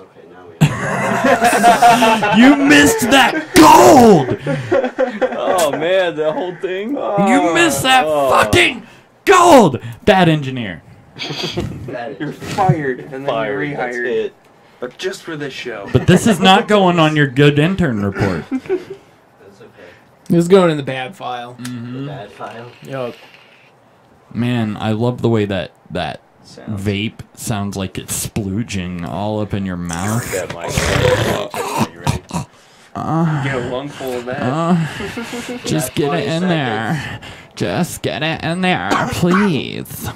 Okay, now we You missed that gold! Oh, man, the whole thing? You missed that fucking gold! Bad engineer. You're fired, and then Fired, you're that's rehired. it. But just for this show. But this is not going on your good intern report. That's okay. It's going in the bad file. The bad file. Yup. Man, I love the way that Sounds. vape sounds like it's splooging all up in your mouth. That mic. You ready? Get a lung full of that. Just get it in there. Just get it in there, please.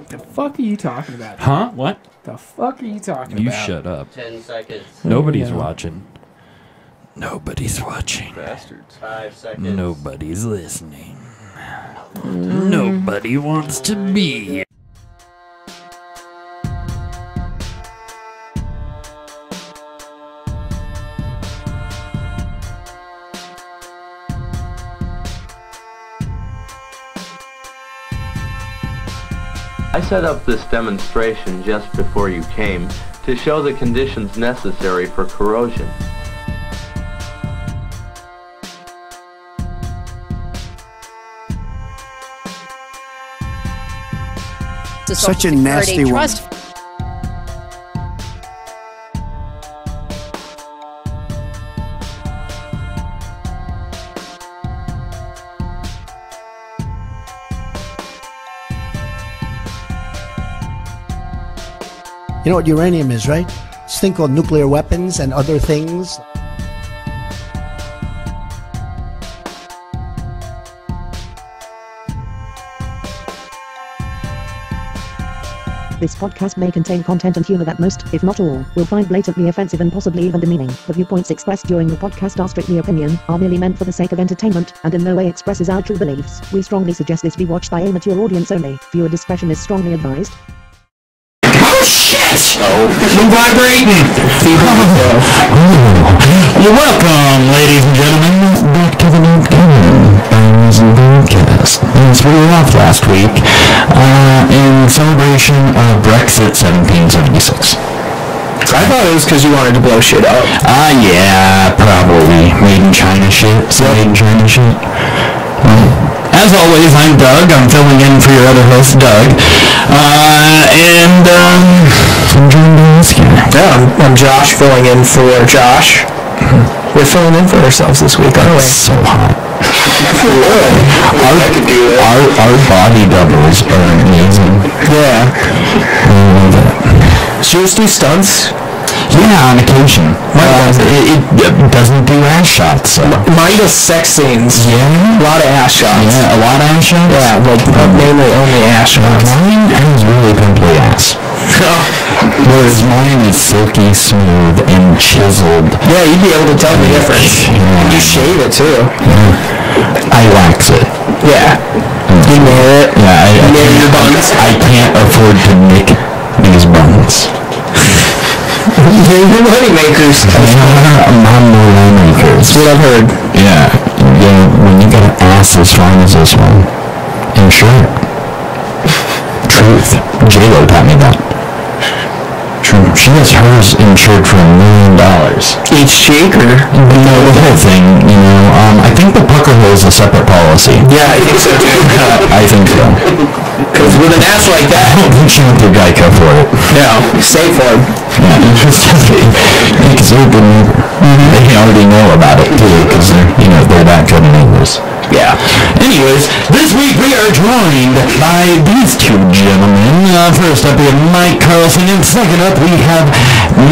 The fuck are you talking about? Huh? What? The fuck are you talking You about? shut up. 10 seconds. Nobody's Yeah. watching. Nobody's watching. Bastards. 5 seconds. Nobody's listening. Nobody wants to be here. I set up this demonstration just before you came to show the conditions necessary for corrosion. Such a nasty one. You know what uranium is, right? It's a thing called nuclear weapons and other things. This podcast may contain content and humor that most, if not all, will find blatantly offensive and possibly even demeaning. The viewpoints expressed during the podcast are strictly opinion, are merely meant for the sake of entertainment, and in no way expresses our true beliefs. We strongly suggest this be watched by a mature audience only. Viewer discretion is strongly advised. Oh shit! I'm vibrating! You're welcome, ladies and gentlemen, back to the North Carolina podcast. Yes, we were off last week in celebration of Brexit 1776. I thought it was because you wanted to blow shit up. Yeah, probably. Made in China shit. Made in China shit. As always, I'm Doug. I'm filling in for your other host, Doug. And I'm joined by this guy. Yeah, I'm Josh, filling in for Josh. We're filling in for ourselves this week, aren't we? So hot. Our body doubles are amazing. Yeah. I love it. So you just do stunts? Yeah, on occasion. It doesn't do ass shots, so. Mine does sex scenes. Yeah? A lot of ass shots. Yeah, a lot of ass shots? Yeah, like mainly only ass shots. Mine has really pimply ass. Whereas mine is silky smooth and chiseled. Yeah, you'd be able to tell the difference. Yeah. You shave it too. Yeah. I wax it. Yeah. You nail it. Yeah, you nail your buns. I can't afford to nick these buns. You're money makers. I'm more money makers. That's what I've heard. Yeah. When you got an ass as strong as this one, in short. Truth. J-Lo taught me that. True. She has hers insured for $1 million. Each cheek, or? No, the whole thing, you know. I think the pucker hole is a separate policy. Yeah, I think so too. I think so. Because with an ass like that, I don't think she went through Geico for it. no, safe for him. Yeah, because they're good neighbor. They already know about it too, because they're that good neighbors. Yeah. Anyways, this week we are joined by these two gentlemen. First up we have Mike Carlson, and second up we have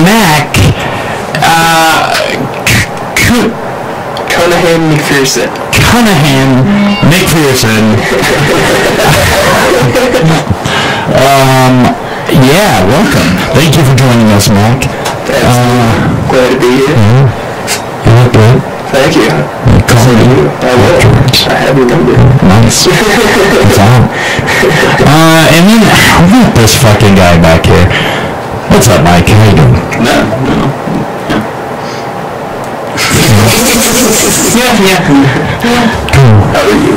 Mac Connaghan-McPhearson. Connaghan-McPhearson. Yeah, welcome. Thank you for joining us, Mac. Glad to be here. You look good. Thank you. Call you. I will. I have your number. Nice. That's all. And then we got this fucking guy back here. What's up, Mike? How you doing? No. Yeah. Cool. How are you?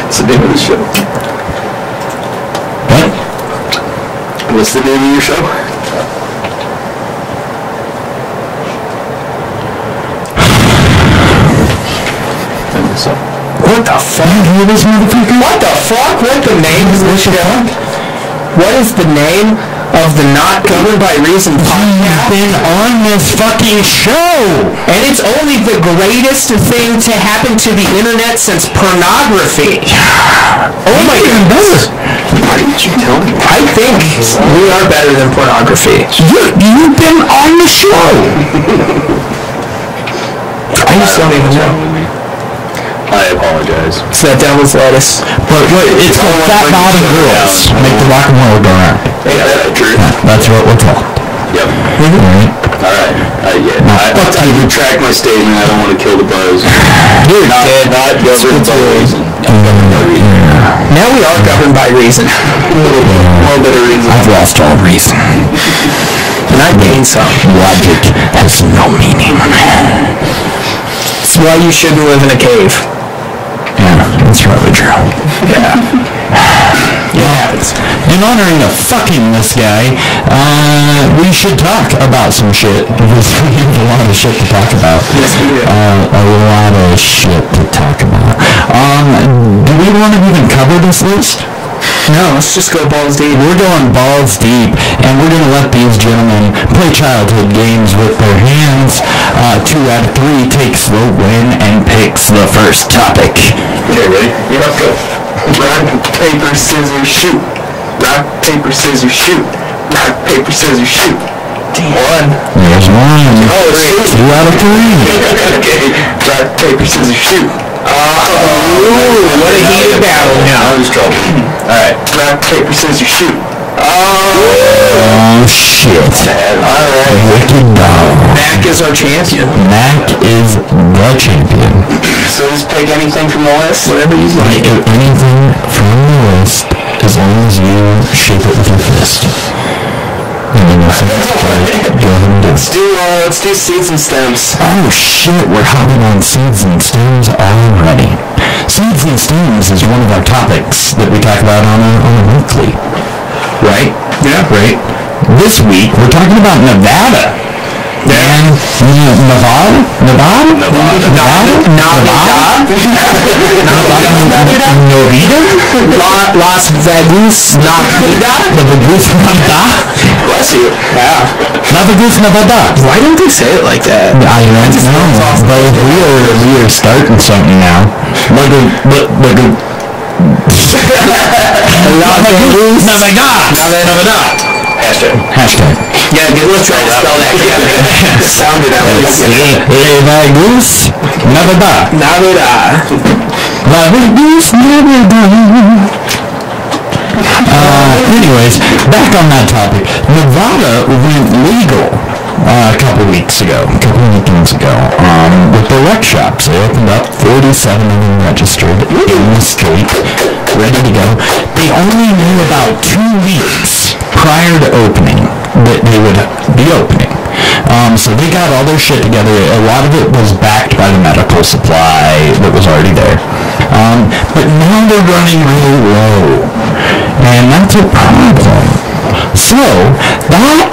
It's the name of the show. What? What's the name of your show? What the fuck? This motherfucker? What the fuck? What the name of the show? What is the name of the Not Covered by Reason podcast? Been on this fucking show! And it's only the greatest thing to happen to the internet since pornography. Oh my goodness. Why didn't you tell me? I think we are better than pornography. You've been on the show! I just don't even know. I apologize. It's that devil's lettuce. But wait, it's called Fat Bottom Girls. Make the rock and roll go round. Yeah, that's true. That's what we're called. Yep. Alright. I retract my statement. I don't want to kill the buzz. You're dead. Not governed by reason. Now we are governed by reason. A little bit of reason. I've lost all reason. And I gained some. Logic has no meaning. That's why you shouldn't live in a cave. Yeah, that's probably true. Yeah. In honoring of fucking this guy, we should talk about some shit, because we have a lot of shit to talk about. Yes, we do. A lot of shit to talk about. Do we want to even cover this list? No, let's just go balls deep. We're going balls deep, and we're going to let these gentlemen play childhood games with their hands. 2 out of 3 takes the win and picks the first topic. Okay, ready? Yeah, let's go. Rock, paper, scissors, shoot. Rock, paper, scissors, shoot. Rock, paper, scissors, shoot. One. There's one. Oh, 2 out of 3. Okay. Rock, paper, scissors, shoot. What a heated battle. Yeah, I'm in trouble. Alright. Rock, paper, scissors, shoot. Oh, shit. Alright. Wicked dog. Mac is our champion. Mac is the champion. So just pick anything from the list? Whatever you like. Pick anything from the list, as long as you shape it with your fist. And then you say, go ahead and do it. Let's do seeds and stems. Oh shit, we're hopping on seeds and stems already. Seeds and stems is one of our topics that we talk about on a weekly. Right? Yeah. Right? This week, we're talking about Nevada. And Nevada? Las Vegas, Nevada? Bless you. Yeah. Nevada. Why don't they say it like that? I don't know, but we are starting something now. Nevada. Hashtag. Yeah, let's try to spell that together. Sounded out like Vegas, Nevada. Anyways, back on that topic. Nevada went legal a couple weekends ago, with the rec shops. They opened up 47 of them registered in the state, ready to go. They only knew about 2 weeks prior to opening that they would be opening. So they got all their shit together. A lot of it was backed by the medical supply that was already there. But now they're running real low. And that's a problem. So, that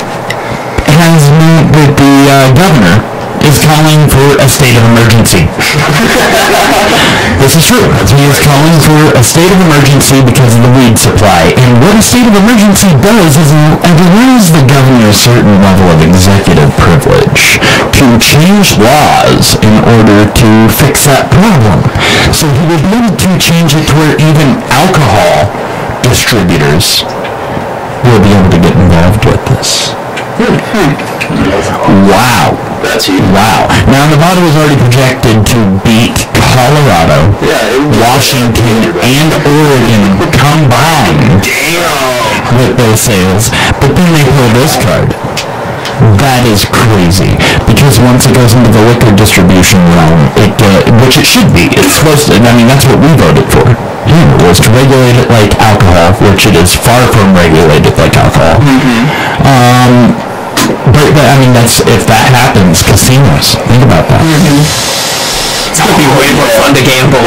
has meant that the governor is calling for a state of emergency. This is true. He is calling for a state of emergency because of the weed supply. And what a state of emergency does is it allows the governor a certain level of executive privilege to change laws in order to fix that problem. So he would be able to change it to where even alcohol distributors will be able to get involved with this. Wow. That's huge. Wow. Now, Nevada was already projected to beat Colorado, Washington, and Oregon combined with those sales, but then they pulled this card. That is crazy, because once it goes into the liquor distribution realm, which it should be, it's supposed to, I mean, that's what we voted for. It was to regulate it like alcohol, which it is far from regulated like alcohol. But I mean, that's, if that happens, casinos, think about that. It's going to be way more fun to gamble.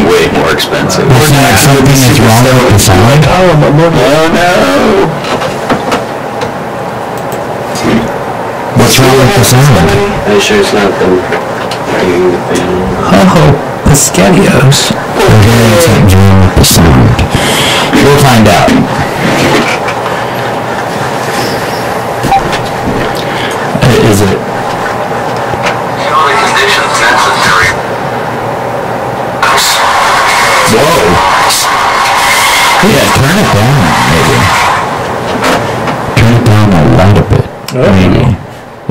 Way more expensive. Isn't that something that's wrong with the sound? Oh no. with the sound. Are you sure it's not the Ho-ho, Piscatios. We're hearing something wrong with the sound. We'll find out. Is it? Whoa. Yeah, turn it down, maybe. Turn it down a lot a bit, maybe.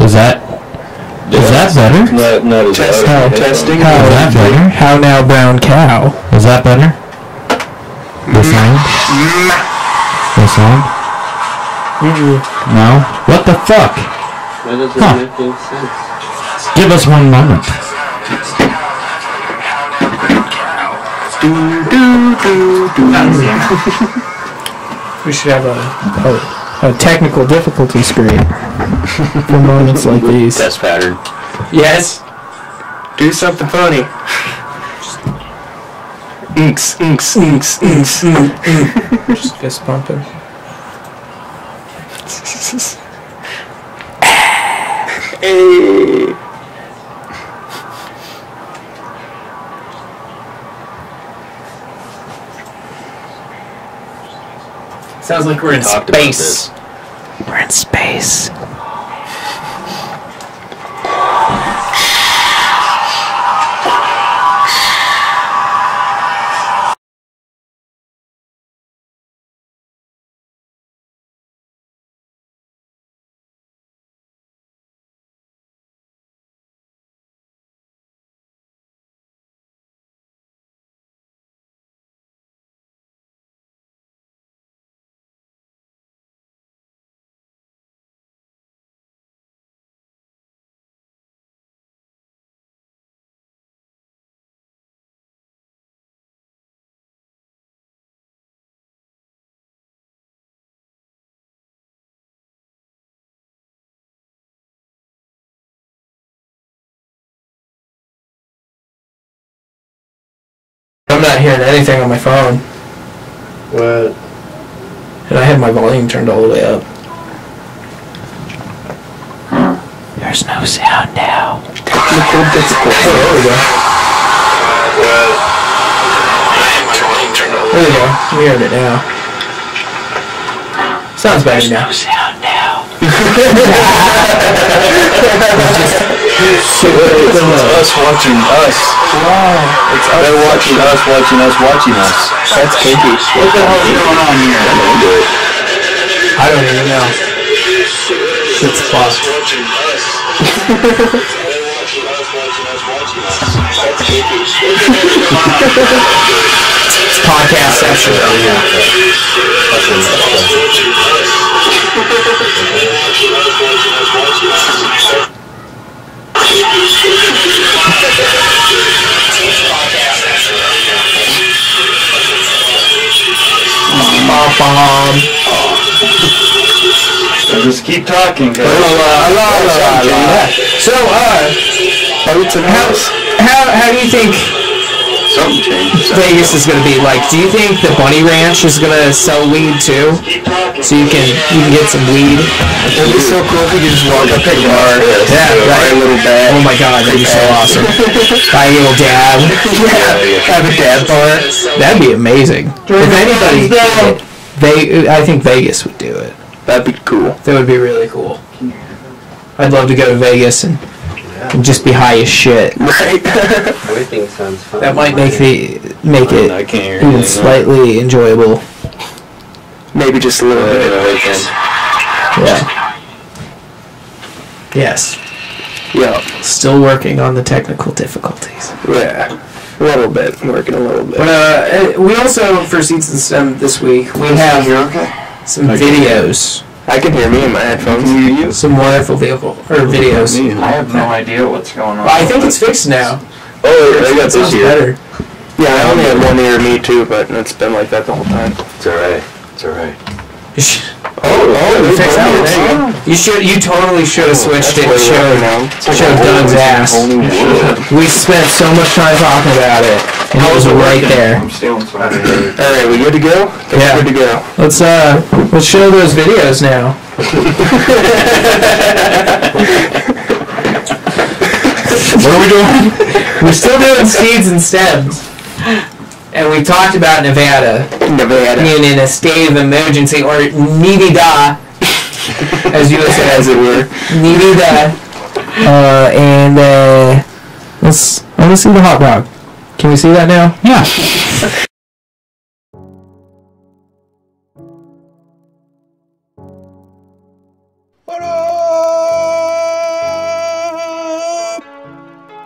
Is that better? Not as loud. Testing. Is that better? How now, brown cow? Is that better? The sound? The sound? No? What the fuck? That doesn't Huh. make any sense. Give us 1 moment. We should have a technical difficulty screen for moments like these. Test pattern. Yes. Do something funny. Inks. Just fist pumping. Hey. Sounds like we're in Talked about space. We're in space. I'm not hearing anything on my phone. What? And I had my volume turned all the way up. There's no sound now. Technical difficulty. Oh, there we go. There we go. We heard it now. Sounds better now. No sound now. It's us watching us. Wow. They're watching us, watching us, watching us. That's kinky. What the hell's going on here? I don't even know. Shit's fucked. It's podcast session. Just keep talking, guys. So, how do you think Something changed. Vegas is going to be like? Do you think the Bunny Ranch is going to sell weed too? So you can get some weed. It'd be so cool if we could just walk up to the bar. Yeah, Buy a little bag. Oh my god, that'd be so awesome. Buy a little dab. Have a dab bar. That'd be amazing. If anybody, I think Vegas would do it. That'd be cool. That would be really cool. I'd love to go to Vegas and just be high as shit. Right? Everything sounds fun. That might make it I can't hear even anything. slightly enjoyable. Maybe just a little bit. Yeah. Yes. Yeah. Still working on the technical difficulties. Yeah. A little bit. Working a little bit. But we also, for Seats and STEM this week, we have some videos. I can hear me in my headphones. Some wonderful videos. I have no idea what's going on. Well, I think it's fixed now. Oh, I got It this sounds here. better. Yeah, I only had one ear, me too, but it's been like that the whole time. It's alright. It's alright. You fixed that one. There you go. You totally should have switched it and showed Doug's ass. We spent so much time talking about it, and it was right there. I'm stealing some. Alright, we good to go? Yeah. Good to go. Let's show those videos now. What are we doing? We're still doing seeds and stems. And we talked about Nevada. Being in a state of emergency, or Nevada, as you would say, as it were. Nevada. Let's see the hot dog. Can we see that now? Yeah.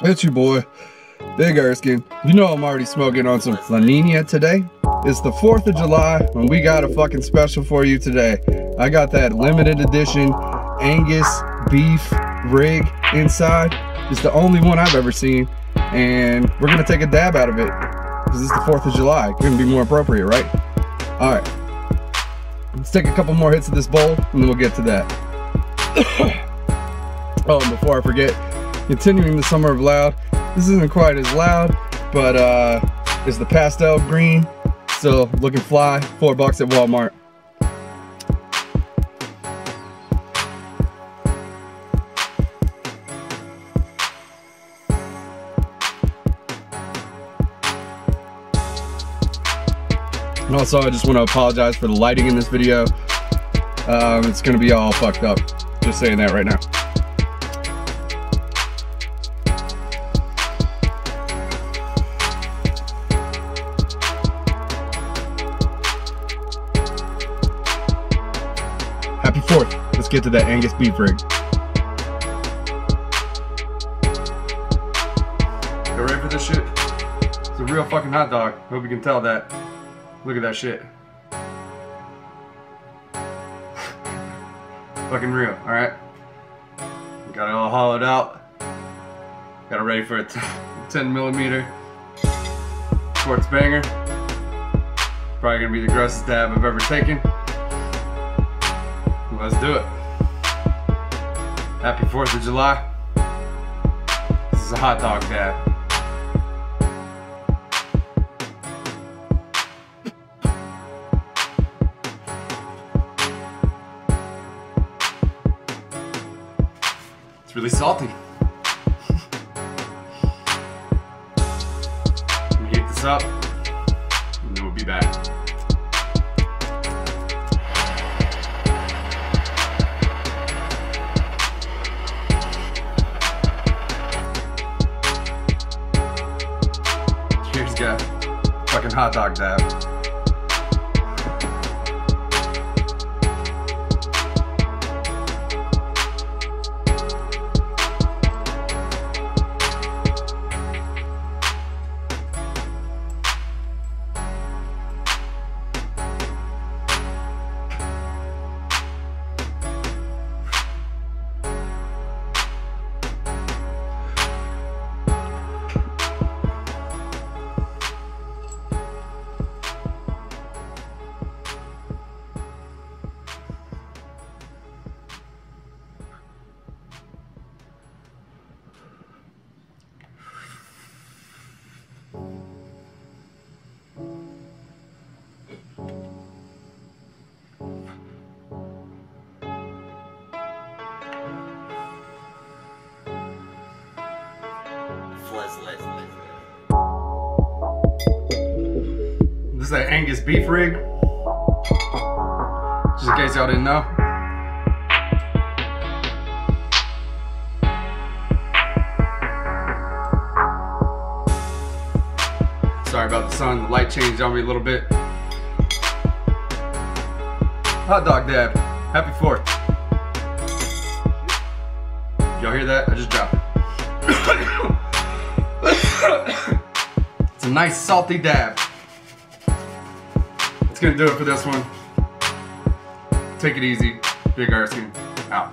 It's your boy, Big Erskine. You know I'm already smoking on some La Nina today. It's the 4th of July, and we got a fucking special for you today. I got that limited edition Angus beef rig inside. It's the only one I've ever seen, and we're gonna take a dab out of it because it's the 4th of July. Couldn't be more appropriate, right? All right, let's take a couple more hits of this bowl, and then we'll get to that. Oh, and before I forget, continuing the summer of loud. This isn't quite as loud, but it's the pastel green. Still looking fly. $4 at Walmart. And also, I just want to apologize for the lighting in this video. It's gonna be all fucked up. Just saying that right now. Happy 4th. Let's get to that Angus beef rig. You ready for this shit? It's a real fucking hot dog. Hope you can tell that. Look at that shit. Fucking real, alright? Got it all hollowed out. Got it ready for a 10mm quartz banger. Probably gonna be the grossest dab I've ever taken. Let's do it. Happy 4th of July. This is a hot dog dab. It's really salty. Let me heat this up, and then we'll be back. Cheers, guys. Fucking hot dog dab. This is that Angus beef rig. Just in case y'all didn't know. Sorry about the sun, the light changed on me a little bit. Hot dog dab. Happy 4th. Y'all hear that? I just dropped it. It's a nice salty dab. That's gonna do it for this one. Take it easy. Big Erskine out.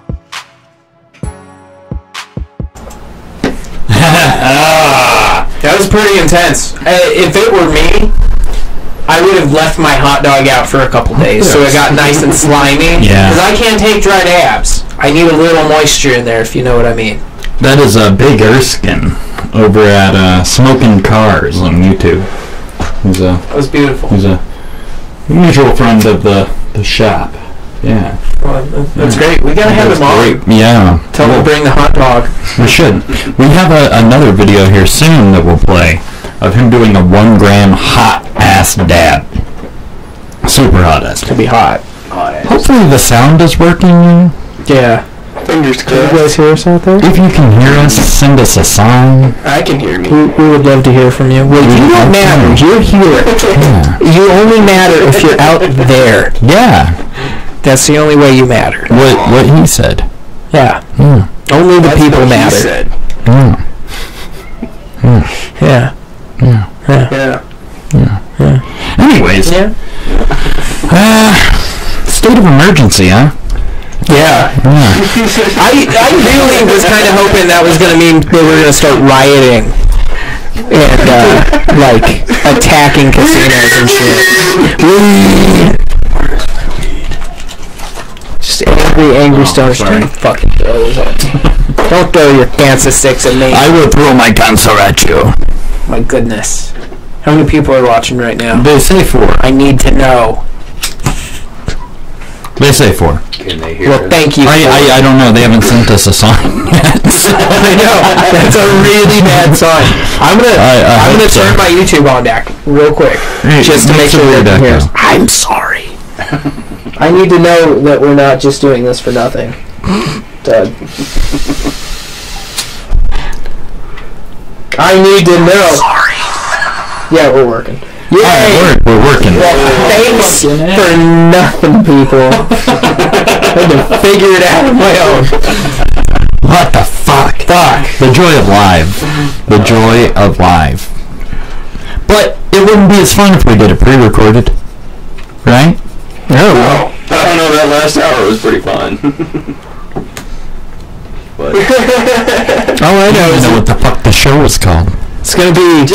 That was pretty intense. If it were me, I would have left my hot dog out for a couple days so it got nice and slimy. Yeah. Because I can't take dry dabs. I need a little moisture in there, if you know what I mean. That is a Big Erskine over at Smoking Cars on YouTube. That was beautiful. He's a usual friend of the shop. Yeah. Well, that's great. We gotta have him on. Yeah. Tell him to bring the hot dog. We should. We have another video here soon that we'll play of him doing a 1 gram hot ass dab. Super hot ass. To be hot. Hopefully the sound is working. Yeah. Fingers Can you crossed. guys hear us out there? If you can hear us, send us a sign. I can hear me. We would love to hear from you. Well, you don't matter. You're here. Yeah. You only matter if you're out there. Yeah. That's the only way you matter. What he said. Yeah. Mm. Only the people what he matter. said. Mm. Yeah. Yeah. Yeah. Yeah. Anyways. Yeah. State of emergency, huh? Yeah. I really was kind of hoping that was going to mean they were going to start rioting and like attacking casinos and shit. Just angry stoners trying to fucking throw those at me. Don't throw your cancer sticks at me. I will throw my cancer at you. My goodness. How many people are watching right now? They say 4. I need to know. They say 4. Can they hear Well, us? thank you. I don't know. They haven't sent us a sign yet. I know. That's a really bad sign. I'm gonna turn my YouTube on deck real quick, just to make sure they can hear us. I'm sorry. I need to know that we're not just doing this for nothing, Doug. I need to know. Sorry. Yeah, we're working. Yeah, we're working. Well, thanks for nothing, people. I had to figure it out on my own. What the fuck? The joy of live. The joy of live. But it wouldn't be as fun if we did it pre-recorded. Right? No. I don't know, that last hour was pretty fun. But All I know I is know what the fuck the show was called. it's gonna be.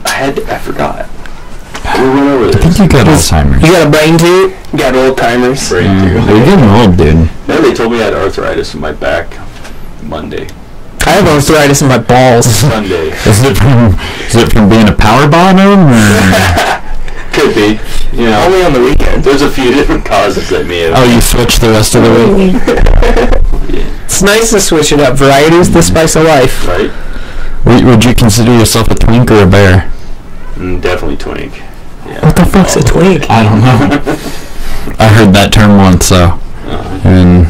I forgot. We went over I think this. you got Alzheimer's. You got a brain too? Got old timers. Brain You're too. getting old, dude. No, they told me I had arthritis in my back Monday. I have arthritis in my balls. Sunday. Is it from being a power bottom? Or? Could be. You know, Only on the weekend. there's a few different causes that may have. Oh, you switched the rest of the week? It's nice to switch it up. Variety is the spice of life. Right? Would you consider yourself a twink or a bear? Definitely twink. Yeah. What the fuck's a twink? I don't know. I heard that term once, so. And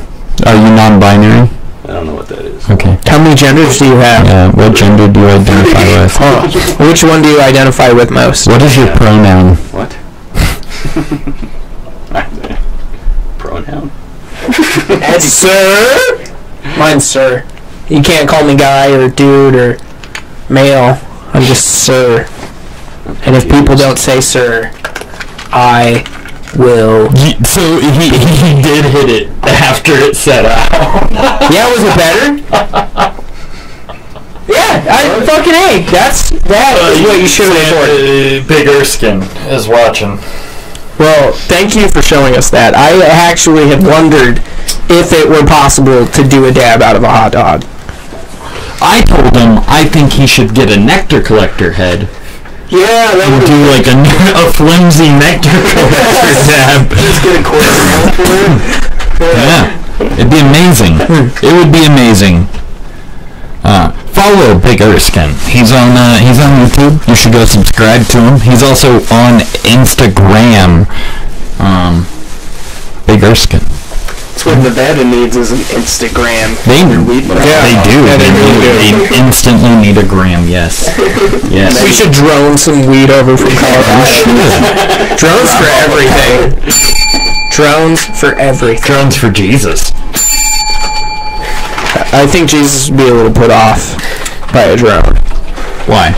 are you non-binary? I don't know what that is. Okay. How many genders do you have? Yeah, what gender do you identify with? Oh, which one do you identify with most? What is your pronoun? What? Pronoun? Sir? Mine's sir. You can't call me guy or dude or male. I'm just sir. And if people don't say sir, I will. So he did hit it after it set out. Yeah, was it better? Yeah, I fucking A. That is what you should have reported. Big Erskine is watching. Well, thank you for showing us that. I actually had wondered if it were possible to do a dab out of a hot dog. I told him I think he should get a nectar collector head. Yeah, that And would do like a flimsy nectar collector dab. just get a quarter mile for it. Yeah, it'd be amazing. It would be amazing. Follow Big Erskine. He's on YouTube. You should go subscribe to him. He's also on Instagram. Big Erskine. That's what Nevada needs is an Instagram. They do. Yeah, they really do. They instantly need a gram. Yes. Yes. We should drone some weed over from Colorado. Drones for everything. Drones for everything. Drones for Jesus. I think Jesus would be a little put off by a drone. Why?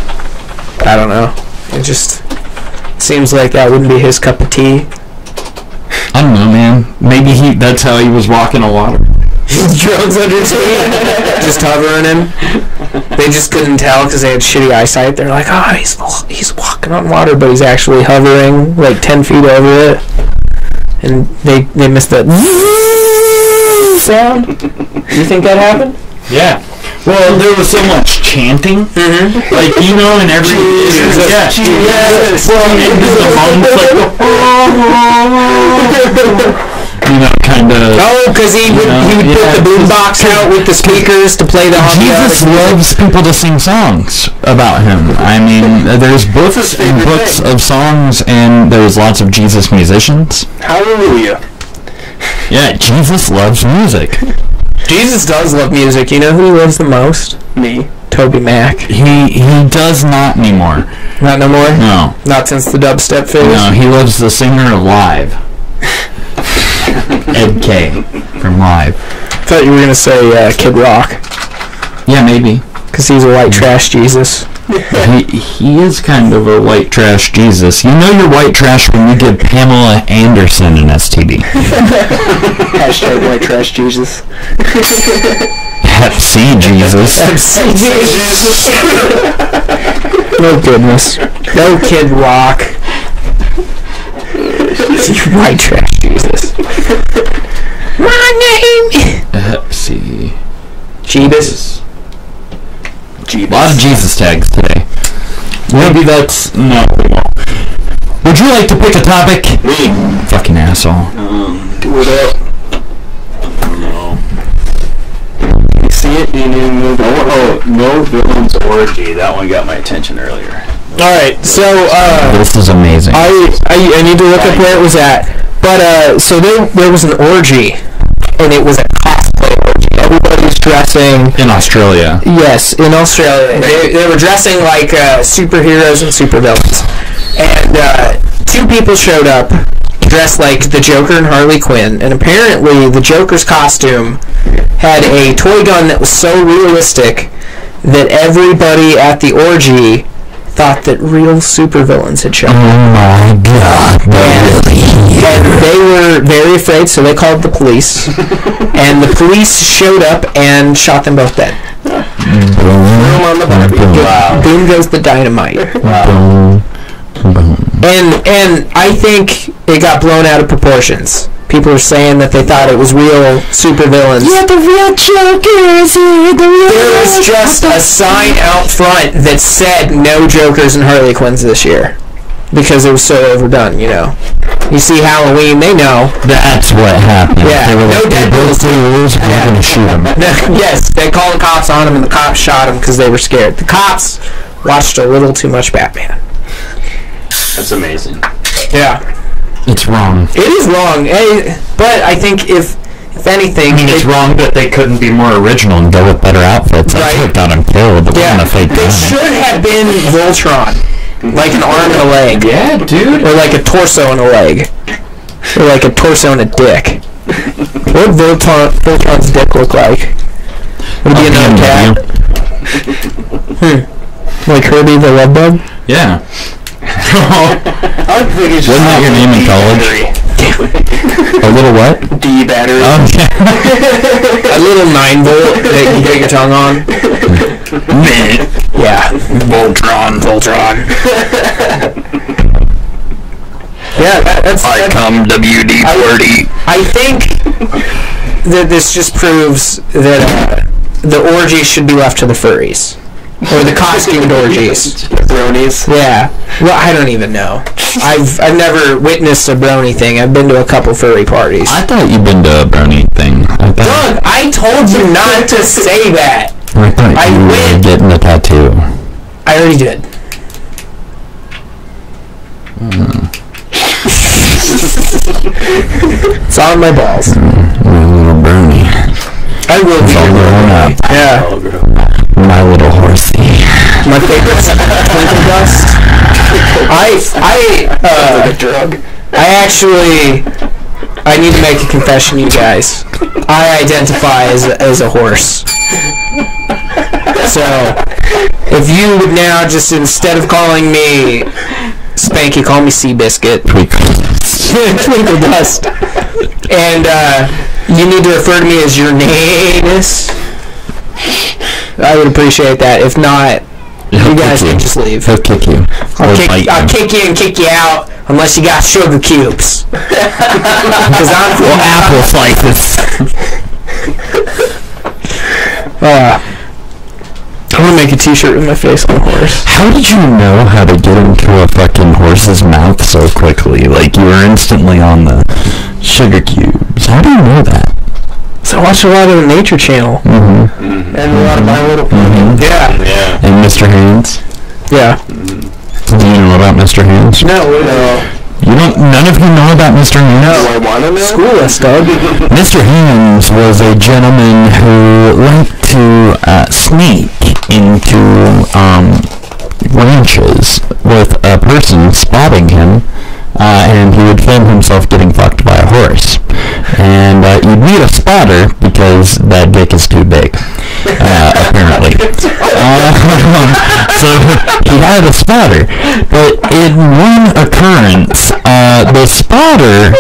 I don't know. It just seems like that wouldn't be his cup of tea. I don't know, man. Maybe that's how he was walking on water. Drones under tea, just hovering him. They just couldn't tell because they had shitty eyesight. They're like, oh, he's walking on water, but he's actually hovering like 10 feet over it. And they missed that sound. You think that happened? Yeah. Well, there was so much chanting. Like, you know, in every... Jesus. Well, into the monks, like... kind of... Oh, because he would put the boombox out with the speakers to play the... Jesus loves people to sing songs about him. I mean, there's books and books of songs, and there's lots of Jesus musicians. Hallelujah. Yeah, Jesus loves music. Jesus does love music. You know who he loves the most? Me. Toby Mac. He does not anymore. Not no more? No. Not since the dubstep phase? No, he loves the singer of Live. Ed K. from Live. I thought you were going to say Kid Rock. Yeah, maybe. Because he's a white trash Jesus. He is kind of a white trash Jesus. You know you're white trash when you give Pamela Anderson an STD. Hashtag white trash Jesus. Hep C Jesus. Hep C Jesus. Oh goodness. No Kid Rock. White trash Jesus. My name. Hep C. Jeebus. A lot of Jesus tags today. Maybe that's... No, we won't. Would you like to pick a topic? Me. Fucking asshole. Do it up. I don't know. You see it? You need to move it. Oh, No Villain's Orgy. That one got my attention earlier. Alright, so, This is amazing. I need to look up where it was at. But, so there was an orgy. And it was a cosplay orgy. Everybody's dressing... In Australia. Yes, in Australia. They were dressing like superheroes and supervillains. And two people showed up dressed like the Joker and Harley Quinn. And apparently the Joker's costume had a toy gun that was so realistic that everybody at the orgy thought that real supervillains had shown up. Oh my god, And they were very afraid, so they called the police. And the police showed up and shot them both dead. Boom on the Barbie. Wow. Boom goes the dynamite. Wow. And I think it got blown out of proportions. People are saying that they thought it was real supervillains. Yeah, the real Jokers. There was just a sign out front that said no Jokers and Harley Quinns this year. Because it was so overdone, you know. You see Halloween, they know. That's what happened. Yeah, they were no like, Deadpool. We're going to shoot him. Yes, they called the cops on him and the cops shot him because they were scared. The cops watched a little too much Batman. That's amazing. Yeah. It's wrong. It is wrong, but I think if anything... I mean, it's wrong that they couldn't be more original and go with better outfits. That's what got them killed. It wasn't a fake They gun. should have been Voltron. Like an arm and a leg. Yeah, dude. Or like a torso and a leg. Or like a torso and a dick. What would Voltron's dick look like? Would it be another cat? Like Herbie the Love Bug? Yeah. I think it's Wasn't that your name in college? A little what? D battery. Oh, yeah. A little 9-volt that you get your tongue on. Yeah. Voltron. Yeah, that's... come WD-40. I think that this just proves that the orgy should be left to the furries. Or the costumed orgies. Bronies. Yeah. Well, I don't even know. I've never witnessed a brony thing. I've been to a couple furry parties. I thought you'd been to a brony thing. Doug, I told you not to say that. I thought you were getting a tattoo. I already did. It's on my balls. My little brony. I will be grown up. Yeah. My little horsey. My favorite twinkle dust. I need to make a confession, you guys. I identify as a horse. So, if you would now just, instead of calling me Spanky, call me Seabiscuit. Twinkle dust. And you need to refer to me as your nameless. I would appreciate that. If not, you guys can just leave. He'll kick you. I'll kick you and kick you out unless you got sugar cubes. Because I'm cool. Apple slices. I'm gonna make a t-shirt with my face on a horse. How did you know how to get into a fucking horse's mouth so quickly? Like, you were instantly on the sugar cubes. How do you know that? So I watched a lot of the Nature Channel. Mm-hmm. And a lot of My Little Pony. Mm-hmm. Yeah. And Mr. Hands? Yeah. Do you know about Mr. Hands? No. You don't. None of you know about Mr. Hands? Do I want to know? School us, Doug. Mr. Hands was a gentleman who liked to sneak into ranches with a person spotting him, and he would film himself getting fucked by a horse. And you'd need a spotter because that dick is too big, apparently. So he had a spotter, but in one occurrence, the spotter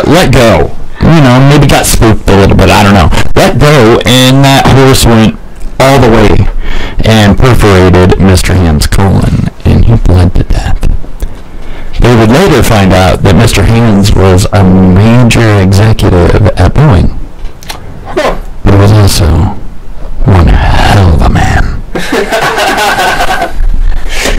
let go. You know, maybe got spooked a little bit, I don't know. Let go, and that horse went all the way and perforated Mr. Hand's colon, and he bled to death. They would later find out that Mr. Hands was a major executive at Boeing. But he was also one hell of a man.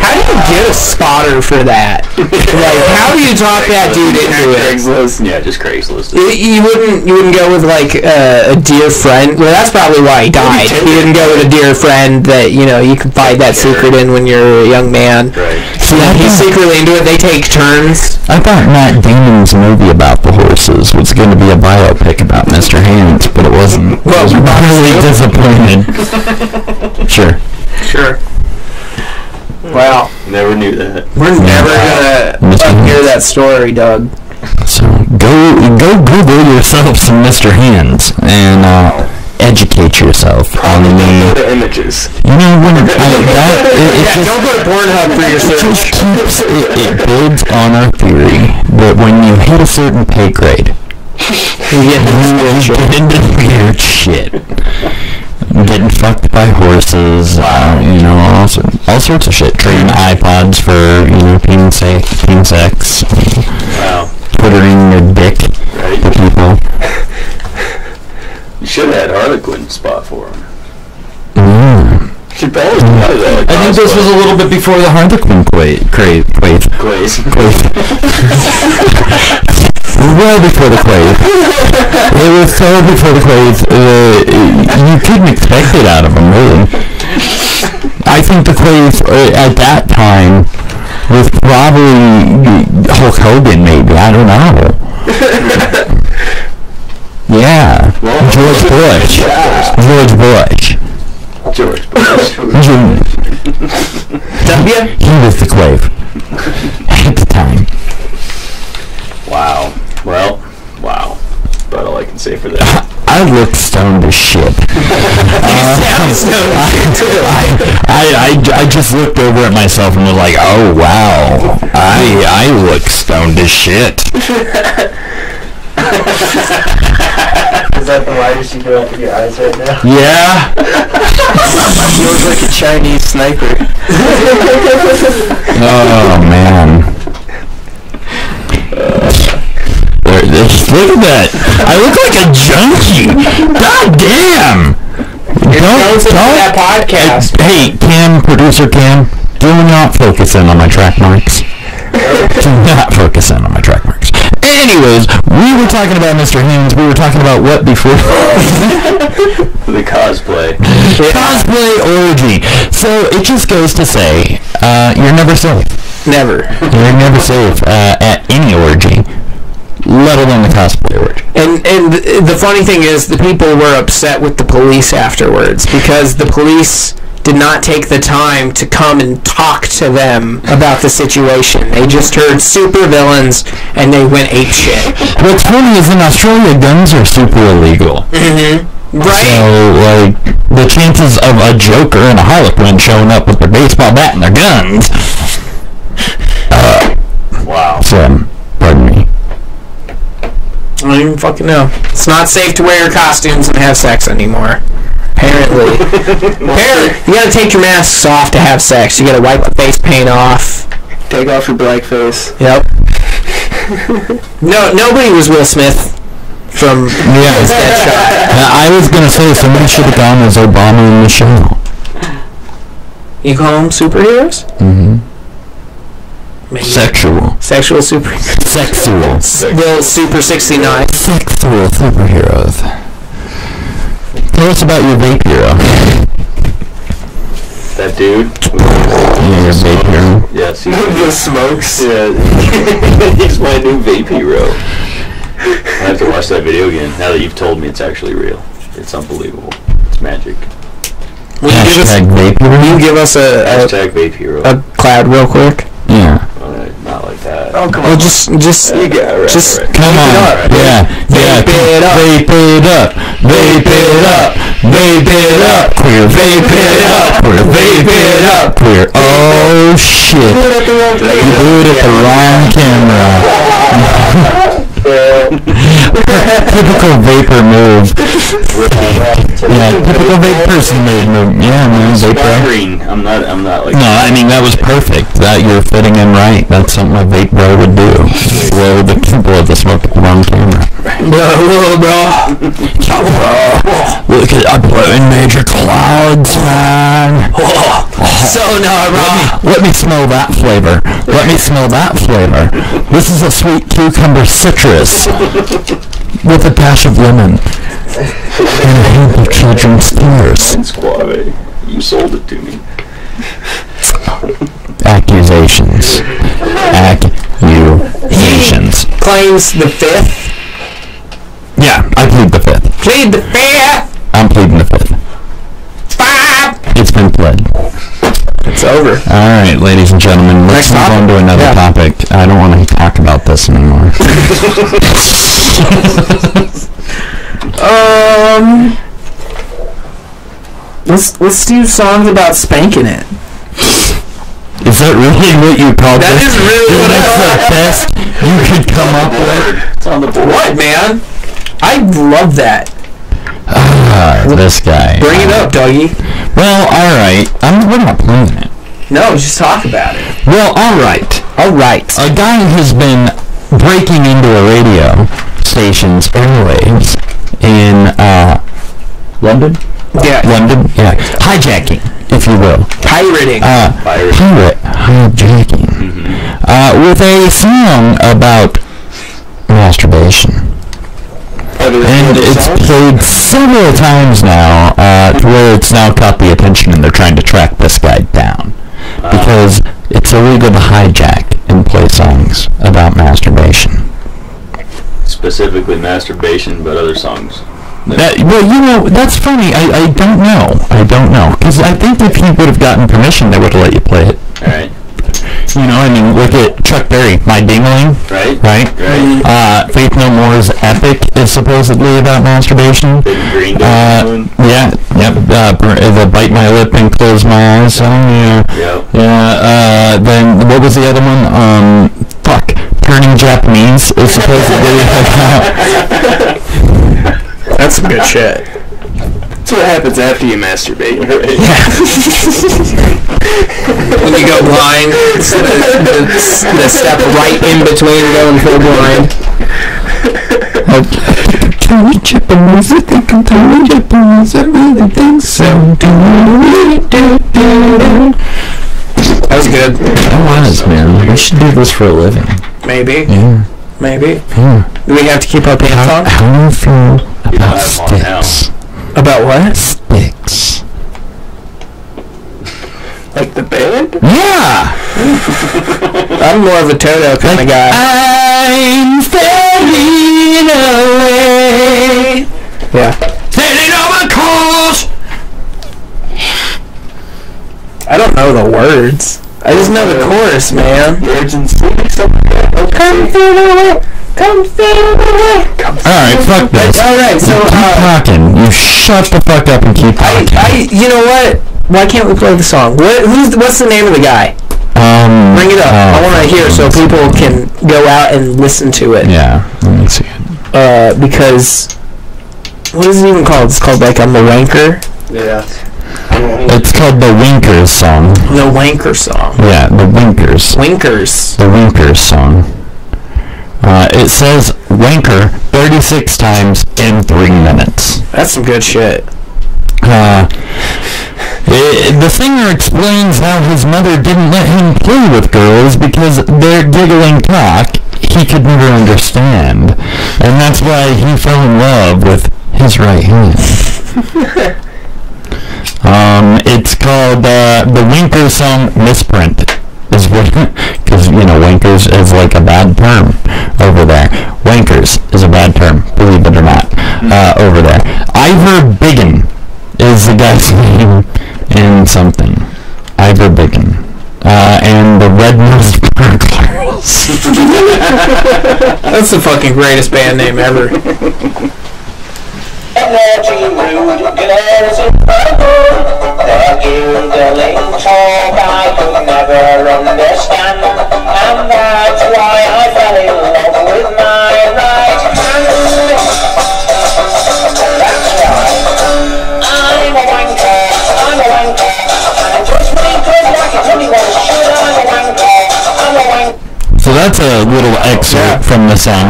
How do you get a spotter for that? Like, how do you talk that dude into it? Craigslist? Yeah, just Craigslist. You wouldn't go with like a dear friend. Well, that's probably why he died. He didn't go with a dear friend that you confide that secret in when you're a young man. Right. So he's secretly into it. They take turns. I thought Matt Damon's movie about the horses was going to be a biopic about Mr. Hands, but it wasn't. Well, I was really disappointed. Sure. Wow. Never knew that. We're never gonna hear that story, Doug. So go Google yourself some Mr. Hands and educate yourself on The images. You know when don't go to Pornhub for your search. It builds on our theory that when you hit a certain pay grade, you get into weird shit. Getting fucked by horses, all sorts of shit. Trading iPods for, teen sex. Wow. Twittering your dick to people. You should have had Harlequin spot for him. Should always do that. I think this was a little bit before the Harlequin craze. Well before the Quave. It was so before the Quave, you couldn't expect it out of him, really. I think the Quave, at that time, was probably Hulk Hogan, maybe. I don't know. Yeah. George Bush. He was the Quave. At the time. Wow. Well, wow. About all I can say for that. I looked stoned as shit. I just looked over at myself and was like, oh wow, I look stoned as shit. Is that the lightest you can open your eyes right now? Yeah. You look like a Chinese sniper. Oh man. Look at that. I look like a junkie. God damn. Don't that podcast. Hey, producer Cam, do not focus in on my track marks. Do not focus in on my track marks. Anyways, we were talking about Mr. Hands. We were talking about what before? The cosplay. Cosplay orgy. So it just goes to say, you're never safe. Never. You're never safe at any orgy, let alone the cosplay orgy. And the funny thing is, the people were upset with the police afterwards because the police did not take the time to come and talk to them about the situation. They just heard super villains and they went apeshit. What's funny is in Australia, guns are super illegal. Mm-hmm. Right? So, the chances of a Joker and a Harlequin showing up with their baseball bat and their guns. Wow. So, pardon me. I don't even fucking know. It's not safe to wear your costumes and have sex anymore. Apparently. You gotta take your masks off to have sex. You gotta wipe the face paint off. Take off your black face. Yep. No, nobody was Will Smith from his Deadshot. I was gonna say somebody should have gone as Obama and Michelle. You call them superheroes? Mm-hmm. Sexual. Sexual super... Sexual. Little Super 69. Sexual superheroes. Tell us about your vape hero. That dude. Yeah, your vape hero. Yes, The smokes. Yeah, he's my new vape hero. I have to watch that video again. Now that you've told me it's actually real, it's unbelievable. It's magic. Hashtag vape hero. Will you give us Hashtag vape hero. a cloud real quick? Yeah. Not like that. Oh, come Well, on. just Yeah, right, just right. Come on. up. Yeah. Vape it up. Vape it up. Vape it up. Vape it up. Queer. Vape it up. Queer. Vape it up. Queer. Oh shit. You blew it at the wrong camera. Typical vapor move. Yeah, typical vape person move. Yeah, man, vapor. Green. I'm not like. No, I mean that was perfect. That you're fitting in right. That's something a vape bro would do. Blow the people of the smoke at the wrong camera. Bro. Look at I'm blowing major clouds, man. so bro. Let me smell that flavor. Let me smell that flavor. This is a sweet cucumber citrus with a dash of lemon and a hint of children's tears. Squave. You sold it to me. Accusations. Accusations. Claims the 5th. Yeah, I plead the 5th. Plead the 5th. I'm pleading the 5th. 5. It's been pled. It's over. Alright, ladies and gentlemen, let's move on to another topic. I don't want to talk about this anymore. Let's do songs about spanking it. Is that really what you called That this? is really what I That's the best you could come up with? It's on the board. What, man? I love that. This guy. Bring it up, Dougie. Well, alright. We're not playing it. No, just talk about it. Well, alright. A guy has been breaking into a radio station's airwaves in, London? Yeah. London? Yeah. Hijacking, if you will. Pirating. Hijacking. With a song about masturbation. And it's played several times now, to where it's now caught the attention and they're trying to track this guy down. Because it's illegal to hijack and play songs about masturbation. Specifically masturbation, but other songs. That's funny. I don't know. Because I think if he would have gotten permission, they would have let you play it. Alright. Look at Chuck Berry, My Ding-a-Ling. Right. Faith No More's Epic is supposedly about masturbation. Green Day. The Bite My Lip and Close My Eyes song. Then what was the other one? Turning Japanese is supposedly about. That's some good shit. That's what happens after you masturbate. When you go blind, the step right in between going full blind. Turning Japanese, I think I'm turning Japanese, I really think so. That was good. That was, man. We should do this for a living. Maybe. Yeah. Maybe. Yeah. Do we have to keep our pants on? How do you feel about sticks? About what? Sticks. Like the band? Yeah! I'm more of a Toto kind of guy. I'm fading away. Yeah. Sailing over course. I don't know the words. I just know the chorus, man. Virgin City, something like that. Come feel away. Come feel away. Alright, fuck this. Alright, so, keep talking. You shut the fuck up and keep talking. You know what? Why can't we play the song? What's the name of the guy? Bring it up. I want to hear so people can go out and listen to it. Yeah, let me see it. Because, what is it even called? It's called like a wanker. Yeah. It's called the Winkers song. The Wanker song. Yeah, the Winkers. Winkers. The Winkers song. It says wanker 36 times in 3 minutes. That's some good shit. The singer explains how his mother didn't let him play with girls because their giggling talk he could never understand. And that's why he fell in love with his right hand. It's called the Winkers song Misprint. Is what, because, you know, Winkers is like a bad term over there. Wankers is a bad term, believe it or not, over there. Ivor Biggin is the guy's name in something. Ivor Biggin. And the Red-Nosed Burglars. That's the fucking greatest band name ever. Talk I could never understand, and that's why I fell in love with my right hand. That's right, I'm a wanker, and I just make good like it's only one shit. I'm a wanker. So that's a little excerpt from the song.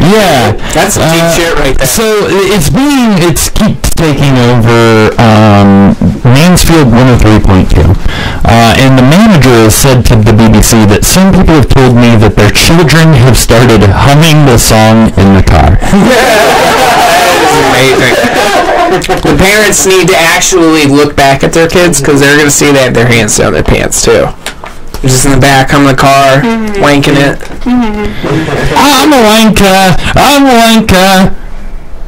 Yeah, that's some deep shit right there. So it keeps taking over Mansfield 103.2. And the manager said to the BBC that some people have told me that their children have started humming the song in the car. That is amazing. The parents need to actually look back at their kids because they're going to see they have their hands down their pants too. Just in the back, I'm in the car, wanking it. I'm a wanker.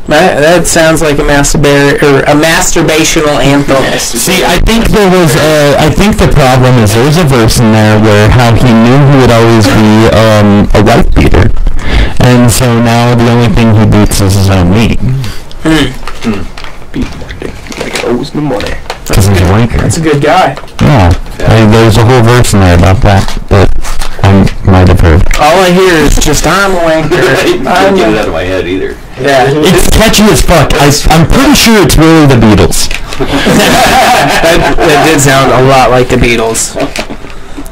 That sounds like a masturbational anthem. See, I think the problem is there's a verse in there where how he knew he would always be a wife beater, and so now the only thing he beats is his own meat. Like owes the money. Because he's a wanker. That's a good guy. Yeah. There's a whole verse in there about that I might have heard. All I hear is just, I'm a wanker. I can't get it out of my head either. Yeah. It's catchy as fuck. I'm pretty sure it's really the Beatles. that did sound a lot like the Beatles.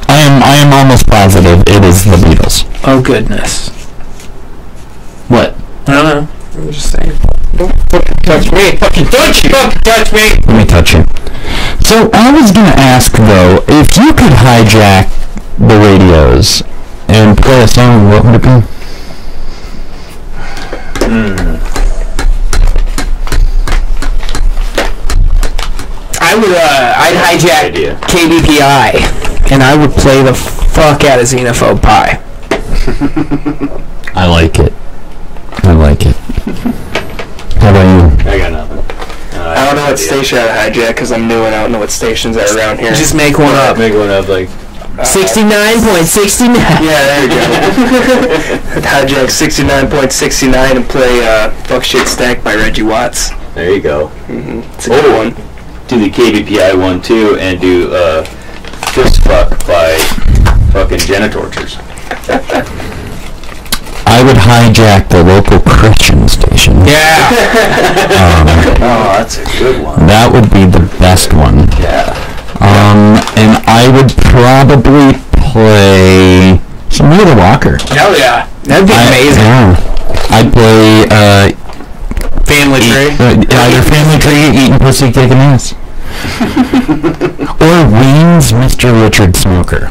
I am almost positive it is the Beatles. Oh, goodness. What? I don't know. I'm just saying. Don't fucking touch me. Fucking touch me. Let me touch you. So I was going to ask, though, if you could hijack the radios and play a song, what would it be? I'd hijack KBPI, and I would play the fuck out of Xenophobe Pie. I like it. How about you? I got nothing. I don't know what station I'd hijack because I'm new and I don't know what stations are around here. Just make one up. Make one up, like 69.69. Yeah, there you go. I'd hijack 69.69 and play Fuck Shit Stack by Reggie Watts. There you go. It's a good one. Do the KBPI one too, and do Fist Fuck by fucking Genitortures. I would hijack the local Christian station. Yeah. Oh, that's a good one. That would be the best one. Yeah. And I would probably play some Wheeler Walker. Hell yeah. That'd be amazing. Yeah. I'd play Family Tree. Either Family Tree, Eating Pussy, Kicking Ass. Or Ween's Mr. Richard Smoker.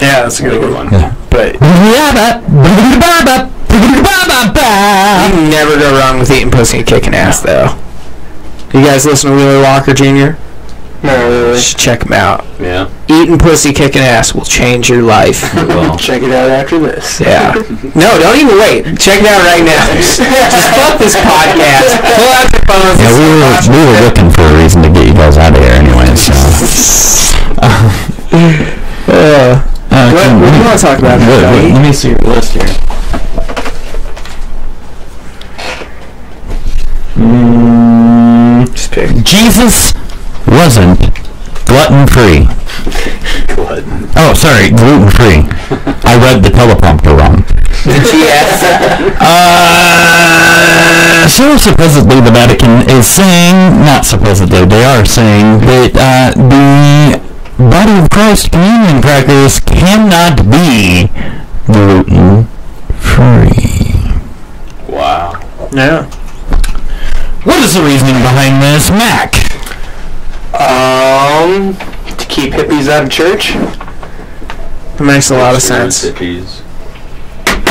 Yeah, that's a good one. Yeah. But you can never go wrong with Eating Pussy and Kicking Ass, though. You guys listen to Wheeler Walker Jr.? No, really. You should check him out. Yeah. Eating Pussy Kicking Ass will change your life. Well, Check it out after this. Yeah. No, don't even wait. Check it out right now. Just fuck this podcast. Pull out your phones. Yeah, we were looking for a reason to get you guys out of here anyway, so. What do you want to talk about? Let me see your list here. Just pick. Jesus wasn't glutton-free. Oh, sorry, gluten-free. I read the teleprompter wrong. So supposedly the Vatican is saying, not supposedly, they are saying that the body of Christ communion crackers cannot be gluten-free. wow. Yeah. What is the reasoning behind this, Mac? To keep hippies out of church. That makes a lot of sense. Hippies.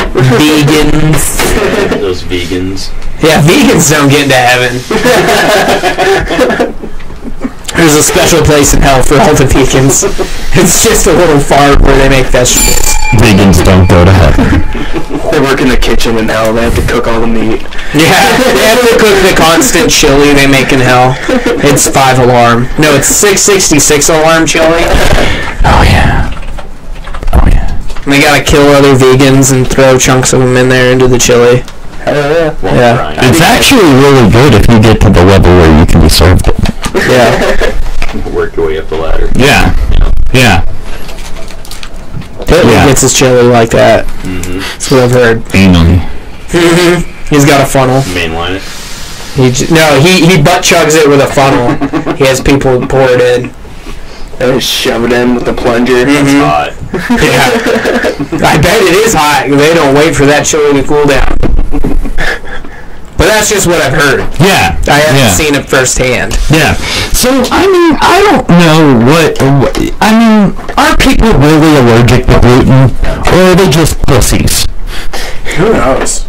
Vegans. Those vegans. Yeah, vegans don't get into heaven. There's a special place in hell for all the vegans. It's just a little farm where they make vegetables. Vegans don't go to heaven. They work in the kitchen in hell. They have to cook all the meat. Yeah, they have to cook the constant chili they make in hell. It's 5 alarm. No, it's 666 alarm chili. Oh yeah. And they gotta kill other vegans and throw chunks of them in there into the chili. Yeah. It's actually really good if you get to the level where you can be served it. Yeah. Work your way up the ladder. Yeah. Hitler gets his chili like that. That's what I've heard. Anally. He's got a funnel. Mainline it. He butt chugs it with a funnel. He has people pour it in. They just shove it in with the plunger. It's hot. Yeah. I bet it is hot. They don't wait for that chili to cool down. But that's just what I've heard. Yeah. I haven't seen it firsthand. Yeah. So, I mean, I don't know are people really allergic to gluten? Or are they just pussies? Who knows?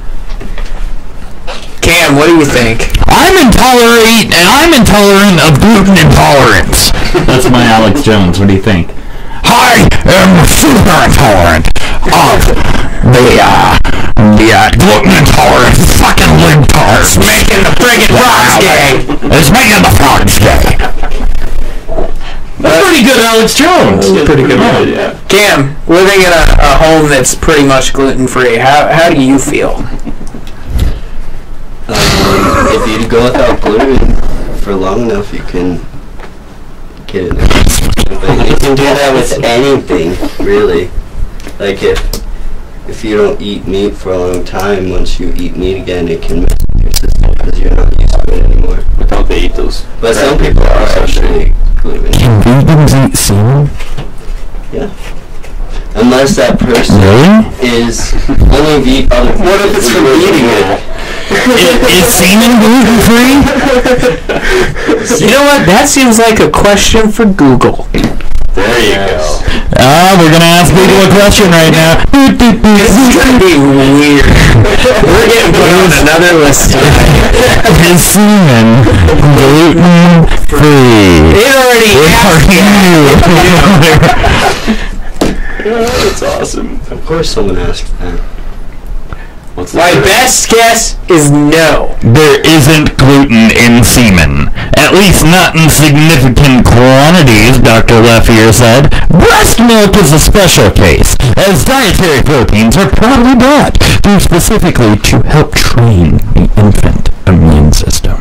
Cam, what do you think? I'm intolerant of gluten intolerance. That's my Alex Jones. What do you think? I am super intolerant of the gluten intolerant fucking libtards. It's making the friggin' frogs gay. It's making the frogs gay. That's pretty good, Alex Jones. Pretty good. Yeah. Cam, living in a home that's pretty much gluten-free, how do you feel? If you go without gluten for long enough, you can get it. You can do that with anything, really. Like if you don't eat meat for a long time, once you eat meat again, it can mess with your system because you're not used to it anymore. But don't they eat those? But some people are actually gluten. Can vegans eat semen? Yeah. Unless that person is only What if it's from eating it? Is semen gluten-free? You know what? That seems like a question for Google. There you go. We're going to ask Google a question right now. This is going to be weird. We're getting put on another list tonight. Is semen gluten-free? It already That's awesome. Of course someone asked that. My best guess is no. There isn't gluten in semen. At least not in significant quantities, Dr. Leffier said. Breast milk is a special case, as dietary proteins are probably brought specifically to help train the infant immune system.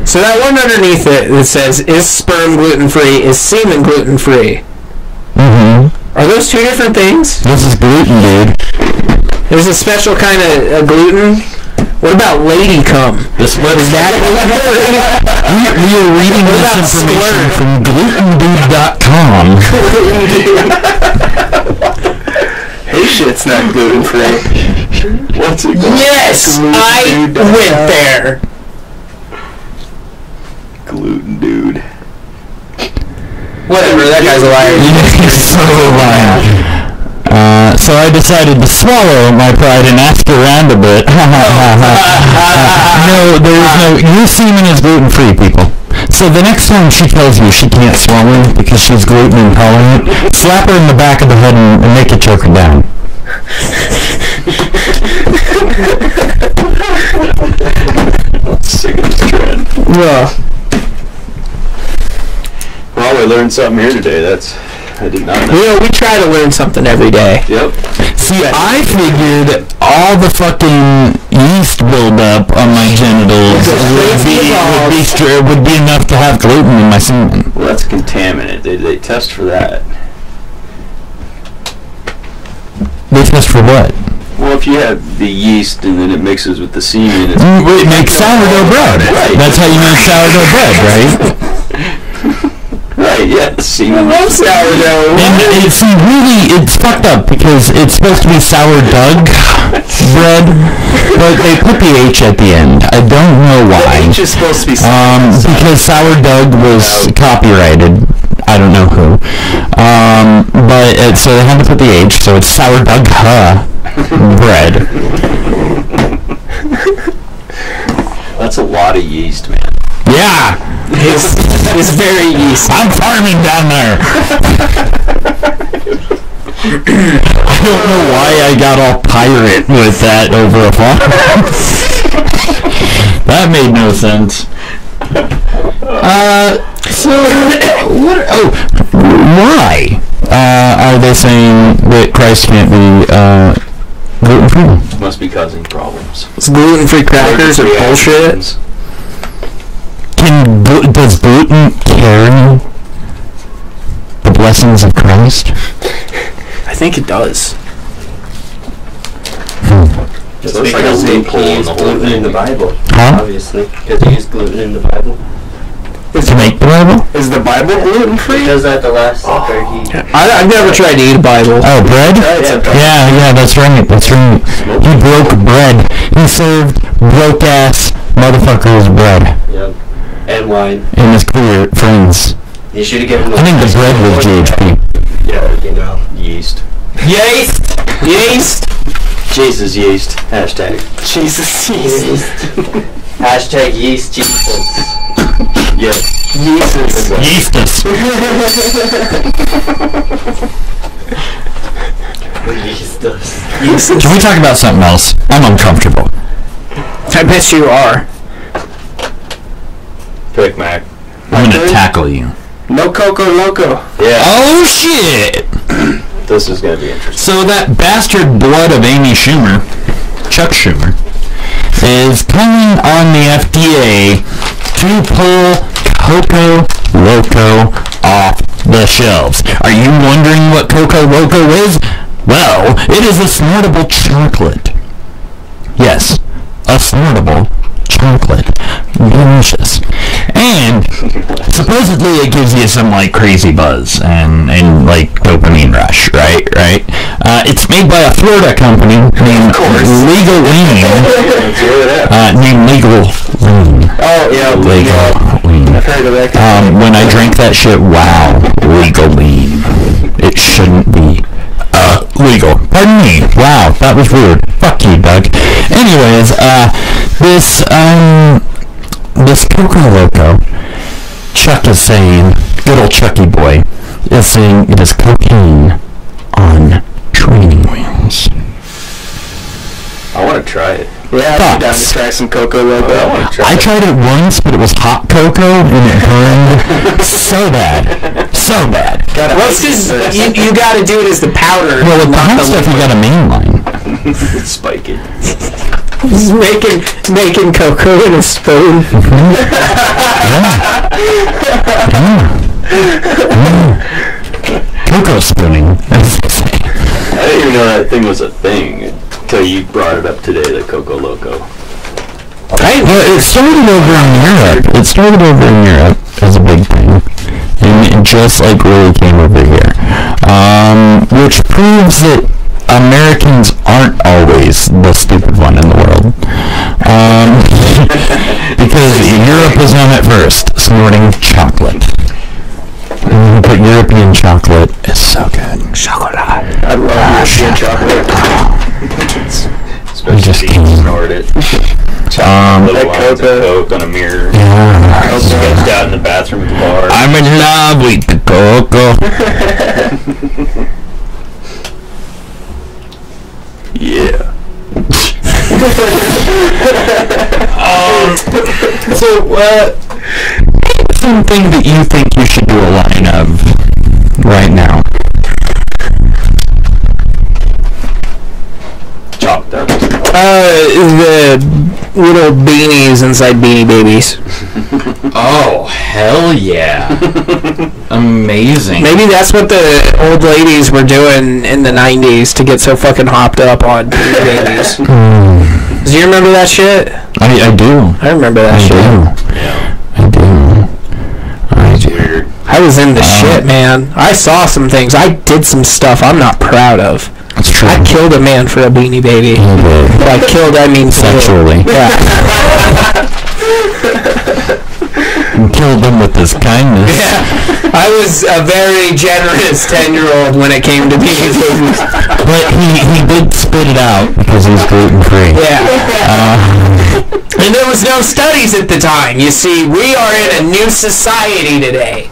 So that one underneath it that says, is sperm gluten-free, is semen gluten-free? Are those two different things? This is gluten, dude. There's a special kind of gluten. What about lady cum? This what is that? gluten-free? We are reading this information from glutendude.com. His shit's not gluten-free. What's it called? Yes! I went there. Gluten dude. Whatever, that guy's a liar. He's so lying. So I decided to swallow my pride and ask around a bit. No, there is no... Your semen is gluten-free, people. So the next time she tells you she can't swallow because she's gluten intolerant, slap her in the back of the head and make her choke her down. Sick of this trend. Yeah. Well, we learned something here today. I did not know. We try to learn something every day. Yep. See, I figured all the fucking yeast buildup on my genitals would be enough to have gluten in my semen. Well, that's a contaminant. They test for that. They test for what? Well, if you have the yeast and then it mixes with the semen, it makes sourdough bread. Right. That's how you make sourdough bread, right? Right, yeah. See, I love sourdough. And it's fucked up because it's supposed to be sourdough bread, but they put the H at the end. I don't know why. The H is supposed to be because sourdough was copyrighted. I don't know who. But so they had to put the H, so it's sourdough bread. That's a lot of yeast, man. Yeah. It's very yeasty. I'm farming down there. I don't know why I got all pirate with that over a farm. That made no sense. Why are they saying that Christ can't be gluten-free? Must be causing problems. Gluten-free crackers are bullshit. Does gluten carry the blessings of Christ? I think it does. Just because they use gluten in the Bible, obviously. Because they use gluten in the Bible. To make the Bible? Is the Bible gluten-free? Because at the Last Supper, I've never tried to eat a Bible. Oh, bread? Yeah, that's right. He broke bread. He served broke-ass motherfuckers bread. Yep. And wine. And his queer friends. You should have given them. I think the bread was GHP. Yeah, you know. Yeast. Yeast. Jesus yeast. Hashtag. Jesus yeast. Hashtag yeast Jesus. Yes. Yeastus. Can we talk about something else? I'm uncomfortable. I bet you are. Pick Mac. I'm gonna tackle you. No Coco Loco. Yeah. Oh shit! This is gonna be interesting. So that bastard blood of Amy Schumer, Chuck Schumer, is calling on the FDA to pull Coco Loco off the shelves. Are you wondering what Coco Loco is? Well, it is a snortable chocolate. Yes, a snortable chocolate. Delicious. And supposedly it gives you some like crazy buzz and like dopamine rush, right? It's made by a Florida company named Legal Lean. Named Legal Lean. Oh yeah, Legal Lean. I've heard of that. When I drank that shit, wow, Legal Lean. It shouldn't be legal. Pardon me. Wow, that was rude. Fuck you, Doug. Anyways, this Coco Loco, Chuck is saying, good old Chucky boy, is saying it is cocaine on training wheels. I want to try it. Yeah, I'd be down to try some Coco Loco. I tried it once, but it was hot cocoa, and it burned so bad. So bad. Well, it's because you got to do it as the powder. Well, with the hot stuff, you got to mainline. Spike it. He's making cocoa in a spoon. Cocoa spooning. I didn't even know that thing was a thing until you brought it up today, the Coco Loco. Well, it started over in Europe. It started over in Europe as a big thing. And it just like really came over here. Which proves that Americans aren't always the stupid one in the world. Because Europe was on it first, snorting chocolate. But European chocolate is so good. Chocolate. I love European chocolate. Especially if you snort it. Little lines of Coke on a mirror. Yeah. Sketched out in the bathroom at the bar. I'm in love with the Coco. Yeah. Something that you think you should do a line of right now. Chopped up. The little beanies inside Beanie Babies. Oh, hell yeah. Amazing. Maybe that's what the old ladies were doing in the 90s to get so fucking hopped up on Beanie Babies. Do you remember that shit? I do. I remember that shit. Yeah. I do. It's weird. I was in the shit, man. I saw some things. I did some stuff I'm not proud of. That's true. I killed a man for a Beanie Baby. By killed, I mean sexually. Yeah. And killed him with his kindness. Yeah. I was a very generous 10-year-old when it came to Beanie Babies. But he did spit it out because he's gluten-free. Yeah. And there was no studies at the time. You see, we are in a new society today.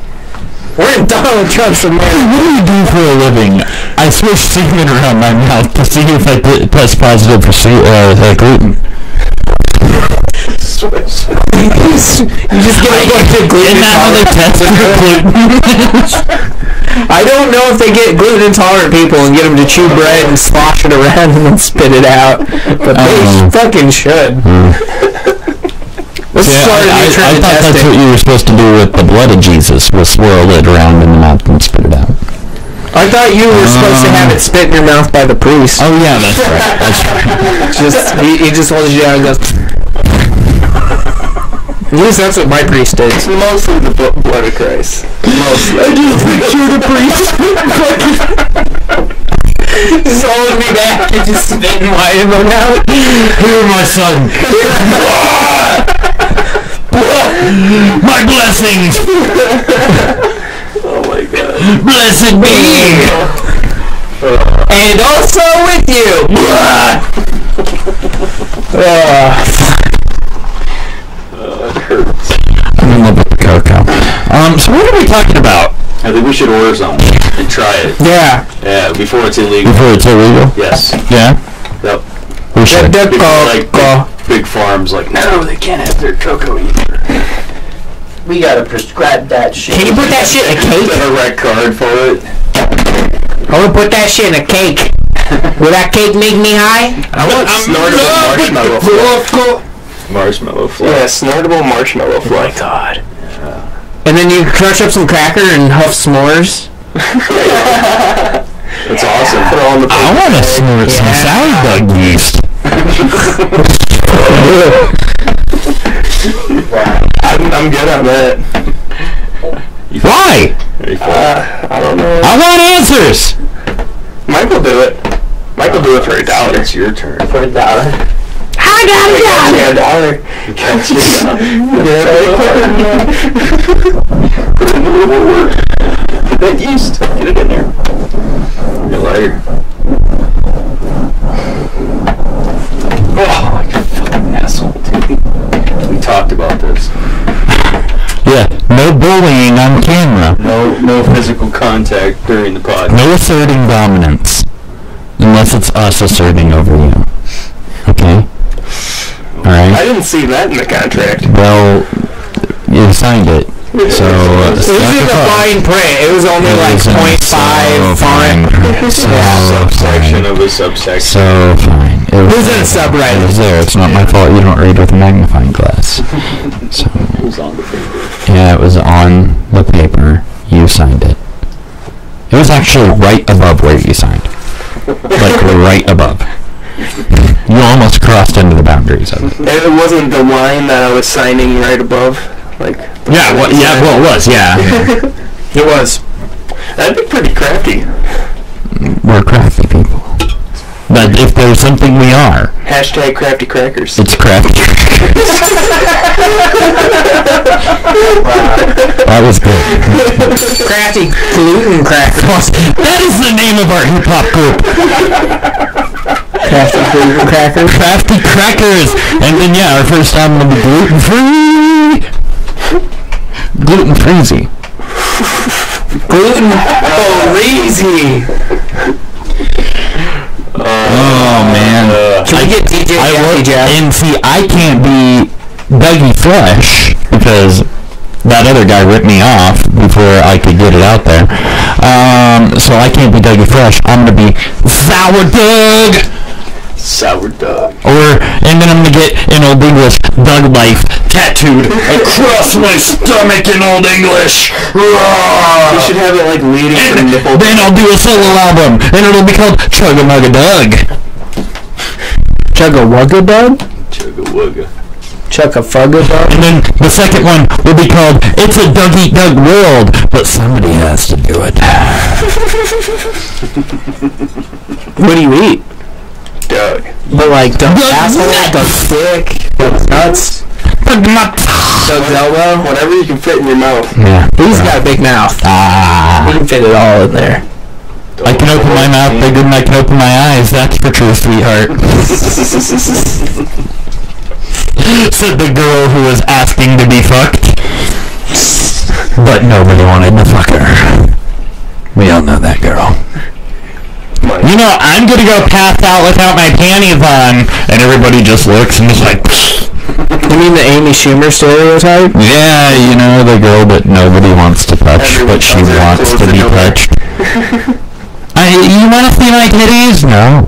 We're in Donald Trump's America. What do you do for a living? I swish semen around my mouth to see if I test positive for gluten. Swish. You just get a bunch of gluten. Isn't that how they test for gluten? I don't know if they get gluten intolerant people and get them to chew bread and slosh it around and then spit it out, but they fucking should. Let's start a new trend of I thought testing. that's what you were supposed to do with the blood of Jesus, was swirl it around in the mouth and spit it out. I thought you were supposed to have it spit in your mouth by the priest. Oh yeah, that's right. That's right. He just holds you down and goes. At least that's what my priest did. It's mostly the blood of Christ. Mostly. I just picture the priest just holding me back and just spitting my ammo out. Here, my son. My blessings. Oh my God. Blessed be. And also with you. It hurts. I'm in love with the cocoa. So what are we talking about? I think we should order something and try it. Yeah. Yeah, before it's illegal. Before it's illegal? Yes. Yeah? Yep. We should. Big farms like, no, they can't have their cocoa either. We gotta prescribe that shit. Can you put that shit in a cake? Got a red card for it. I want to put that shit in a cake. Will that cake make me high? I want snortable marshmallow fluff. Marshmallow fluff. Yeah, snortable marshmallow fluff. Oh my God. And then you crush up some cracker and huff s'mores. That's awesome. Put it on the I want to snort some sourdough yeast. I'm good on that. Why? I don't know. I want answers. Mike will do it. Mike will do it for $1. It's your turn. For $1. I got $1. You got you. Put in a little more work. Put that yeast. Get it in there. You're a liar. Oh, you fucking asshole, dude. We talked about this. Yeah, no bullying on camera. No physical contact during the podcast. No asserting dominance. Unless it's us asserting over you. Okay? Alright? I didn't see that in the contract. Well, you signed it. So, it was in the fine print. It was only like 0.5 font. Subsection of a subsection. So fine. It was in a subreddit. It was there. It's not my fault you don't read with a magnifying glass. So, It was on the paper. yeah, it was on the paper. You signed it. It was actually right above where you signed. Like right above. You almost crossed into the boundaries of it. It wasn't the line that I was signing right above. Like. Yeah, well, it was, yeah. It was. That'd be pretty crafty. We're crafty people. But if there's something we are, Hashtag crafty crackers. it's crafty. That was good. Crafty gluten crackers. That is the name of our hip hop group. Crafty gluten crackers. Crafty crackers. And then yeah, our first album will be gluten free. Gluten freezy. Gluten freezy. Oh man. Can we get DJ Jackie Jack? And see, I can't be Dougie Fresh because that other guy ripped me off before I could get it out there. So I can't be Dougie Fresh. I'm gonna be Sour Doug. Sourdough. And then I'm gonna get in Old English Doug Life tattooed across my stomach in Old English. You should have it like leading from the nipple. Then I'll do a solo album, and it'll be called Chugga Mugga Doug. Chugga Wugga Doug? Chugga Wugga. Chuck-a-fugga dog. And then the second one will be called It's a Dog Eat Dog World, but somebody has to do it. What do you eat? Doug. But like Doug's asshole, Doug's dick, Doug's nuts, Doug's elbow, Whatever you can fit in your mouth. Yeah. He's got a big mouth. He can fit it all in there. I can open my mouth bigger than I can open my eyes. That's for true, sweetheart. Said the girl who was asking to be fucked, but nobody wanted to fuck her. We all know that girl. You know, I'm gonna go pass out without my panties on, and everybody just looks and is like, pfft. You mean the Amy Schumer stereotype? Yeah, you know, the girl that nobody wants to touch, but she wants to be touched. You want to see my titties? No.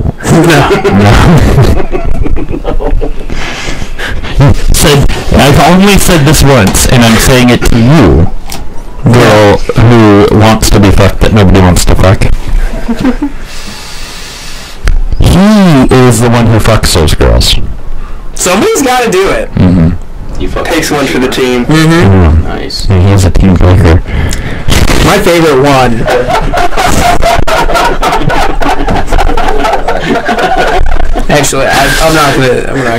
I've only said this once, and I'm saying it to you, girl who wants to be fucked that nobody wants to fuck. He is the one who fucks those girls. Somebody's got to do it. Mm-hmm. Takes one for the team. Mm-hmm. Nice. Yeah, he's a team player. My favorite one. Actually, I'm not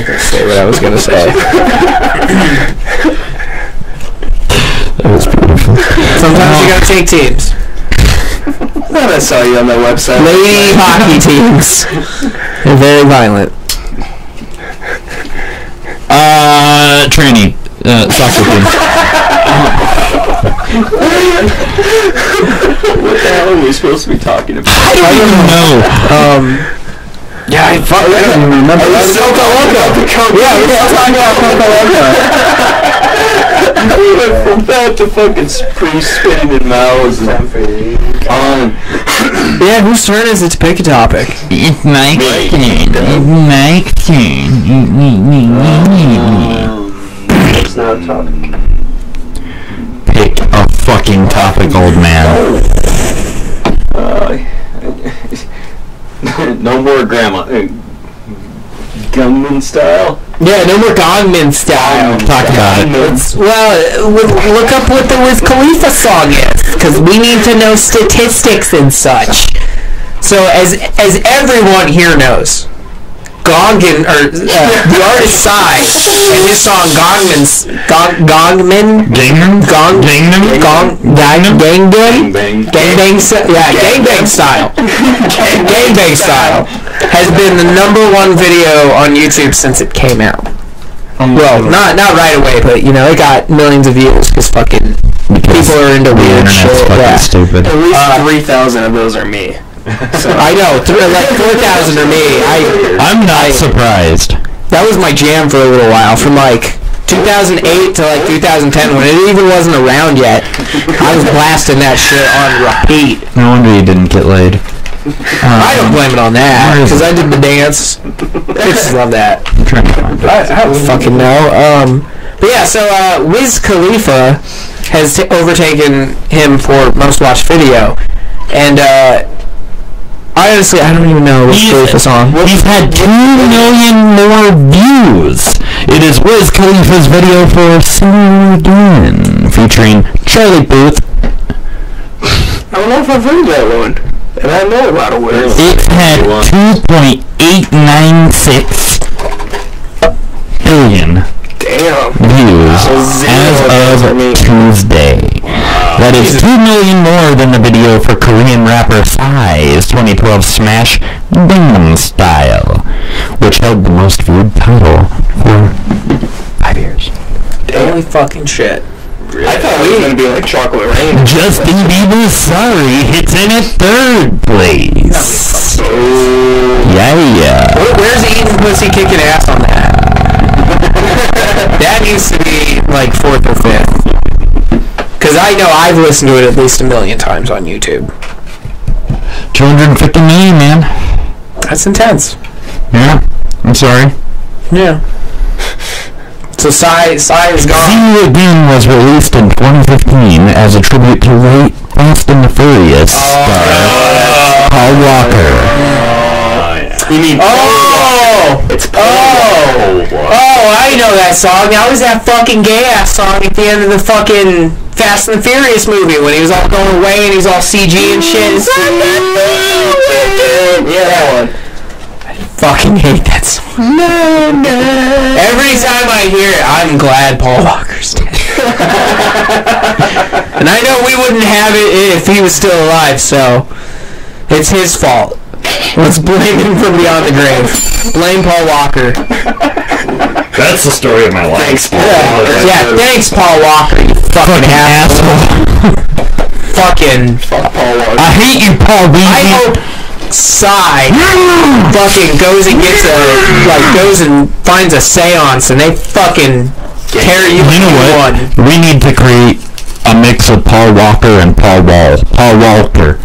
gonna say what I was gonna say. That was beautiful. Sometimes you gotta take teams. I thought I saw you on that website. Lady hockey teams. They're very violent. Tranny. Soccer team. What the hell are we supposed to be talking about? I don't even know. Yeah, I don't even remember. Yeah, we're talking about Coca Loca. We went from that to fucking spinning in mouths and on. Yeah, whose turn is it to pick a topic? It's my turn. It's my turn. It's not a topic. Pick a fucking topic, old man. No more Gunman style? Yeah, no more Gangnam style. Talk about it. Well, look up what the Wiz Khalifa song is, because we need to know statistics and such. So, as everyone here knows, the artist Psy, and his song Gangbang Style has been the #1 video on YouTube since it came out. Well, not right away, but you know, it got millions of views because fucking people are into weird shit. Yeah. Stupid. At least 3,000 of those are me. So I know, like 4,000 are me. I'm not surprised. That was my jam for a little while, from like 2008 to like 2010, when it even wasn't around yet. I was blasting that shit on repeat. No wonder you didn't get laid. I don't blame it on that, because I did the dance. Bitches love that. I'm trying to find it. I don't fucking know. But yeah, so Wiz Khalifa has overtaken him for most watched video, and I don't even know what's Khalifa song. He's had 2 million more views. It is Wiz Khalifa's video for "Sing Again," featuring Charlie Puth. I don't know if I've heard that one. And I know a lot of words. It had 2.896 billion views as of Tuesday. That is 2 million more than the video for Korean rapper Psy's 2012 smash Gangnam Style, which held the most viewed title for 5 years. Holy fucking shit. Really? I thought it was going to be like Chocolate Rain. Justin Bieber's Sorry hits in at 3rd place. Yeah. Where's Eating Pussy Kicking Ass on that? That needs to be like 4th or 5th. Because I know I've listened to it at least 1 million times on YouTube. 250 million, man. That's intense. Yeah. I'm sorry. Yeah. So Psy is gone. See You Again was released in 2015 as a tribute to late Fast and the Furious star Paul Walker. You mean It's I know that song. That was that fucking gay-ass song at the end of the fucking Fast and the Furious movie when he was all going away and he's all CG and shit. Yeah, that one. I fucking hate that song. Every time I hear it, I'm glad Paul Walker's dead. And I know we wouldn't have it if he was still alive, so it's his fault. Let's blame him from beyond the grave. Blame Paul Walker. That's the story of my life. Thanks, Paul Walker. Yeah, thanks, Paul Walker, you fucking asshole. Fucking fuck Paul Walker. I hate you, Paul Walker. I hope Psy fucking goes and gets goes and finds a seance and they fucking carry you. You know what? We need to create a mix of Paul Walker and Paul Walker.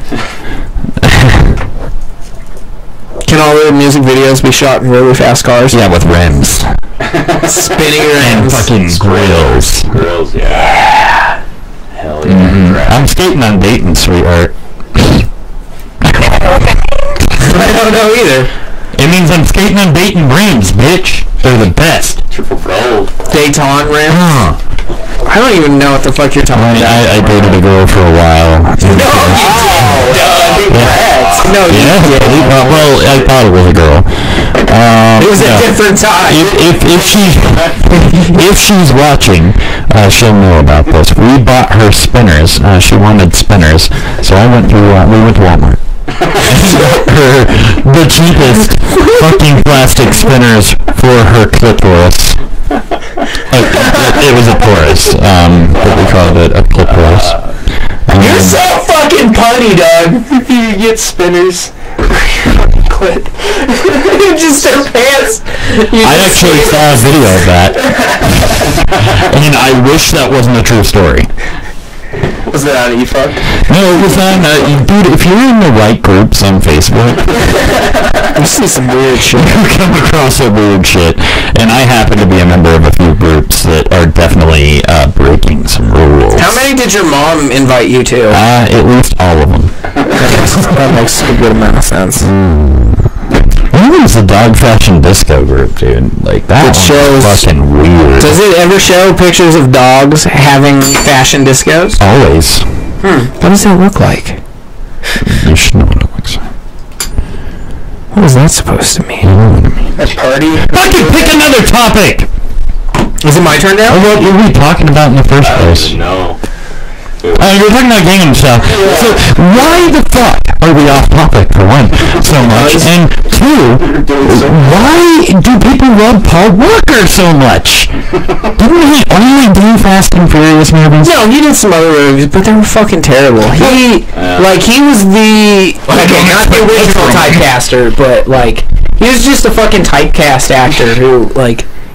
Can all the music videos be shot in really fast cars? Yeah, with rims. Spinning rims. And fucking grills. Grills, yeah. Hell yeah. Mm-hmm. I'm skating on Dayton, sweetheart. I don't know either. It means I'm skating on Dayton rims, bitch. They're the best. Triple roll. Dayton rims? I don't even know what the fuck you're talking about. I dated a girl for a while. No, you didn't. Well, I thought it was a girl. It was a different time. If she's watching, she'll know about this. We bought her spinners. She wanted spinners, so we went to Walmart. Her the cheapest fucking plastic spinners for her clitoris. It was a porous, but we called it a clitoris. You're so fucking punny, Doug. You get spinners. Clit. Just their pants. I actually saw a video of that. And I wish that wasn't a true story. Was that on E-Fuck? No, it was on, dude, if you're in the right groups on Facebook, you see some weird shit. You come across some weird shit, and I happen to be a member of a few groups that are definitely breaking some rules. How many did your mom invite you to? At least all of them. That makes a good amount of sense. What was the dog fashion disco group, dude? Like, that was fucking weird. Does it ever show pictures of dogs having fashion discos? Always. What does that look like? You should know what it looks like. What is that supposed to mean? A party? Fucking pick another topic! Is it my turn now? What were we talking about in the first place? No. You're talking about Gangnam Style. So why the fuck are we off topic, for one, so much? And two, why do people love Paul Walker so much? Didn't he only do Fast and Furious movies? No, he did some other movies, but they were fucking terrible. He was the... Okay, not the original typecaster, but, he was just a fucking typecast actor who,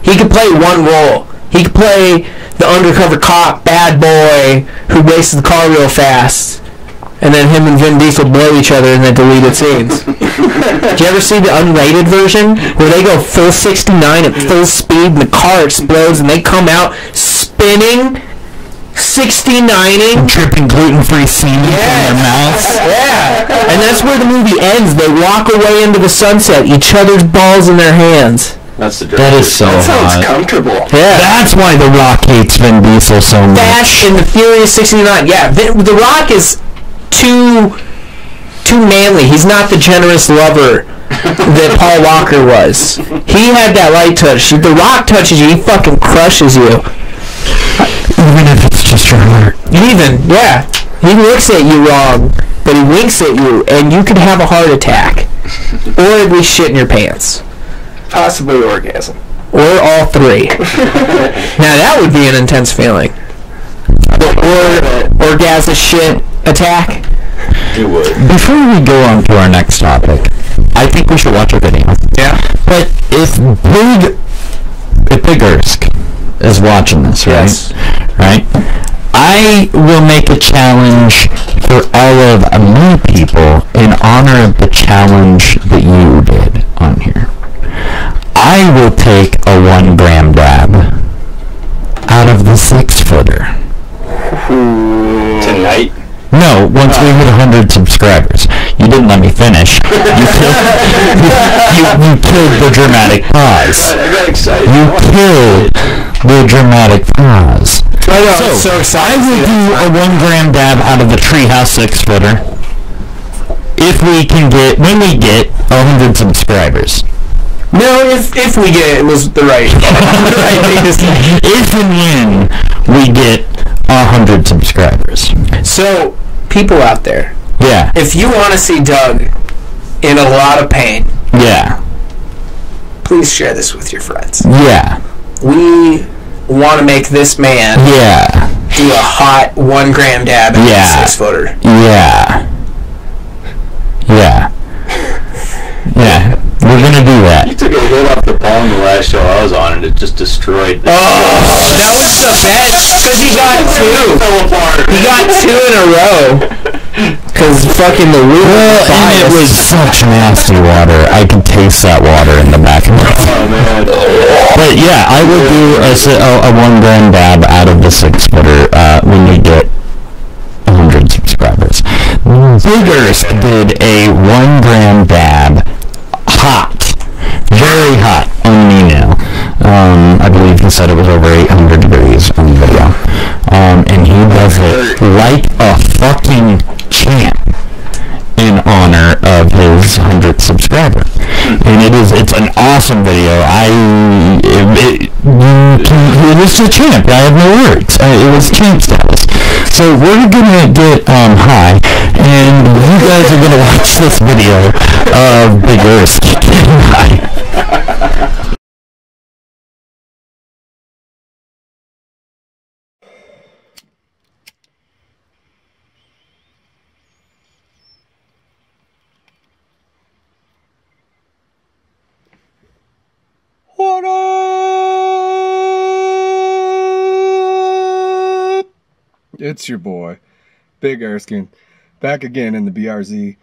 he could play one role. He could play the undercover cop, bad boy, who races the car real fast, and then him and Vin Diesel blow each other in the deleted scenes. Did you ever see the unrated version, where they go full 69 at full speed, and the car explodes, and they come out spinning, 69ing, dripping gluten-free semen from their mouths? Yeah, and that's where the movie ends. They walk away into the sunset, each other's balls in their hands. That is so hot. That sounds comfortable. Yeah. That's why The Rock hates Vin Diesel so much. Fast and the Furious 69. Yeah, The Rock is too manly. He's not the generous lover that Paul Walker was. He had that light touch. The Rock touches you, he fucking crushes you. Even if it's just your heart. Yeah. He looks at you wrong, but he winks at you, and you could have a heart attack. Or at least shit in your pants. Possibly orgasm. Or all three. Now that would be an intense feeling. Or orgasm shit attack. You would. Before we go on to our next topic, I think we should watch a video. Yeah. But if Big Ersk is watching this, right? Yes. Right? I will make a challenge for all of my people in honor of the challenge that you did on here. I will take a 1 gram dab out of the 6-footer. Tonight? No, once we hit 100 subscribers. You didn't let me finish. You killed the dramatic pause. I got excited. You killed the dramatic pause. I know, so excited. I will do a 1 gram dab out of the Treehouse 6-footer if we can get, when we get 100 subscribers. No, if we get it was the right thing to say. If and when we get 100 subscribers. So, people out there, yeah, if you want to see Doug in a lot of pain, yeah, please share this with your friends. Yeah. We want to make this man do a hot 1 gram dab at a 6-footer. Yeah. We're gonna do that. You took a hit off the palm the last show I was on, and it just destroyed. That was the best because he got 2. He got 2 in a row. Because fucking the roof. And it was such nasty water. I could taste that water in the back of my throat. Oh man. But yeah, I would do a 1 gram dab out of the 6-footer when we get 100 subscribers. Big Earth did a 1 gram dab, hot, very hot on me now. I believe he said it was over 800 degrees on the video. And he does it like a fucking champ in honor of his 100th subscriber. And it's an awesome video. It was a champ. I have no words. It was champ status. So we're gonna get high, and you guys are gonna watch this video of Big Earth getting high. What up? It's your boy, Big Erskine, back again in the BRZ.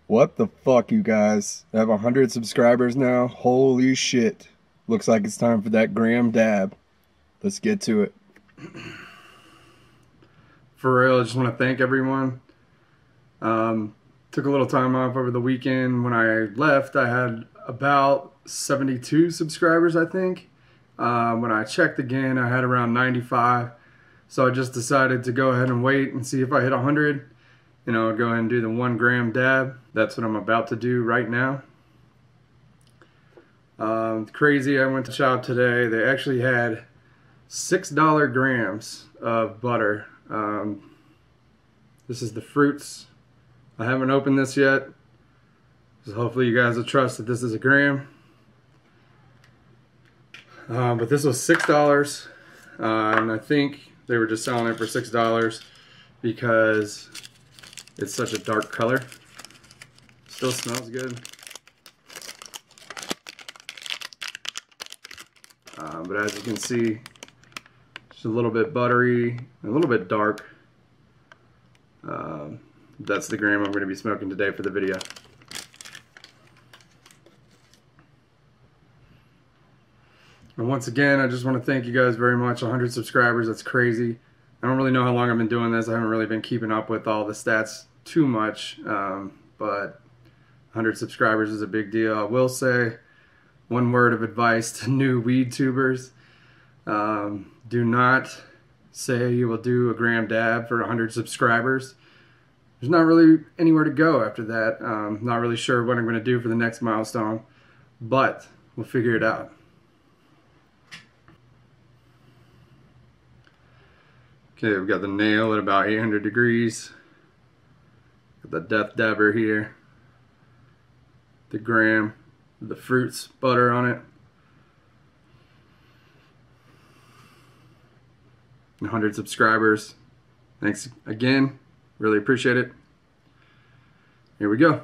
What the fuck, you guys? I have 100 subscribers now. Holy shit. Looks like it's time for that gram dab. Let's get to it. For real, I just want to thank everyone. Took a little time off over the weekend. When I left, I had about 72 subscribers, I think. When I checked again, I had around 95. So I just decided to go ahead and wait and see if I hit 100. You know, go ahead and do the 1 gram dab. That's what I'm about to do right now. Crazy, I went to shop today. They actually had $6 grams of butter. This is the fruits. I haven't opened this yet. So hopefully you guys will trust that this is a gram. But this was $6. And I think they were just selling it for $6 because it's such a dark color. Still smells good. But as you can see, it's a little bit buttery, a little bit dark. That's the gram I'm going to be smoking today for the video. And once again, I just want to thank you guys very much. 100 subscribers, that's crazy. I don't really know how long I've been doing this. I haven't really been keeping up with all the stats too much, but 100 subscribers is a big deal. I will say one word of advice to new weed tubers. Do not say you will do a gram dab for 100 subscribers. There's not really anywhere to go after that. Not really sure what I'm going to do for the next milestone, but we'll figure it out. Okay, we've got the nail at about 800 degrees. Got the death dabber here. The gram, the fruits, butter on it. 100 subscribers. Thanks again. Really appreciate it. Here we go.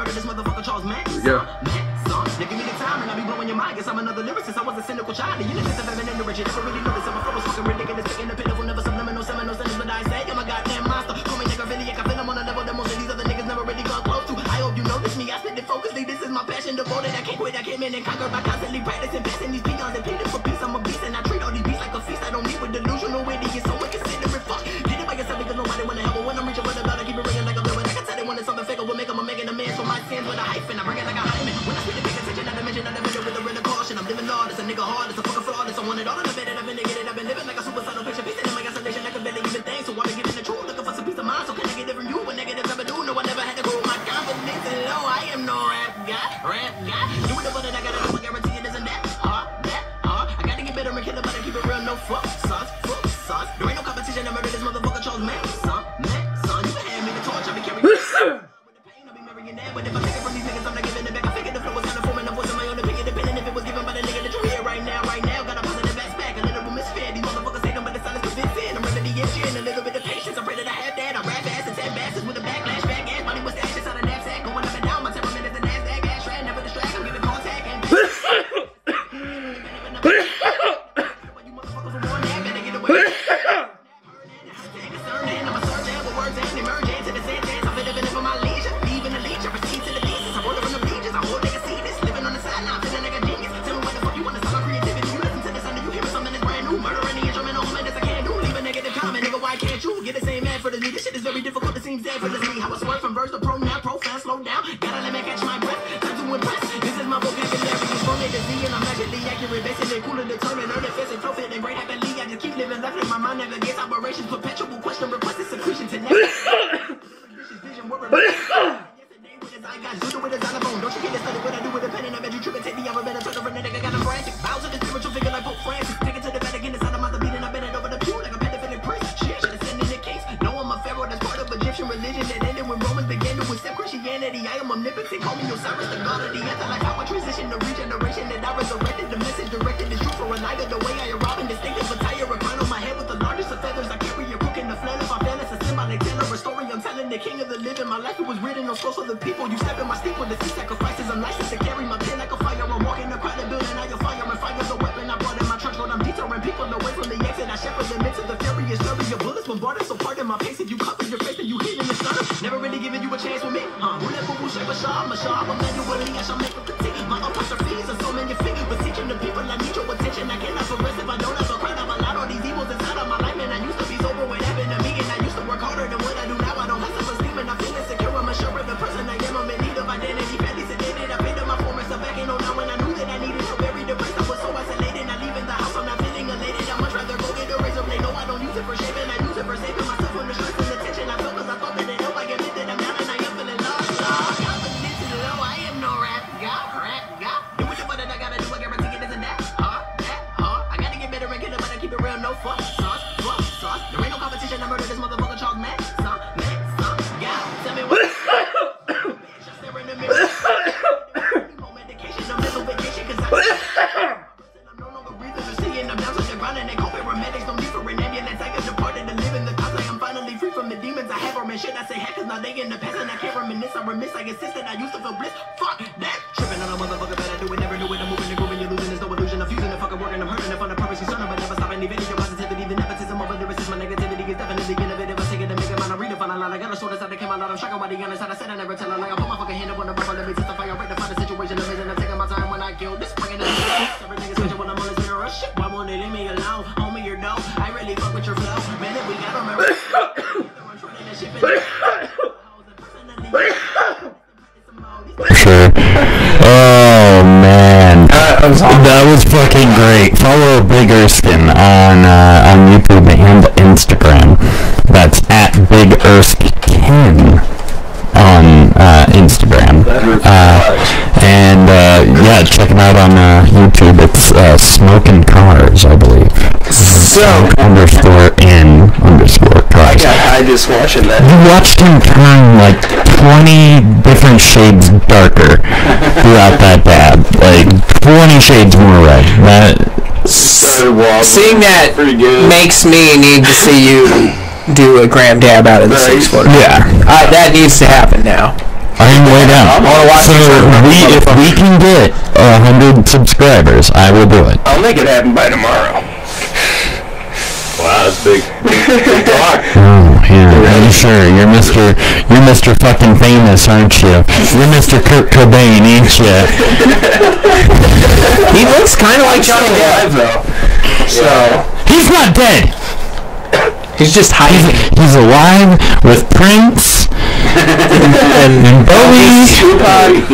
murder this motherfucker Charles Manson. Now give me the time and I'll be blowing your mind. Guess I'm another lyricist. I was a cynical child. The innocence of feminine origin. Never really noticed. I'm a flow fucking ridiculous. Picking the pitiful, never subliminal, seminal sentence. But I say I'm a goddamn monster. Call me necrophiliac. I feel I'm on a level that most of these other niggas never really gone close to. I hope you notice me. I spit it focusly. This is my passion, devoted. I can't quit. I came in and conquer by constantly practicing, passing these peons and pleading for peace. I'm a beast and I treat all these beasts like a feast. I don't need with delusional idiots. So inconsiderate. Fuck. Get it by yourself because nobody wanna help. But when I'm reaching for the bell, I keep it ringing like a bell. And I can tell they wanted something fake. Will make them a making a man for my sins with a hyphen. I bring it like a hymen. When I speak, they pay attention. Not to mention, not to mention with a real caution. I'm living lawless, a nigga hard, it's a fucking flawless. I want it all in the bed and I've been negated. I've been living like a suicidal picture, piecing in my isolation. I can barely even think, so I've been giving the truth, looking for some peace of mind. So can I get it from you? What negative ever do? No, I never had to go. My confidence is low. I am no rap guy. Do it the that I gotta do. I guarantee it isn't that hard. I gotta get better and kill it, but I keep it real. No fuck sauce. There ain't no competition. I murder this motherfucker Charles Manson. You can hand me the torch. I be carrying. But if I take it from these niggas, I'm not giving it back. I figured the flow was kind of forming a voice of my own opinion, depending if it was given by the nigga that you hear right now. Got a positive aspect, a little misfit. These motherfuckers say them, but the silence convinces it. I'm remedy issue and a little bit of patience. I pray that I have that. I rap ass and 10 bastards with a backlash, back ass. Money was the ashes out of knapsack, going up and down. My temperament is the NASDAQ, ass rat, never distract. I'm giving contact and you motherfuckers were born there, better get away. I'm a surgeon with words and emerging to the sentence. I'm living for my leisure, leaving the leech. I proceed to the thesis. I'm rolling on the bleachers. I'm old nigga see this, living on the sideline, feeling like a genius. Tell me what the fuck you want to stop my creativity. You listen to the sound and you hear something that's brand new. Murder any instrumental, man, that's I can't do. Leave a negative comment, nigga, why can't you? Get the same man for the lead. This shit is very difficult, it seems effortlessly. How I swerve from verse to pro, now profile, slow down. Gotta let me catch my breath, time to impress. This is my vocabulary, it's from A to Z, and I'm magically accurate. Basically cooler, determined, unoffensive, flow fit, and great happily. I just keep living left in my mind, navigates operations, perpetual question, requested secretion to never. I got judo with a xylophone. Don't you get it started what I do with a pen and I bet you trip and take the alphabet and turn over nigga got a frantic. Bows to the spiritual figure like Pope Francis. Take it to the Vatican inside of my beating. I bent it over the pew like a pedophilic priest. Shit, should have sent in the case. No, I'm a pharaoh that's part of Egyptian religion that ended when Romans began to accept Christianity. I am omnipotent. Call me Osiris, the god of the afterlife. How I transition to regeneration that I resurrected. The message directed is true for a night of the way I arrive in distinctive attire. A crown on my head with the largest of feathers. I carry a crook in the flame. If I fail, it's a symbolic tale of a story. I'm telling the king of the living. My life it was written on scrolls for the people. You step in my steep with the sea sacrifices. I'm licensed to carry my pen like a fire. I'm walking the crowded building. I am fire and fire's a weapon. I brought in my church, but I'm detouring people away from the exit. I shepherd them into the furious flurry of bullets bombarded. So pardon my pace. If you cover your face, then you hit in the stern. Never really giving you a chance with me. Who that boo shape a shaw? I'm manually. I shall make a critique. My apostrophes are so many feet. But teaching the people I need your attention. I cannot progress if I don't have a crowd. I'm allowed all these evils inside of my life. Man, I used to be sober what happened to me. And I used to work harder than what I do now. I don't have self-esteem and I feel insecure. I'm sure of the person I am. I'm in need of identity. Badly sedated. I paid up my former stuff back in 09 when I knew that I needed help. Very depressed. I was so isolated. I leave in the house. I'm not feeling elated. I'd much rather go get a razor blade. No, I don't use it for shaving. I use it for saving myself from the stress and the tension I feel. Cause I thought that it helped. I admit that I'm down and I am feeling lost. Confidence is low. I am no rap guy. Do it the what that I gotta do. I guarantee it isn't that hard. I gotta get better and get it, but I keep it real. No fuck sauce. There ain't no competition. I murder this motherfucker Charles Manson. God, tell me what. Should I say heck, cause now they in the past and I can't reminisce. I remiss, I insist that I used to feel bliss. Fuck that. Tripping on a motherfucker, but I do it, never knew it. I'm moving and grooving, you're losing, there's no illusion of fusing. I'm fucking working, I'm hurting, I'm on a purpose, concerned, but never stopping. Evading your positivity, the nepotism of a lyricist. My negativity is definitely innovative. I take it and make it mine. I read it, find a line. I got a sword inside that came out loud. I'm shocking why the honest side. I said I never tell a lie. I put my fucking hand up on the bumper, let me testify. I rectify the situation, amazing. I'm taking my time when I kill this. Bringing it up. Everything is special when I'm on this mirror. Shit, why won't they leave me alone? Homie, you're dope. I really fuck with your flow. Man, if we gotta remember. Sure. Oh man, that was fucking great. Follow Big Erskine on YouTube and Instagram. That's at Big Erskine on Instagram. And yeah, check him out on YouTube. It's Smoking Cars, I believe. _N_cars. I just watching that. You watched him turn like 20 different shades darker throughout that dab. Like 20 shades more red. Seeing that makes me need to see you do a gram dab out of the 6-footer. Yeah. That needs to happen now. I'm way down. So if we can get 100 subscribers, I will do it. I'll make it happen by tomorrow. Wow, that's big. Big talk. Oh, yeah, I'm sure. You're Mr. fucking famous, aren't you? You're Mr. Kurt Cobain, ain't you? He looks kind of like Johnny Depp, though. So he's not dead. He's just hiding. He's alive with Prince and Bowie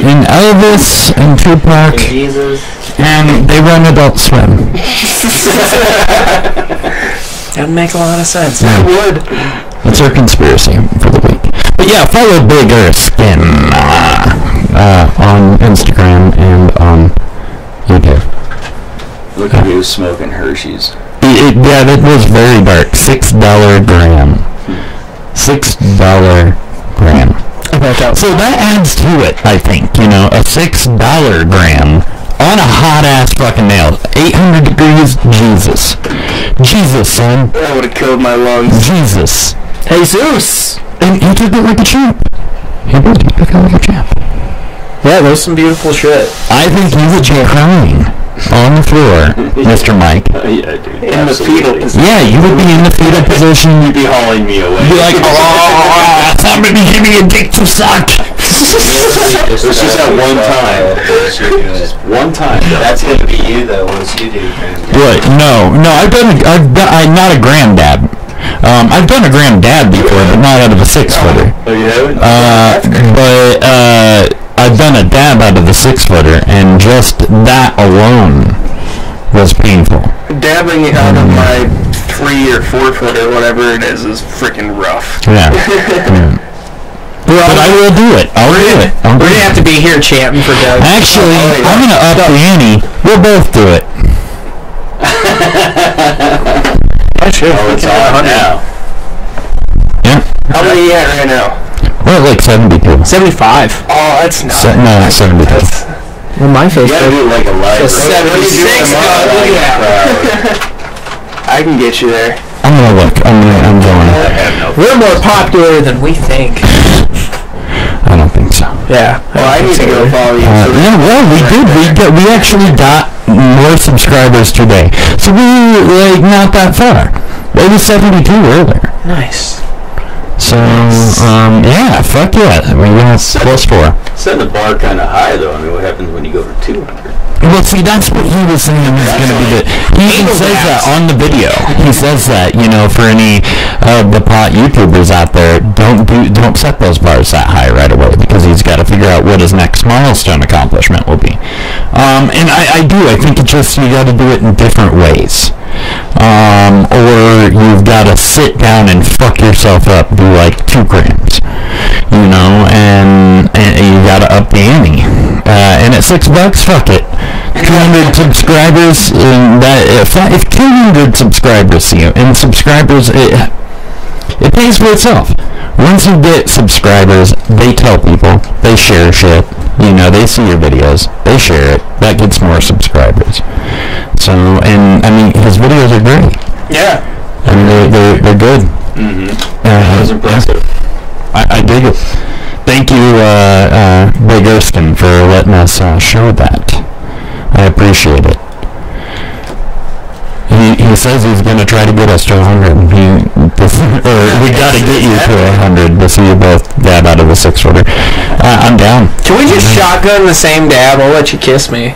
and Elvis and Tupac And Jesus. and they run Adult Swim. That would make a lot of sense. Yeah. It would. That's our conspiracy for the week. But yeah, follow Big Earth Skin on Instagram and on YouTube. Look at you smoking Hershey's. Yeah, that was very dark. $6 gram. $6 gram. So that adds to it, I think. You know, a $6 gram on a hot ass fucking nail. 800 degrees. Jesus. Jesus, son. That would have killed my lungs. Jesus. Jesus. And he took it like a champ. He did. He took it like a champ. Yeah, there's some beautiful shit. I think you would be crying on the floor, Mr. Mike. Yeah, dude. In the fetal position. Yeah, you would be in the fetal position. You'd be hauling me away. You'd be like, oh, somebody give me a dick to suck. It's just that one time. Just one time. That's gonna be you though once you do. What? No, I'm not a granddad. I've done a granddad before, but not out of a 6-footer. Oh, you haven't? But I've done a dab out of the 6-footer, and just that alone was painful. Dabbing out of my 3 or 4-footer, whatever it is freaking rough. Yeah. But I will do it. I'll do it. We're gonna have to be here chanting for Doug. Actually, I'm gonna up the ante. We'll both do it. Oh, it's on now. Yeah. How many are you at right now? We're at like 72. 75. Oh, that's not. No, 72. Well, my face. You gotta do it like a live. 76. I can get you there. I'm gonna look. I'm going. We're more popular than we think. I don't think so. Yeah. Well, I need to go follow you. Yeah, well, we did. We actually got more subscribers today. So we were like not that far. It was 72 earlier. Nice. So, yeah, fuck yeah. We got +4. Setting the bar kind of high, though. I mean, what happens when you go for 200? Well, see, that's what he was saying was going to be the... He even says that on the video. He says that, you know, for any of the pot YouTubers out there, don't set those bars that high right away, because he's got to figure out what his next milestone accomplishment will be. And I do. I think it's just you got to do it in different ways. Or you've got to sit down and fuck yourself up, do like 2 grams, you know, and you got to up the ante. And at $6, fuck it. 200 subscribers, if 200 subscribers see you, and subscribers, it pays for itself. Once you get subscribers, they tell people, they share shit, you know, they see your videos, they share it, that gets more subscribers. So, and I mean, his videos are great. Yeah. I mean, they're good. Mm-hmm. That was impressive. I dig it. Thank you, Big Erskine, for letting us show that. I appreciate it. He says he's going to try to get us to 100. We got to get you to 100 to see you both dab out of the 6-footer. I'm down. Can we just shotgun the same dab? I'll let you kiss me.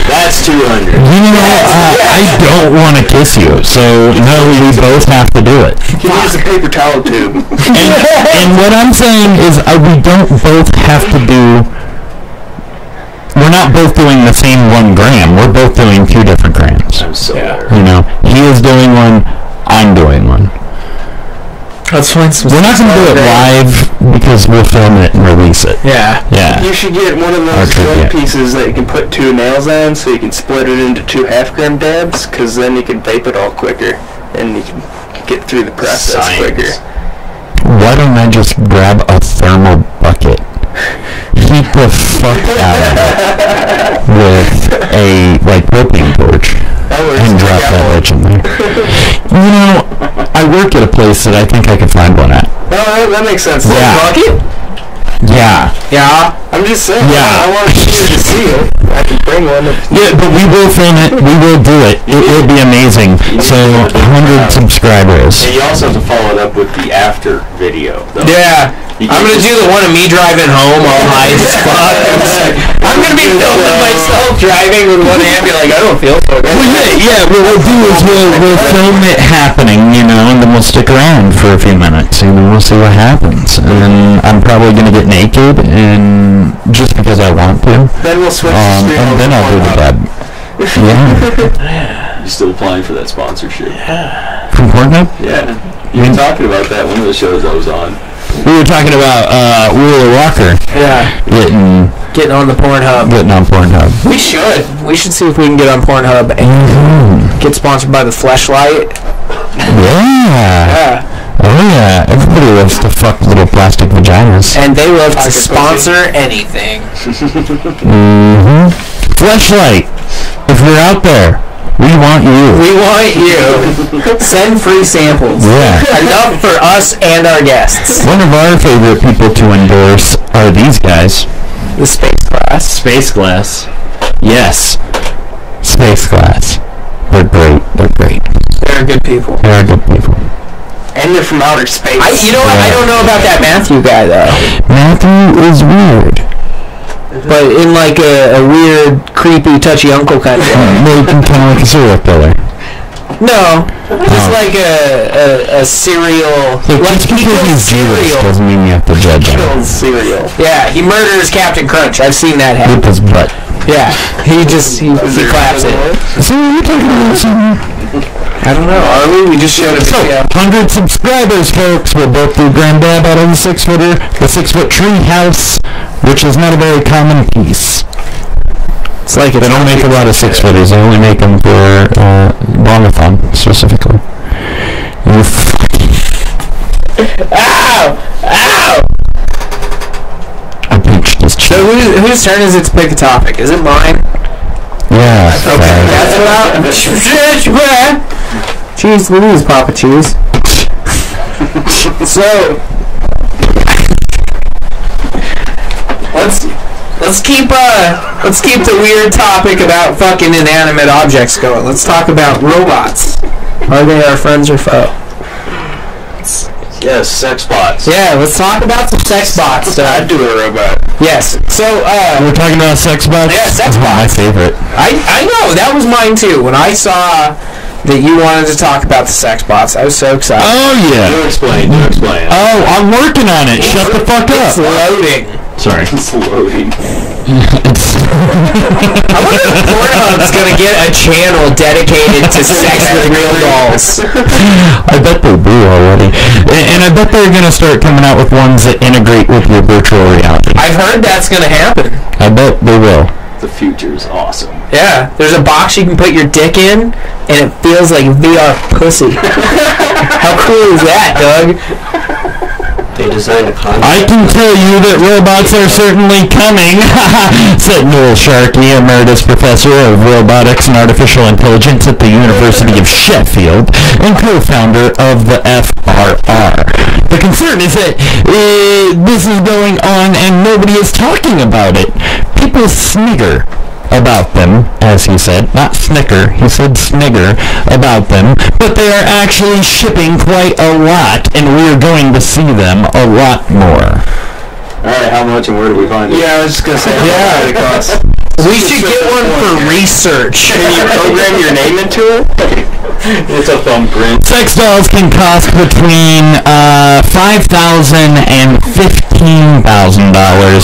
That's 200. You know, I don't want to kiss you, so no, we both have to do it. You can use a paper towel tube. And what I'm saying is we don't both have to do... We're not both doing the same 1 gram. We're both doing 2 different grams. I'm so You know, he is doing 1, I'm doing 1. Let's find some. We're not going to do it live because we'll film it and release it. Yeah. Yeah. You should get one of those joint pieces that you can put 2 nails on, so you can split it into 2 half-gram dabs, because then you can vape it all quicker, and you can get through the process quicker. Why don't I just grab a thermal bucket, heat the fuck out of it with a propane torch, and drop that bitch in there? You know, I work at a place that I think I could find one at. Oh, that makes sense. Yeah. Bucket? Yeah. Yeah. I'm just saying. Yeah. I want you to see it. I can bring one. Yeah, but we will film it. We will do it. It will be amazing. So, 100 subscribers. And you also have to follow it up with the after video. Though. Yeah. I'm going to do the one of me driving home all high as fuck. I'm going to be filming myself driving with one hand, be like, I don't feel so good. Well, yeah, what we'll do is we'll film it happening, you know, and then we'll stick around for a few minutes, and then we'll see what happens. And I'm probably going to get naked, and just because I want to. Then we'll switch the screen and then I'll do the dab. Yeah. You still applying for that sponsorship? From Pornhub? Yeah. You were talking about that one of the shows I was on. We were talking about Wheeler Walker. Yeah. Getting on the Pornhub. Getting on Pornhub. We should. We should see if we can get on Pornhub and get sponsored by the Fleshlight. Yeah. Oh yeah. Everybody loves to fuck little plastic vaginas. And they love to sponsor anything. Fleshlight. If you're out there, we want you. We want you. Send free samples. Yeah. Enough for us and our guests. One of our favorite people to endorse are these guys. The Space Class. Space Glass. Yes. Space Glass. They're great. They're great. They're good people. They are good people. And they're from outer space. You know what? I don't know about that Matthew guy, though. Matthew is weird. But in like a weird, creepy, touchy uncle kind of way. Maybe kind of like a serial killer. No, just like a serial. Like just because he's Jewish doesn't mean you have to judge him. Cereal. Yeah, he murders Captain Crunch. I've seen that happen. With his butt. Yeah, he claps it. So what are you talking about something? I don't know. Are we? We just showed a video. 100 subscribers, folks. We'll both do grand dab out of the 6-footer, the 6-foot tree house, which is not a very common piece. It's like they don't make a lot of 6-footers. They only make them for Longathon specifically. Ow! Ow! I pinched his cheek. So whose turn is it to pick a topic? Is it mine? Yeah. Okay. That's what I'm... Cheese Louise, Papa Cheese. So... Let's keep the weird topic about fucking inanimate objects going. Let's talk about robots. Are they our friends or foe? Yes, sex bots. Yeah, let's talk about some sex bots. I'd do a robot. Yes. So we're talking about sex bots. Yeah, sex bots. My favorite. I know that was mine too. When I saw that you wanted to talk about the sex bots, I was so excited. Oh yeah. Do explain. Oh, I'm working on it. Shut the fuck up. It's loading. Sorry. It's loading. I wonder if Pornhub's gonna get a channel dedicated to sex with real dolls. I bet they do already. And I bet they're gonna start coming out with ones that integrate with your virtual reality. I've heard that's gonna happen. I bet they will. The future's awesome. Yeah, there's a box you can put your dick in, and it feels like VR pussy. How cool is that, Doug? They designed a concept. I can tell you that robots are certainly coming, said Noel Sharkey, emeritus professor of robotics and artificial intelligence at the University of Sheffield and co-founder of the FRR. The concern is that this is going on and nobody is talking about it. People snigger about them, as he said. Not snicker, he said snigger about them, but they are actually shipping quite a lot, and we are going to see them a lot more. Alright, how much and where do we find it? Yeah, I was just gonna say, yeah, it costs. We should get one for research. Can you program your name into it? It's a thumbprint. Sex dolls can cost between $5,000 and $15,000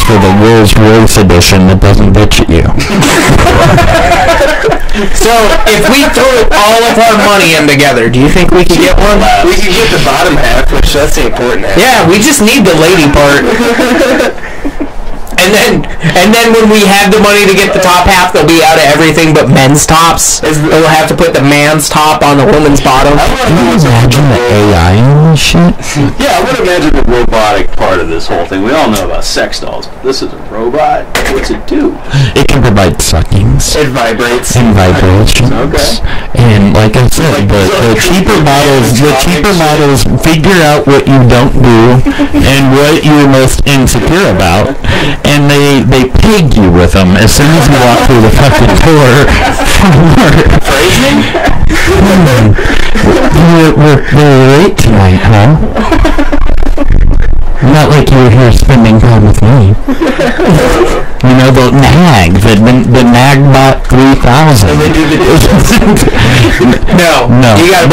for the Rolls Royce edition that doesn't bitch at you. So, if we throw all of our money in together, do you think we could get one? We could get the bottom half, which that's the important half. Yeah, we just need the lady part. And then when we have the money to get the top half, they'll be out of everything but men's tops. We'll have to put the man's top on the woman's bottom. Can you imagine the AI in this shit? Yeah, I would imagine the robotic part of this whole thing. We all know about sex dolls, but this is a robot. What's it do? It can provide suckings. It vibrates. And vibrations. Okay. And like I said, the cheaper models figure out what you don't do and what you're most insecure about, and they pig you with them as soon as you walk through the fucking door from work. Phrasing? We're late tonight, huh? Not like you were here spending time with me. You know, the Nagbot 3000. And they do the No. You gotta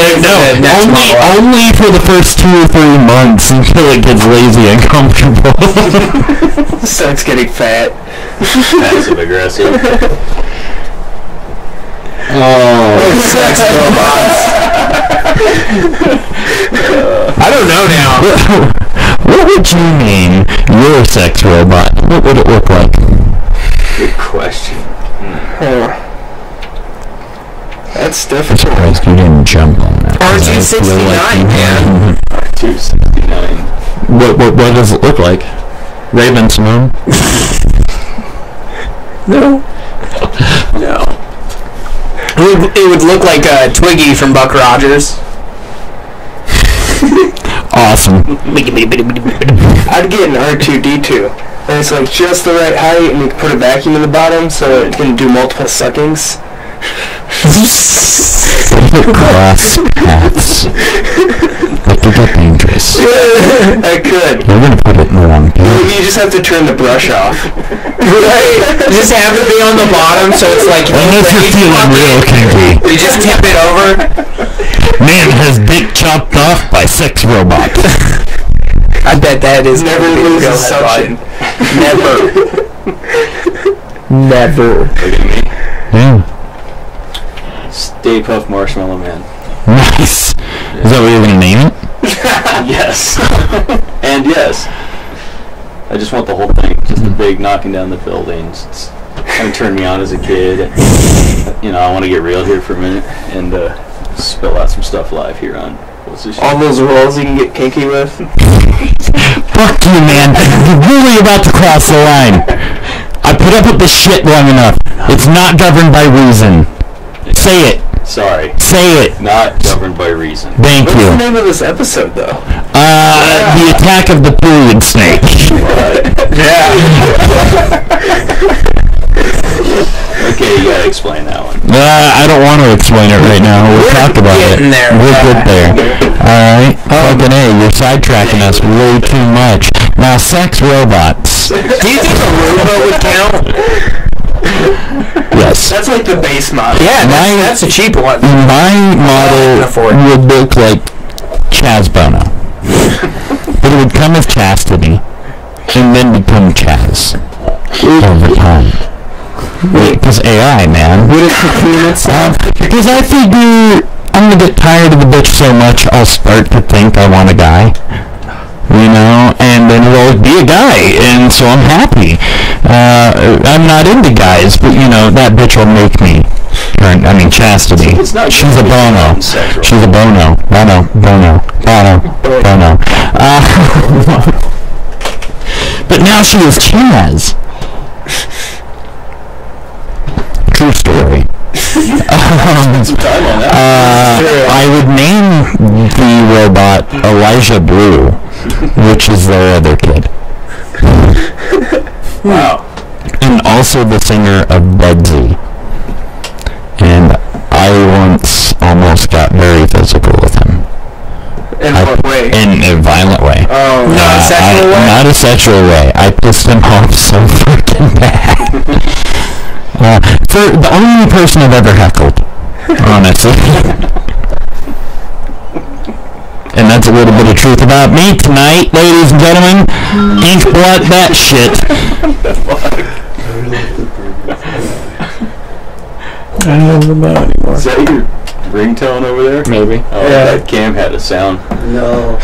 only for the first 2 or 3 months until it gets lazy and comfortable. Sucks getting fat. Passive aggressive. Sex robots. I don't know now. What would you name your sex robot? What would it look like? Good question. That's I'm difficult. surprised you didn't jump on that. R269, man. R269. What does it look like? Raven Simone? No. It would look like Twiggy from Buck Rogers. Awesome. I'd get an R2-D2. And it's like just the right height, and you can put a vacuum in the bottom so it can do multiple suckings. Cross paths. That could get dangerous. I could. You're gonna put it in the wrong place. You just have to turn the brush off. Right. Just have it be on the bottom so it's like... Unless you're feeling real kinky. You just tip it over. Man has dick chopped off by sex robot. I bet that is Never loses suction. Never. Look at me. Yeah. Stay Puft Marshmallow Man. Nice. Is that what you're gonna name it? Yes. And yes. I just want the whole thing. Just the big knocking down the buildings. It's kind of turned me on as a kid. You know, I want to get real here for a minute and spill out some stuff live here on what's this shit? All those rolls you can get kinky with. Fuck you, man. You're really about to cross the line. I put up with this shit long enough. It's not governed by reason. Say it. Sorry. Say it. Not governed by reason. Thank What's you. the name of this episode, though? The attack of the period snake. Yeah. Okay, you gotta explain that one. I don't want to explain it right now. We'll talk about it. There. We'll get there. Alright? Fucking A, you're sidetracking us way too much. Now, sex robots. Do you think a Roomba would count? Yes. That's like the base model. Yeah, that's a cheap one. My model would look like Chaz Bono. But it would come with chastity and then become Chaz over time. Because AI, man. Would it cocoon itself? Because I figure I'm gonna get tired of the bitch so much I'll start to think I want a guy. You know, and then it'll always be a guy, and so I'm happy. I'm not into guys, but you know, that bitch will make me turn, I mean, chastity. She's a bono. She's a bono. Bono. But now she is Chaz. True story. I would name the robot Elijah Blue, which is their other kid. Wow. And also the singer of Bugsy. And I once almost got very physical with him. In what way? In a violent way. Oh, not a sexual way? Not a sexual way. I pissed him off so freaking bad. For the only person I've ever heckled, honestly. And that's a little bit of truth about me tonight, ladies and gentlemen. Ink blot that shit. I don't know anymore. Is that your ringtone over there? Maybe. Oh, that cam had a sound. No.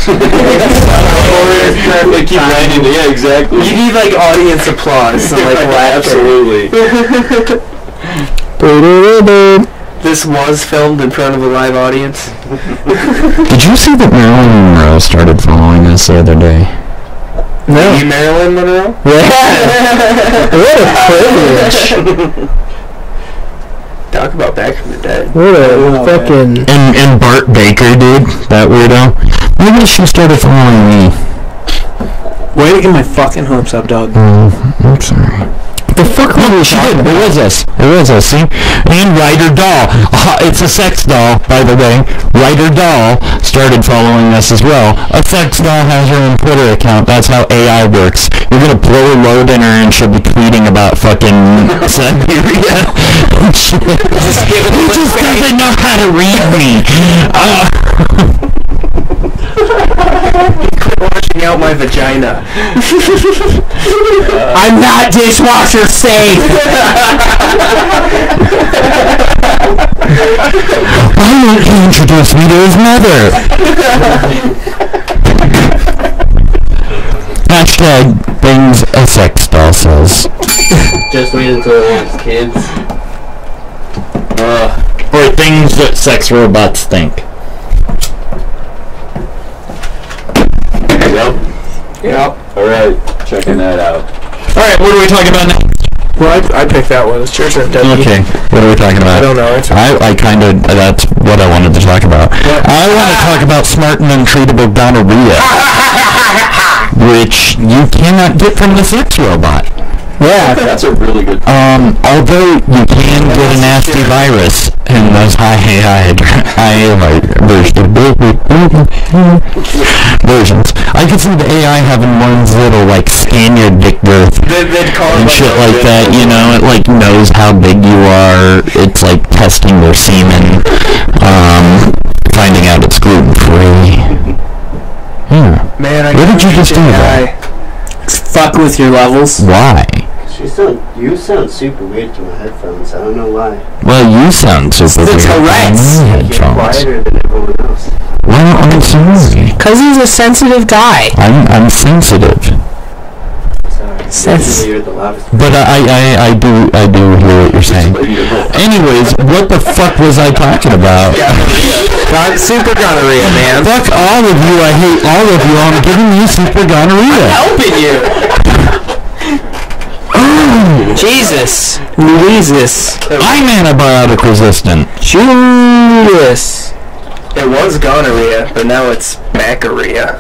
They keep landing. Yeah, exactly. You need like audience applause and like laughter. Absolutely. This was filmed in front of a live audience. Did you see that Marilyn Monroe started following us the other day? No. Marilyn Monroe? Yeah. What a privilege. Talk about back from the dead. What a fucking... And Bart Baker, dude, that weirdo. Maybe she started following me. Way to get my fucking hopes up, dog. I'm sorry. The fuck was she did? It was us. It was us, see? And Ryder Doll. It's a sex doll, by the way. Ryder Doll started following us as well. A sex doll has her own Twitter account. That's how AI works. You're gonna blow a load in her and she'll be tweeting about fucking Siberia. Just doesn't know how to read me. Quit washing out my vagina. I'm not dishwasher safe. Why won't he introduce me to his mother? Hashtag things a sex doll says. Just wait until it wants kids. Or things that sex robots think. Yep. Alright, checking that out. Alright, what are we talking about next? Well, I picked that one. It's your turn, Debbie. Okay, what are we talking about? I don't know. I kind of, that's what I wanted to talk about. I want to talk about smart and untreatable gonorrhea, which you cannot get from the sex robot. Yeah, that's a really good. Although you can get a nasty virus in those versions. I could see the AI having ones that'll like scan your dick girth and shit like that. You know, it like knows how big you are. It's like testing your semen, finding out it's gluten free. Yeah. Man, what did you just do that? Fuck with your levels. Why? You sound super weird through my headphones. I don't know why. Well, you sound super weird. The Tourette's. You're quieter than everyone else. Why don't I sorry? Because he's a sensitive guy. I'm sensitive. Sorry. You're the loudest. But I do hear what you're saying. Anyways, what the fuck was I talking about? Super gonorrhea, man. Fuck all of you. I hate all of you. I'm giving you super gonorrhea. Helping you. Jesus. Louises. I'm antibiotic resistant. Jesus. It was gonorrhea, but now it's baccarrhea.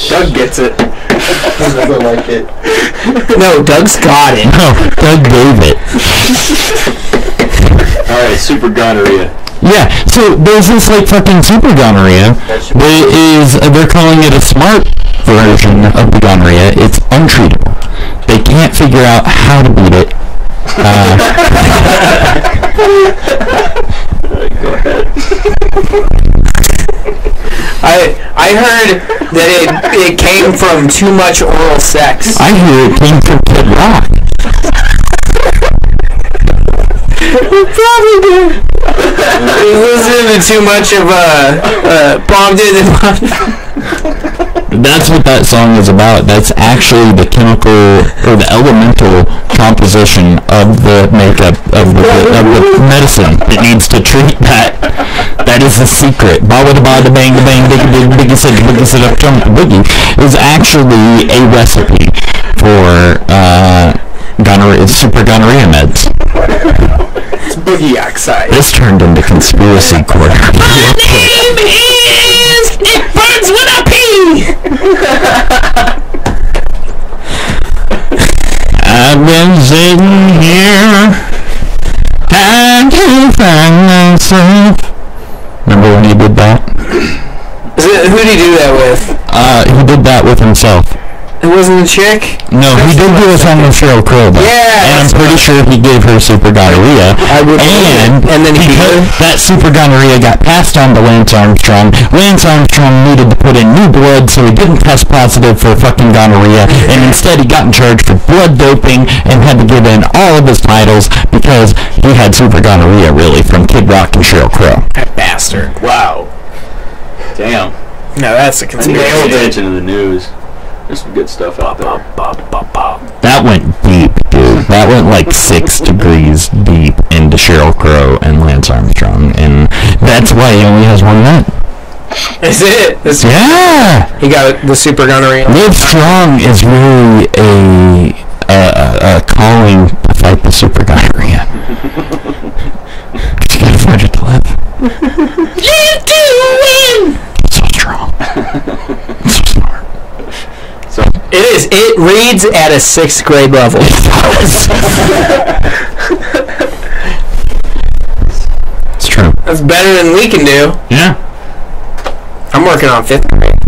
Doug gets it. He doesn't like it. No, Doug's got it. No, Doug gave it. Alright, super gonorrhea. Yeah, so there's this like fucking super gonorrhea. They're calling it a smart version of the gonorrhea. It's untreatable. They can't figure out how to beat it. Go ahead. I heard that it came from too much oral sex. I hear it came from Kid Rock. Probably did. He's listening to too much of Bob did it. That's what that song is about. That's actually the chemical or the elemental composition of the makeup of the medicine that needs to treat that. That is the secret. Bada bada bang bang biggie sit up jump boogie is actually a recipe for gonorrhea, super gonorrhea meds. It's boogie oxide. This turned into conspiracy corner. My name is It Burns When I Pee. I've been sitting here trying to find myself. Remember when he did that? Who did he do that with? He did that with himself. It wasn't a chick? No, he did do a song with Sheryl Crow, though. Yeah! And I'm pretty sure he gave her super gonorrhea. And then that super gonorrhea got passed on to Lance Armstrong. Lance Armstrong needed to put in new blood, so he didn't test positive for fucking gonorrhea, and instead he got in charge for blood doping and had to give in all of his titles because he had super gonorrhea, really, from Kid Rock and Sheryl Crow. That bastard. Wow. Damn. No, that's a conspiracy. Pay attention to the news. There's some good stuff out there. That went deep, dude. That went like 6 degrees deep into Sheryl Crow and Lance Armstrong, and that's why he only has one net. Is it? Yeah! He got the super gonorrhea. Live Strong is really a calling to fight the super gonorrhea. You gotta fight it to live. You do win! So strong. So smart. So it is. It reads at a 6th grade level. It's true. That's better than we can do. Yeah. I'm working on 5th grade.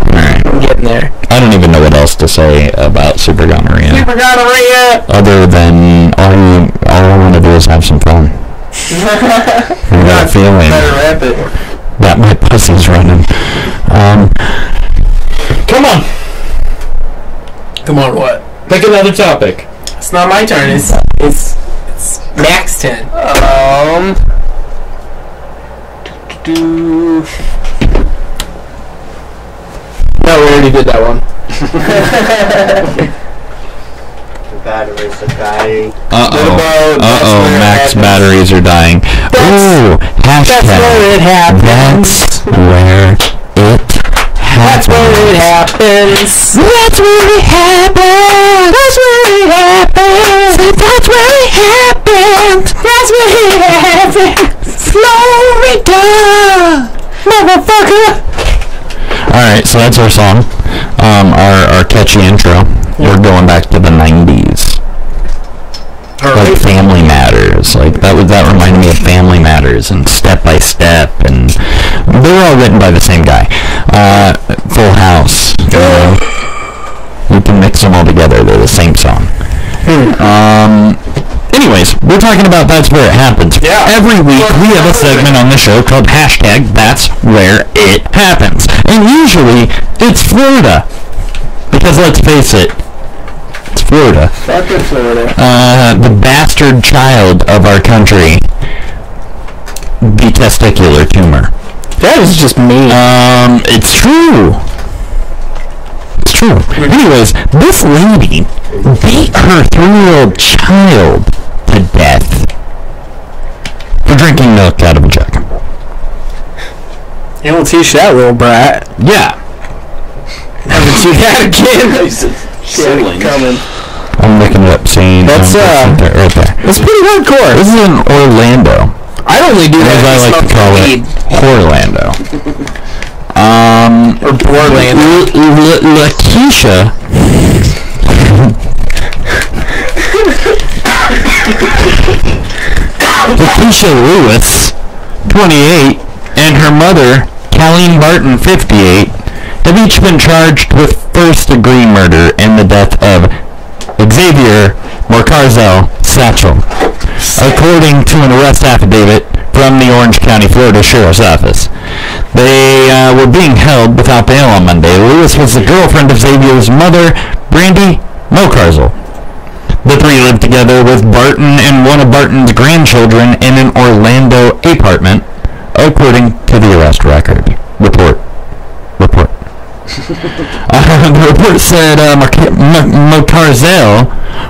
Alright. I'm getting there. I don't even know what else to say about super gonorrhea. Super gonorrhea! Other than all I want to do is have some fun. I got a feeling Better wrap it. that my pussy's running. Come on. Come on, what? Pick another topic. It's not my turn. It's Mac's 10. No, we already did that one. The batteries are dying. Mac's batteries are dying. Ooh, hashtag. That's where it happens. That's where it That's where it happens. That's where it happens. That's where it happens. That's where it happens. That's where it happens. Florida, motherfucker. Alright, so that's our song. Our catchy intro. We're going back to the 90s. Like Family Matters. Like that reminded me of Family Matters and Step by Step, and they were all written by the same guy. Full House. You can mix them all together. They're the same song. Anyways, we're talking about That's Where It Happens. Yeah. Every week we have a segment on the show called hashtag That's Where It Happens. And usually it's Florida. Because let's face it, it's Florida. Fucking Florida. The bastard child of our country. The testicular tumor. That is just mean. It's true. It's true. Anyways, this lady beat her 3-year-old child to death for drinking milk out of a jug. You don't teach that little brat. Yeah. Never do that again. siblings. I'm looking it up, seeing that's right there. That's pretty hardcore. This is in Orlando. I only do that as I like to call it, Orlando. Or Orlando. Lakeisha. Lakeisha Lewis, 28, and her mother, Colleen Barton, 58, have each been charged with first-degree murder in the death of Xavier Morcarzel Satchel, according to an arrest affidavit from the Orange County, Florida Sheriff's Office. They were being held without bail on Monday. Lewis was the girlfriend of Xavier's mother, Brandy Mocarzel. The three lived together with Barton and one of Barton's grandchildren in an Orlando apartment, according to the arrest record. Report. The report said Mocarzel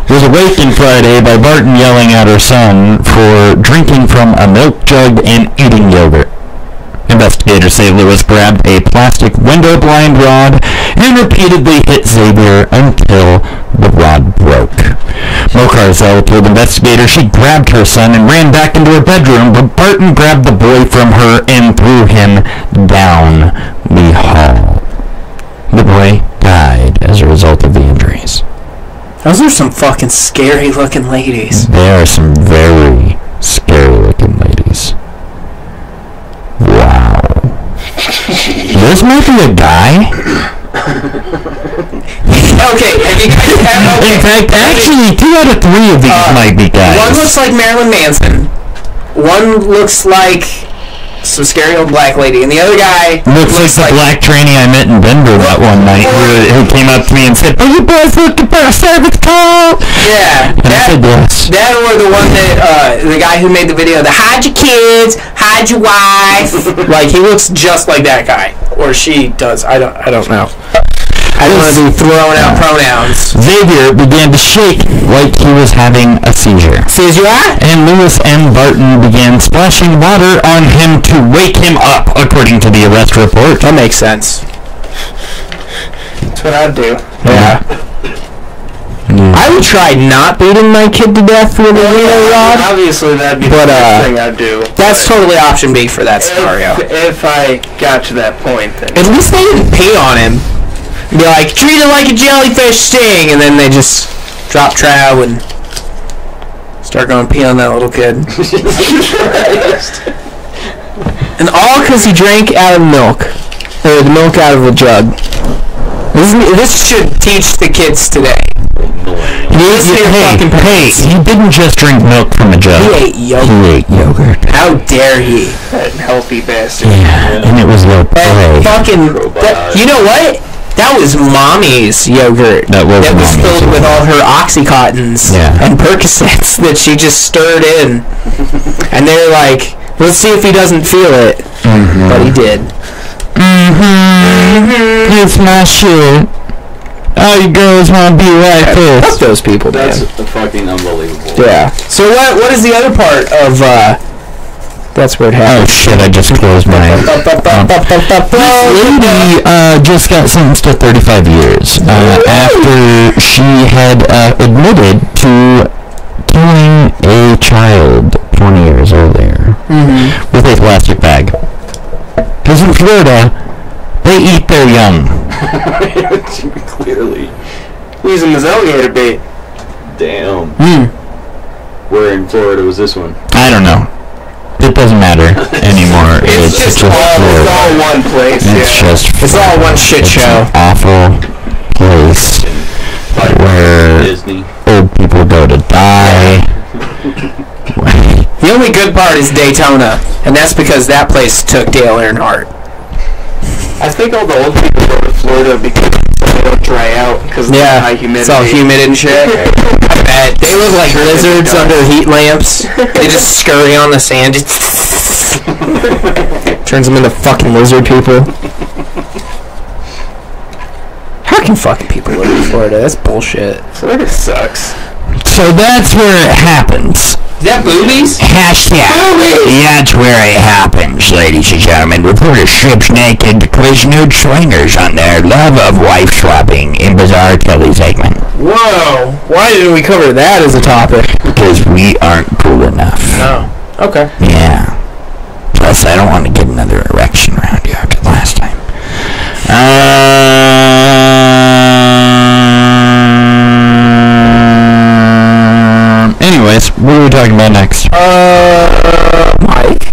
was awakened Friday by Barton yelling at her son for drinking from a milk jug and eating yogurt. Investigators say Lewis grabbed a plastic window blind rod and repeatedly hit Xavier until the rod broke. Mocarzel told investigators she grabbed her son and ran back into her bedroom, but Barton grabbed the boy from her and threw him down the hall. The boy died as a result of the injuries. Those are some fucking scary-looking ladies. They are some very scary-looking ladies. Wow. This might be a guy? Okay, In fact, actually, 2 out of 3 of these might be guys. One looks like Marilyn Manson. One looks like some scary old black lady, and the other guy looks like the black trainee I met in Denver that one night who came up to me and said, "Are you boys looking for a service call?" Yeah, and I said yes. That or the one that the guy who made the video, the hide your kids, hide your wife. Like, he looks just like that guy, or she does. I don't know. I don't want to be throwing out pronouns. Xavier began to shake like he was having a seizure. Seizure? And Lewis and Barton began splashing water on him to wake him up, according to the arrest report. That makes sense. That's what I'd do. Yeah. I would try not beating my kid to death with a real rod. Obviously, that'd be the first thing I'd do. That's totally option B for that scenario. If I got to that point, then. At least they didn't pee on him. Be like, treat it like a jellyfish sting, and then they just drop trow and start going pee on that little kid. And all because he drank out of milk. Or the milk out of the jug. This should teach the kids today. Hey, he didn't just drink milk from a jug. He ate yogurt. How dare he? That healthy bastard. Yeah, and it was low play. You know what? That was Mommy's yogurt. That was filled with all her Oxycontins and Percocets that she just stirred in. And they're like, let's see if he doesn't feel it. But he did. It's my shit. All you girls want to be like this. Fuck those people, man. That's fucking unbelievable. Yeah. So what is the other part of, that's where it happened. Oh shit, I just closed my... This lady just got sentenced to 35 years after she had admitted to killing a child 20 years earlier with a plastic bag. Because in Florida, they eat their young. Clearly. Use them as alligator bait. Damn. Where in Florida was this one? I don't know. It doesn't matter anymore. It's just Florida. It's all one place. It's all one shit show. An awful place where old people go to die. The only good part is Daytona, and that's because that place took Dale Earnhardt. I think all the old people go to Florida because they don't dry out because of the high humidity. It's all humid and shit. I bet. They look like lizards under heat lamps. They just scurry on the sand. Turns them into fucking lizard people. How can fucking people live in Florida? That's bullshit. Florida sucks. So that's where it happens. Is that boobies? Hashtag. Boobies! That's where it happens, ladies and gentlemen. Reporter strips naked quiz nude swingers on their love of wife swapping in Bizarre Kelly segment. Whoa. Why didn't we cover that as a topic? Because we aren't cool enough. No. Okay. Yeah. Plus, I don't want to get another erection around you after last time. Anyways, what are we talking about next? Mike.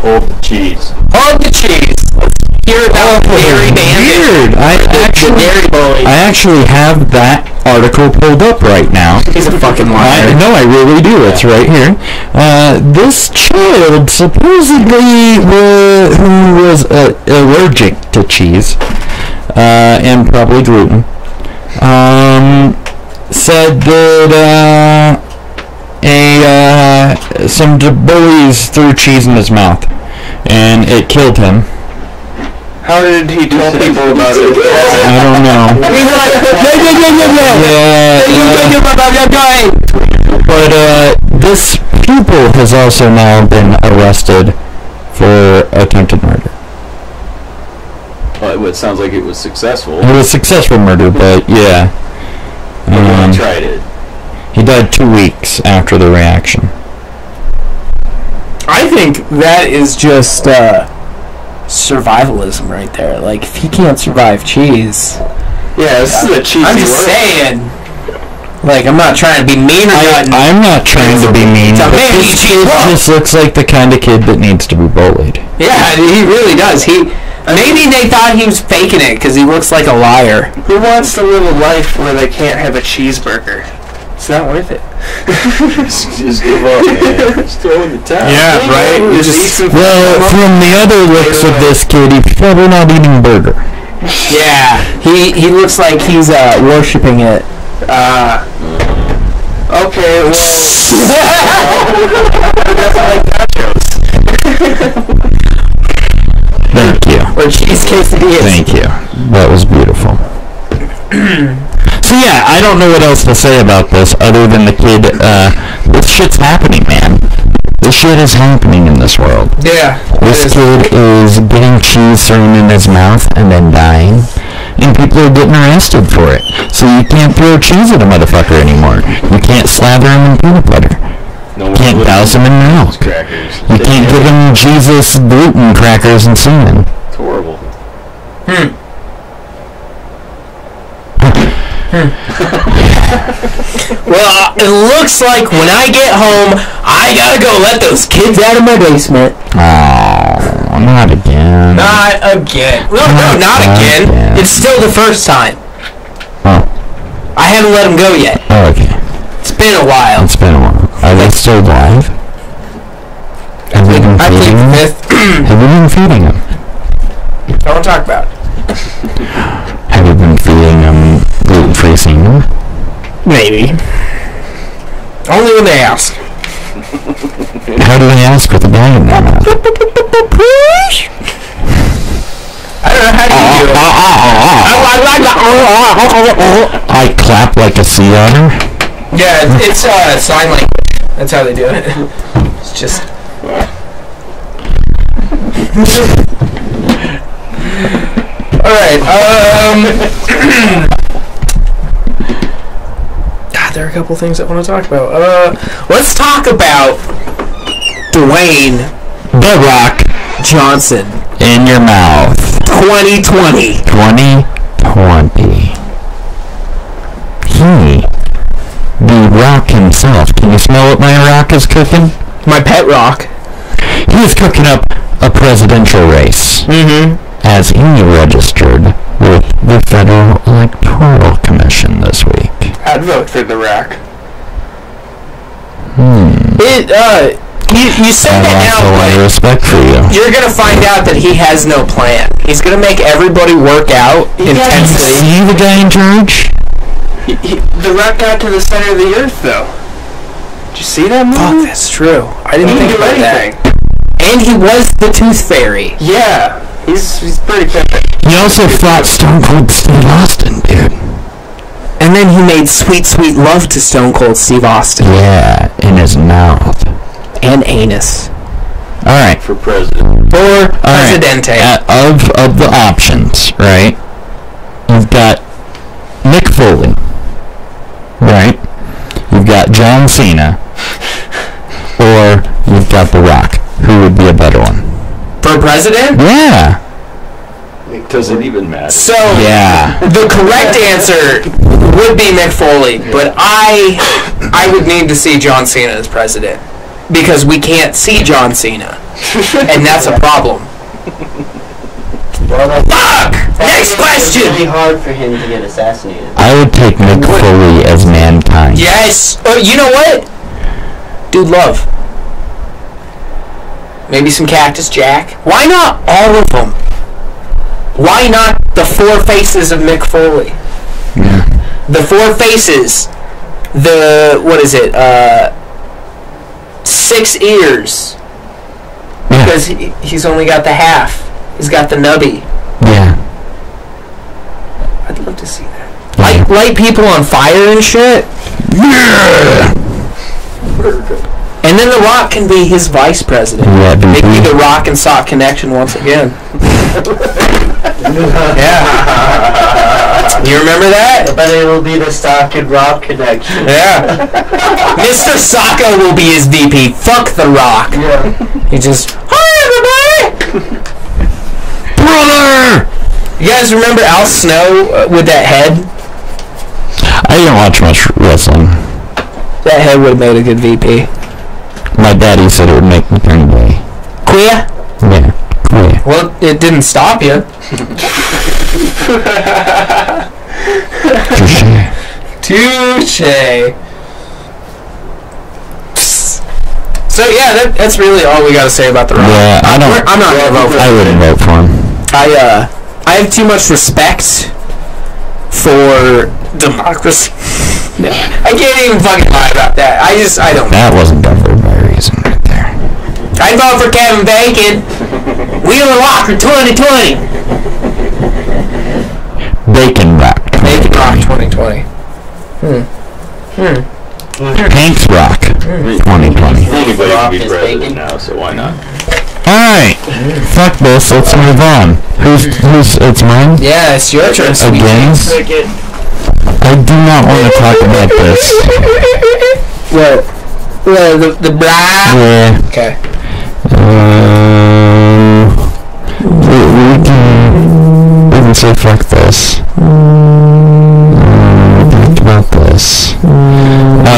Hold the cheese. Hold the cheese. Let's hear about Dairy Bandit. Weird. I actually have that article pulled up right now. He's a fucking liar. No, I really do. It's right here. This child supposedly who was allergic to cheese and probably gluten said that some bullies threw cheese in his mouth and it killed him. How did he tell people about it? I don't know. But this pupil has also now been arrested for attempted murder. Well, it sounds like it was successful. It was successful murder, but yeah. He tried it. He died 2 weeks after the reaction. I think that is just survivalism right there. Like, if he can't survive cheese... Yeah, this is a cheesy I'm just saying. Like, I'm not trying to be mean or nothing. I'm not trying to be mean, but this kid just looks like the kind of kid that needs to be bullied. Yeah, he really does. Maybe they thought he was faking it because he looks like a liar. Who wants to live a life where they can't have a cheeseburger? It's not worth it. Just give up, man. Just throw in the towel. Yeah, right? Well, from the other looks of this kid, he's probably not eating burger. Yeah, he looks like he's worshipping it. Okay, well... That's like nachos. Thank you. Or cheese quesadillas. Thank you. That was beautiful. I don't know what else to say about this other than the kid, this shit's happening, man. This shit is happening in this world. Yeah. This kid is getting cheese thrown in his mouth and then dying, and people are getting arrested for it. So you can't throw cheese at a motherfucker anymore. You can't slather him in peanut butter. You can't douse him in milk. You can't give him Jesus gluten crackers and semen. It's horrible. Well, it looks like when I get home, I gotta go let those kids out of my basement. Oh, not again. Not again. No, not again. It's still the first time. Oh. I haven't let them go yet. Oh, okay. It's been a while. Are they still alive? Have we been feeding them? Have we been feeding them? I want to talk about it. Have you been feeding them gluten-free semen? Maybe. Only when they ask. How do they ask with a bag in their mouth? I don't know, how do you do it? I clap like a sea otter. Yeah, it's sign language. That's how they do it. It's just... Alright, God, there are a couple things I want to talk about. Let's talk about Dwayne The Rock Johnson. In your mouth. 2020. 2020. The Rock himself. Can you smell what my Rock is cooking? My pet Rock. He is cooking up a presidential race. As he registered with the Federal Electoral Commission this week. I'd vote for The Rock. You said that now, I have a lot of respect for you. You're gonna find out that he has no plan. He's gonna make everybody work out intensely. See the guy in charge? The Rock got to the center of the earth, though. Did you see that movie? Fuck, that's true. I didn't think about anything. that. And he was the Tooth Fairy. Yeah, he's pretty perfect. He also fought Stone Cold Steve Austin, dude. And then he made Sweet Sweet Love to Stone Cold Steve Austin. Yeah, in his mouth. And anus. Alright. For president. Or Presidente. Of the options, right? You've got Mick Foley. Right? You've got John Cena. Or you've got The Rock. Who would be a better one? For president? Yeah. Does it even matter? So, yeah. The correct answer would be Mick Foley, but I would need to see John Cena as president. Because we can't see John Cena. And that's a problem. Well, fuck! Next question! It's really hard for him to get assassinated. I would take Mick Foley as Mankind. Yes! You know what? Dude, love. Maybe some Cactus Jack. Why not all of them? Why not the four faces of Mick Foley? Yeah. The four faces. What is it? 6 ears. Because he's only got the half. He's got the nubby. Yeah. I'd love to see that. Light people on fire and shit. Yeah. And then The Rock can be his vice president. Yeah, Make me the Rock and Sock connection once again. Yeah. You remember that? But it will be the Sock and Rock connection. Yeah. Mr. Socko will be his VP. Fuck The Rock. Yeah. He just, hi everybody! Brother! You guys remember Al Snow with that head? I didn't watch much wrestling. That head would have made a good VP. My daddy said it would make me turn gay. Queer? Yeah, queer. Well, it didn't stop you. Touche. So yeah, that's really all we got to say about The Rock. Yeah, I'm not gonna vote for him. I wouldn't vote for him. I have too much respect for democracy. I can't even fucking lie about that. I don't. That wasn't done for my reason right there. I'd vote for Kevin Bacon. Wheel and Rock for 2020. Bacon Rock. Bacon Rock 2020. Hank's Rock 2020. Anybody can be president now, so why not? Alright, fuck this, let's move on. Who's, it's mine? Yeah, it's your turn, again? I do not want to talk about this. Well, the blah? Yeah. Okay. We can say fuck this. Think about this.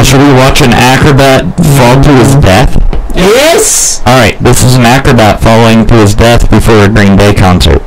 Should we watch an acrobat fall to his death? Yes! Alright, this is an acrobat falling to his death before a Green Day concert.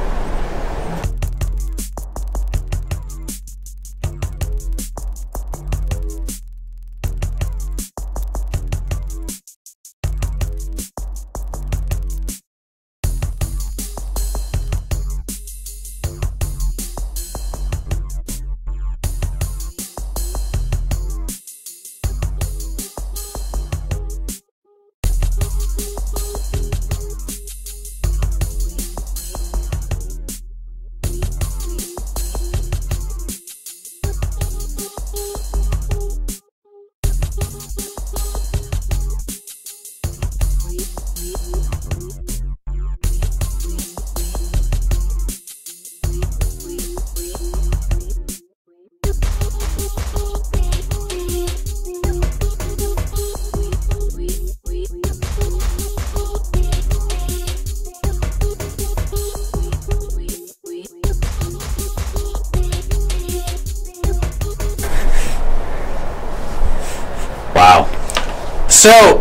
So,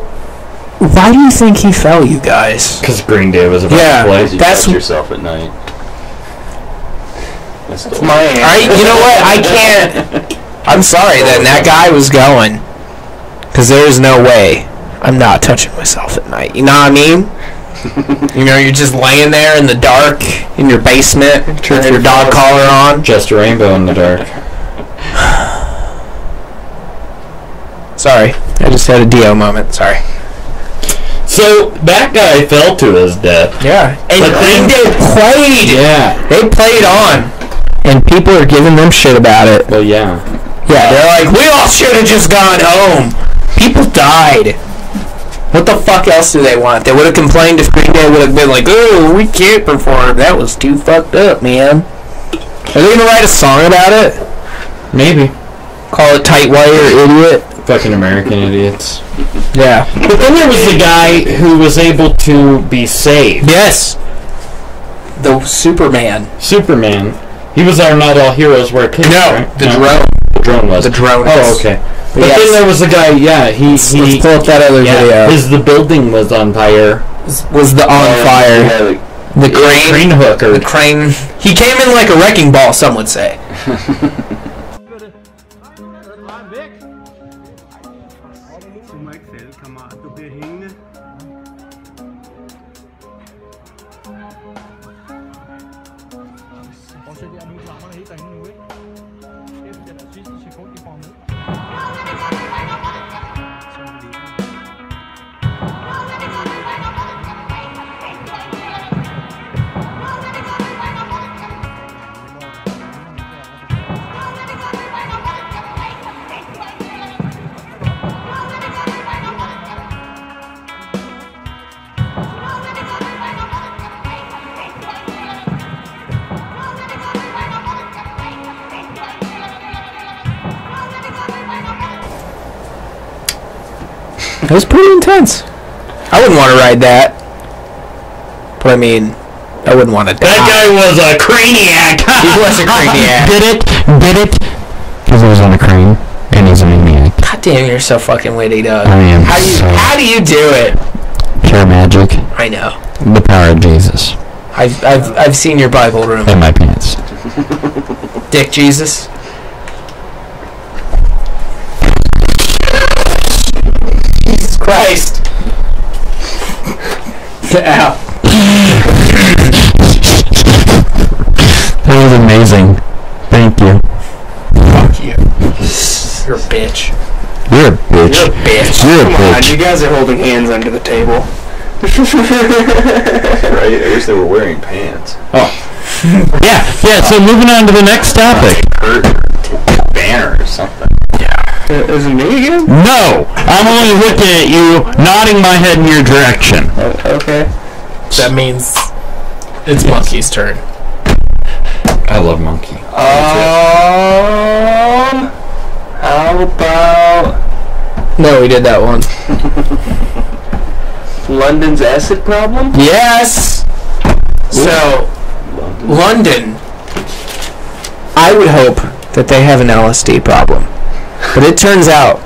why do you think he fell, you guys? Because Green Day was about to play. You touch yourself at night. That's my answer. You know what? I can't. I'm sorry that guy was going. Because there's no way I'm not touching myself at night. You know what I mean? You know, you're just laying there in the dark in your basement with your dog collar on. Just a rainbow in the dark. Sorry, I just had a Dio moment. Sorry. So that guy fell to his death. Yeah, and Green Day played. Yeah, they played on, and people are giving them shit about it. Well, yeah. Yeah, they're like, we all should have just gone home. People died. What the fuck else do they want? They would have complained if Green Day would have been like, oh, we can't perform. That was too fucked up, man. Are they gonna write a song about it? Maybe. Call it Tight Wire Idiot. Fucking American idiots. Yeah. But then there was the guy who was able to be saved. Yes. The Superman. He was our Not All Heroes Wear Capes, right? The drone. The drone was. The drone. Oh, okay. But then there was a guy, let's pull up that other video. The building was on fire. Was the on fire. The crane hooker. The crane. He came in like a wrecking ball, some would say. It was pretty intense. I wouldn't want to ride that. But I mean, I wouldn't want to die. That guy was a craniac. He was a craniac. Did it? Because he was on a crane, and he's a maniac. God damn, you're so fucking witty, Doug. I am. How do you do it? Pure magic. I know. The power of Jesus. I've seen your Bible room. In my pants. Dick Jesus. Jesus Christ. Ow. That was amazing. Thank you. Fuck you. You're a bitch. You're a bitch. You're a bitch. You're a Come on, bitch. you guys are holding hands under the table. Right? I wish they were wearing pants. Oh. Yeah, so moving on to the next topic. Kurt or banner or something. Yeah. Is it me again? No! I'm only looking at you, nodding my head in your direction. Okay. That means it's Monkey's turn. I love Monkey. How about... No, we did that one. London's acid problem? Yes! So, London, I would hope that they have an LSD problem. But it turns out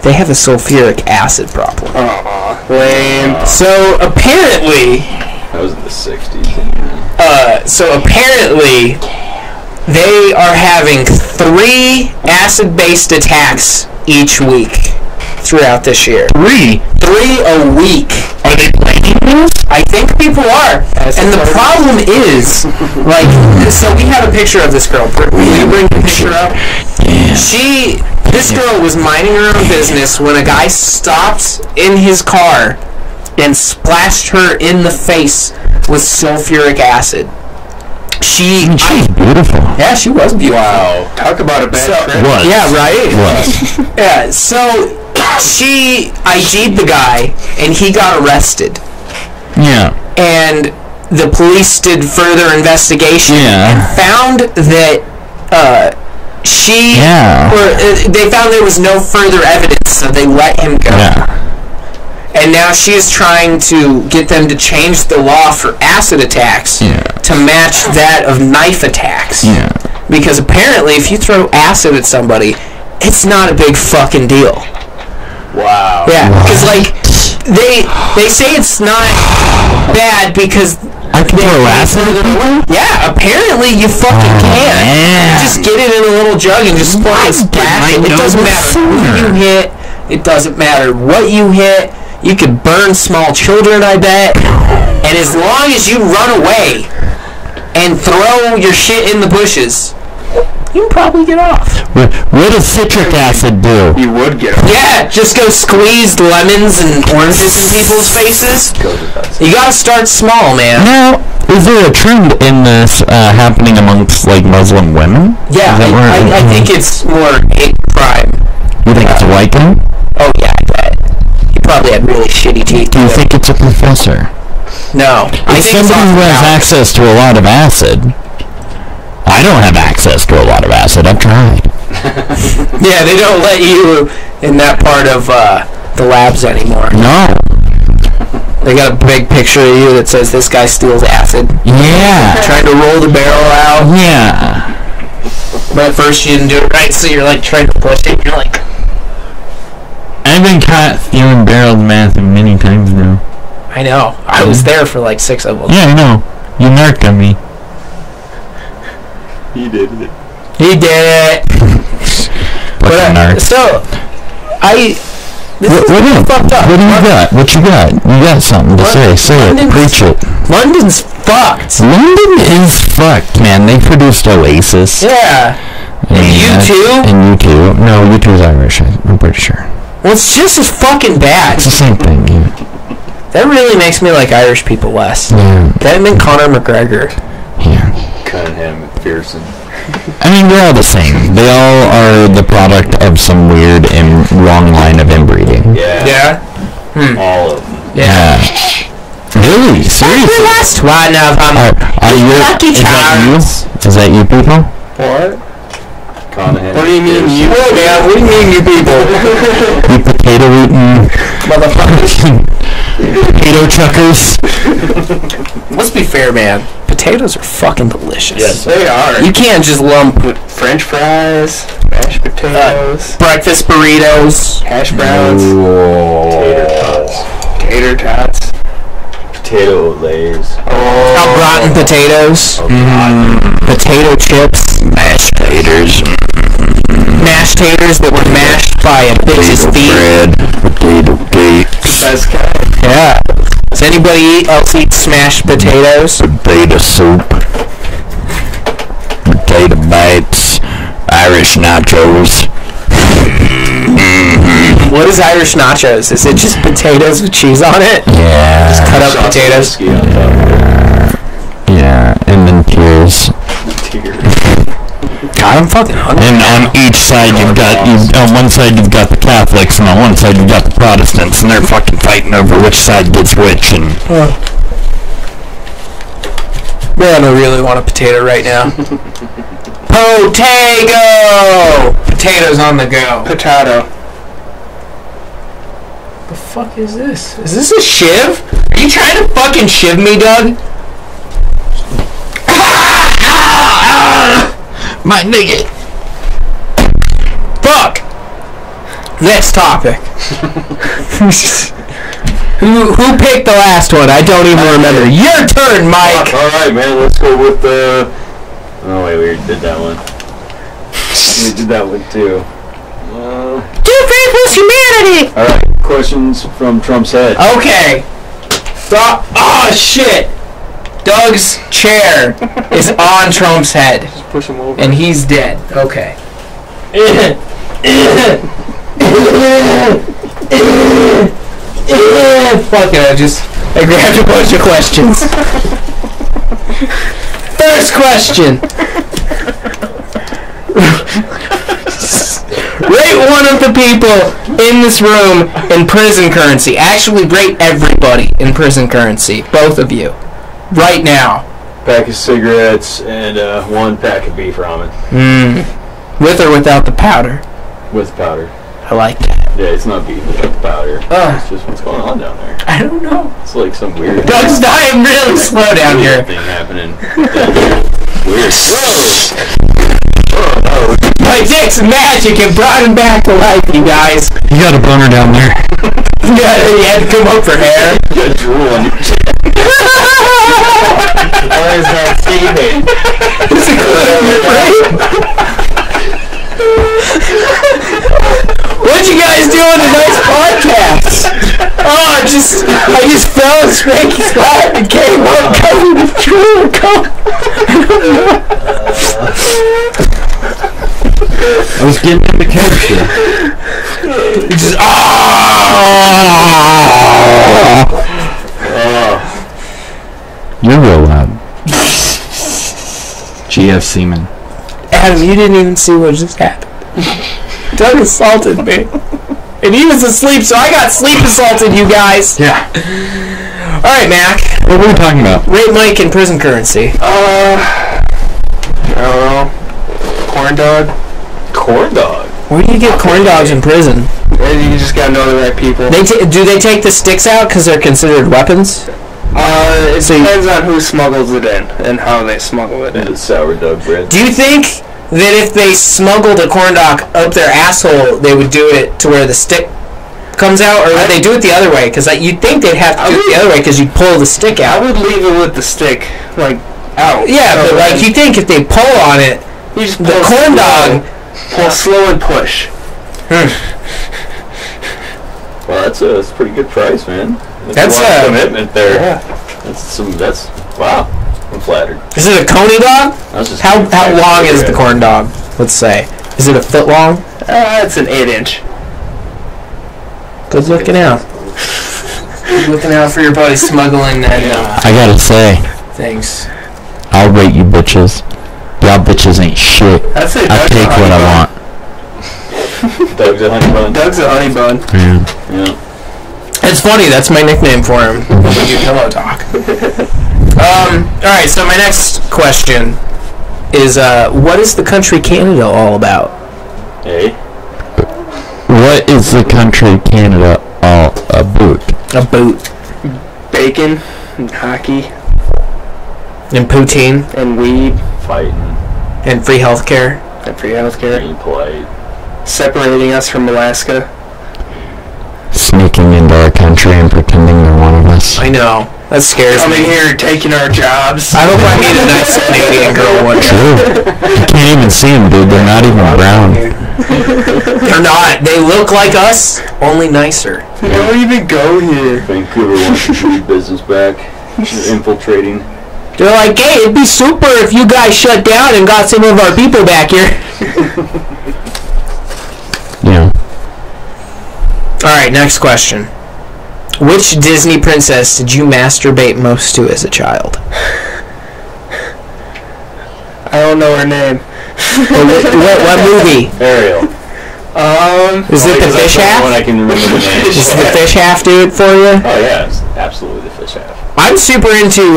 they have a sulfuric acid problem. Aw, lame. So, apparently... That was in the 60s. So apparently, they are having 3 acid-based attacks each week throughout this year. 3 a week. Are they playing this? I think people are. And the problem is, like, so we have a picture of this girl. Will you bring the picture up? Yeah. This girl was minding her own business when a guy stopped in his car and splashed her in the face with sulfuric acid. She's beautiful. Yeah, she was beautiful. Wow. Talk about a bad trip. Was. Yeah, right? Was. Yeah, so she IG'd the guy, and he got arrested. Yeah. And the police did further investigation and found that they found there was no further evidence, so they let him go. Yeah. And now she is trying to get them to change the law for acid attacks to match that of knife attacks. Yeah. Because apparently if you throw acid at somebody, it's not a big fucking deal. Wow. Yeah, because like they say it's not bad because I can throw acid at people? Yeah, apparently you fucking can. Man. You just get it in a little jug and just fucking splash it. It doesn't matter who you hit. It doesn't matter what you hit. You could burn small children, I bet. And as long as you run away and throw your shit in the bushes, you can probably get off. What does citric acid do? You would get off. Yeah, just go squeeze lemons and oranges in people's faces. You gotta start small, man. Now, is there a trend in this happening amongst, like, Muslim women? Yeah, I think it's more hate crime. You think it's a white thing? Oh, yeah, I bet. He probably had really shitty teeth. Do you think it's a professor? No. If somebody who has access to a lot of acid... I don't have access to a lot of acid. I've tried. Yeah, they don't let you in that part of the labs anymore. No. They got a big picture of you that says this guy steals acid. Yeah. Trying to roll the barrel out. Yeah. But at first you didn't do it right, so you're like trying to push it. You're like... I've been caught stealing barrels of acid many times now. I know. I was there for like 6 of them. Yeah, I know. You narked on me. He did it. He did it. But so, this is fucked up. What do you got? What you got? You got something to say. Say it. Preach it. London's fucked. London is fucked, man. They produced Oasis. Yeah. And U2? And U2. No, U2's Irish, I'm pretty sure. Well, it's just as fucking bad. It's the same thing, yeah. That really makes me like Irish people less. Yeah. That meant Conor McGregor. Yeah. Connaghan-McPhearson. I mean, they're all the same. They all are the product of some weird and wrong line of inbreeding. Yeah. Yeah? All of them. Yeah. Really? Seriously? Last one of them. Is that you people? What? Connaghan. What do you mean you? Oh, man, what do you mean you people? You potato-eating Motherfuckers. potato chuckers? Let's be fair, man. Potatoes are fucking delicious. Yes, They are. You can't just lump With French fries, mashed potatoes, breakfast burritos. hash browns, tater tots, Potato lays. Au gratin potatoes. Potato chips. Mashed taters. Mashed taters that were mashed by a bitch's feet. Potato cake. That's kind. Yeah. Does anybody else eat smashed potatoes? Potato soup. Potato bites. Irish nachos. What is Irish nachos? Is it just potatoes with cheese on it? Yeah. Just cut up potatoes. Whiskey on top of Yeah, and then tears. it. Tears. God, I'm fucking hungry. And on each side on one side you've got the Catholics, and on one side you've got the Protestants, and they're fucking fighting over which side gets which. And man, I really want a potato right now. Potato! Potatoes on the go. Potato. The fuck is this? Is this a shiv? Are you trying to fucking shiv me, Doug? My nigga. Fuck! Next topic. Who picked the last one? I don't even remember. Your turn, Mike! Alright, man, let's go with the... Oh, wait, we already did that one. We did that one, too. Two-faced humanity! Alright, questions from Trump's head. Okay. Oh, shit! Doug's chair is on Trump's head. Just push him over. And he's dead. Okay. Fuck it, I grabbed a bunch of questions. First question. Rate one of the people in this room in prison currency. Actually, rate everybody in prison currency. Both of you. Right now. Pack of cigarettes and 1 pack of beef ramen. With or without the powder? With powder. I like that. Yeah, it's not beef without the powder. It's just what's going on down there. I don't know. It's like some weird... Doug's dying really slow down here. ...thing happening down here. Weird. Whoa! My dick's magic and brought him back to life, you guys. You got a boner down there. Yeah, you had to come up for hair. You got drool on your chin. Why is that seething? Is it good on your brain? What'd you guys do on a nice podcast? Oh, I just fell and scraped his flat and came up covered in drool. I was getting into character. Just, You're real loud. GF Seaman. Adam, you didn't even see what just happened. Doug assaulted me. And he was asleep, so I got sleep assaulted, you guys. Yeah. Alright, Mac. What were we talking about? Rate Mike in prison currency. I don't know. Corn dog. Corn dog? Where do you get corn dogs in prison? You just gotta know the right people. Do they take the sticks out because they're considered weapons? It depends on who smuggles it in and how they smuggle it in. And it's sourdough bread. Do you think that if they smuggled a corn dog up their asshole, they would do it to where the stick comes out, or would they do it the other way? Because you'd think they'd have to do it the other way because you'd pull the stick out. I would leave it with the stick, like, out. Yeah, so but like you think if they pull on it, you just the corn dog... Pull slow and push. Well, that's a pretty good price, man. That's a lot a of commitment there. Yeah. That's wow. I'm flattered. Is it a coney dog? How long is the corn dog? Let's say. Is it a foot long? It's an 8-inch. Good looking out. Good looking out for your buddy smuggling that. I gotta say. Things. I'll rate you bitches. Y'all bitches ain't shit. I'll take what I want. Doug's a honey bun. Doug's a honey bun. Yeah. It's funny, that's my nickname for him when we do pillow talk. Alright, so my next question is, what is the country Canada all about? Hey? What is the country Canada all about? A boot. Bacon and hockey. And poutine. And weed. Fighting. And free healthcare. And free healthcare. Being polite. Separating us from Alaska. Sneaking into our country and pretending they're one of us. I know. That scares me. Coming here, taking our jobs. I hope I meet a nice Canadian girl one day. True. You can't even see them, dude. They're not even brown. They're not. They look like us, only nicer. They don't even go here. Vancouver wants to do business back. They're infiltrating. They're like, hey, it'd be super if you guys shut down and got some of our people back here. Yeah. Alright, next question. Which Disney princess did you masturbate most to as a child? I don't know her name. What movie? Ariel. Is it the fish half? One I can remember the name. Does the fish half do it for you? Oh yeah, it's absolutely the fish half. I'm super into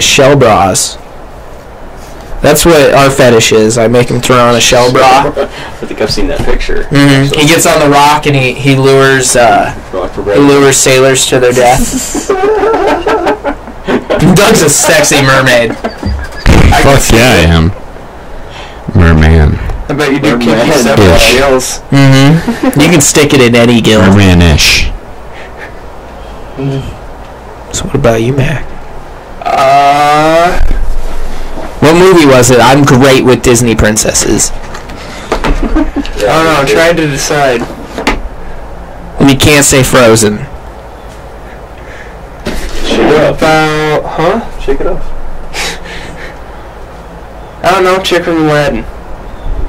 shell bras. That's what our fetish is. I make him throw on a shell bra. I think I've seen that picture. Mm-hmm. He gets on the rock and he lures sailors to their death. Doug's a sexy mermaid. Fuck yeah, I am. Merman. I bet you do kinky stuff with gills. Mm-hmm. You can stick it in any gill. Merman-ish. So what about you, Mac? What movie was it? I'm great with Disney princesses. I don't know, I'm trying to decide. And you can't say Frozen. Shake it up. Shake it off. I don't know, chick from Aladdin.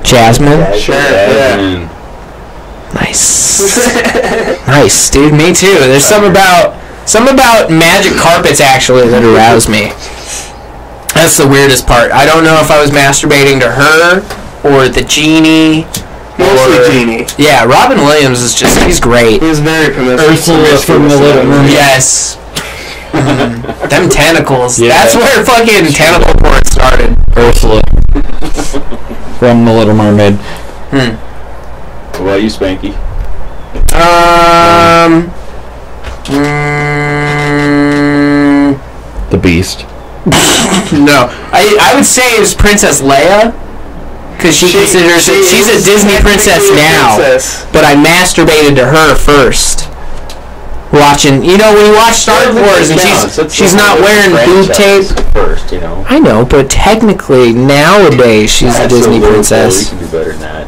Jasmine? Sure, yeah. Nice. Nice, dude. Me too. There's something about magic carpets actually that arouse me. That's the weirdest part. I don't know if I was masturbating to her or the genie. Mostly Genie. Yeah, Robin Williams is he's great. He's very promiscuous. Ursula from the Little Mermaid. Yes. Them tentacles. Yeah. That's where fucking tentacle porn started. Ursula from the Little Mermaid. What about you, Spanky? The Beast. No, I would say it was Princess Leia, because she considers she's a Disney princess now. But I masturbated to her first. Watching, when you watch Star Wars and she's not wearing boob tape. First, you know. I know, but technically nowadays she's a Disney princess. You can do better than that.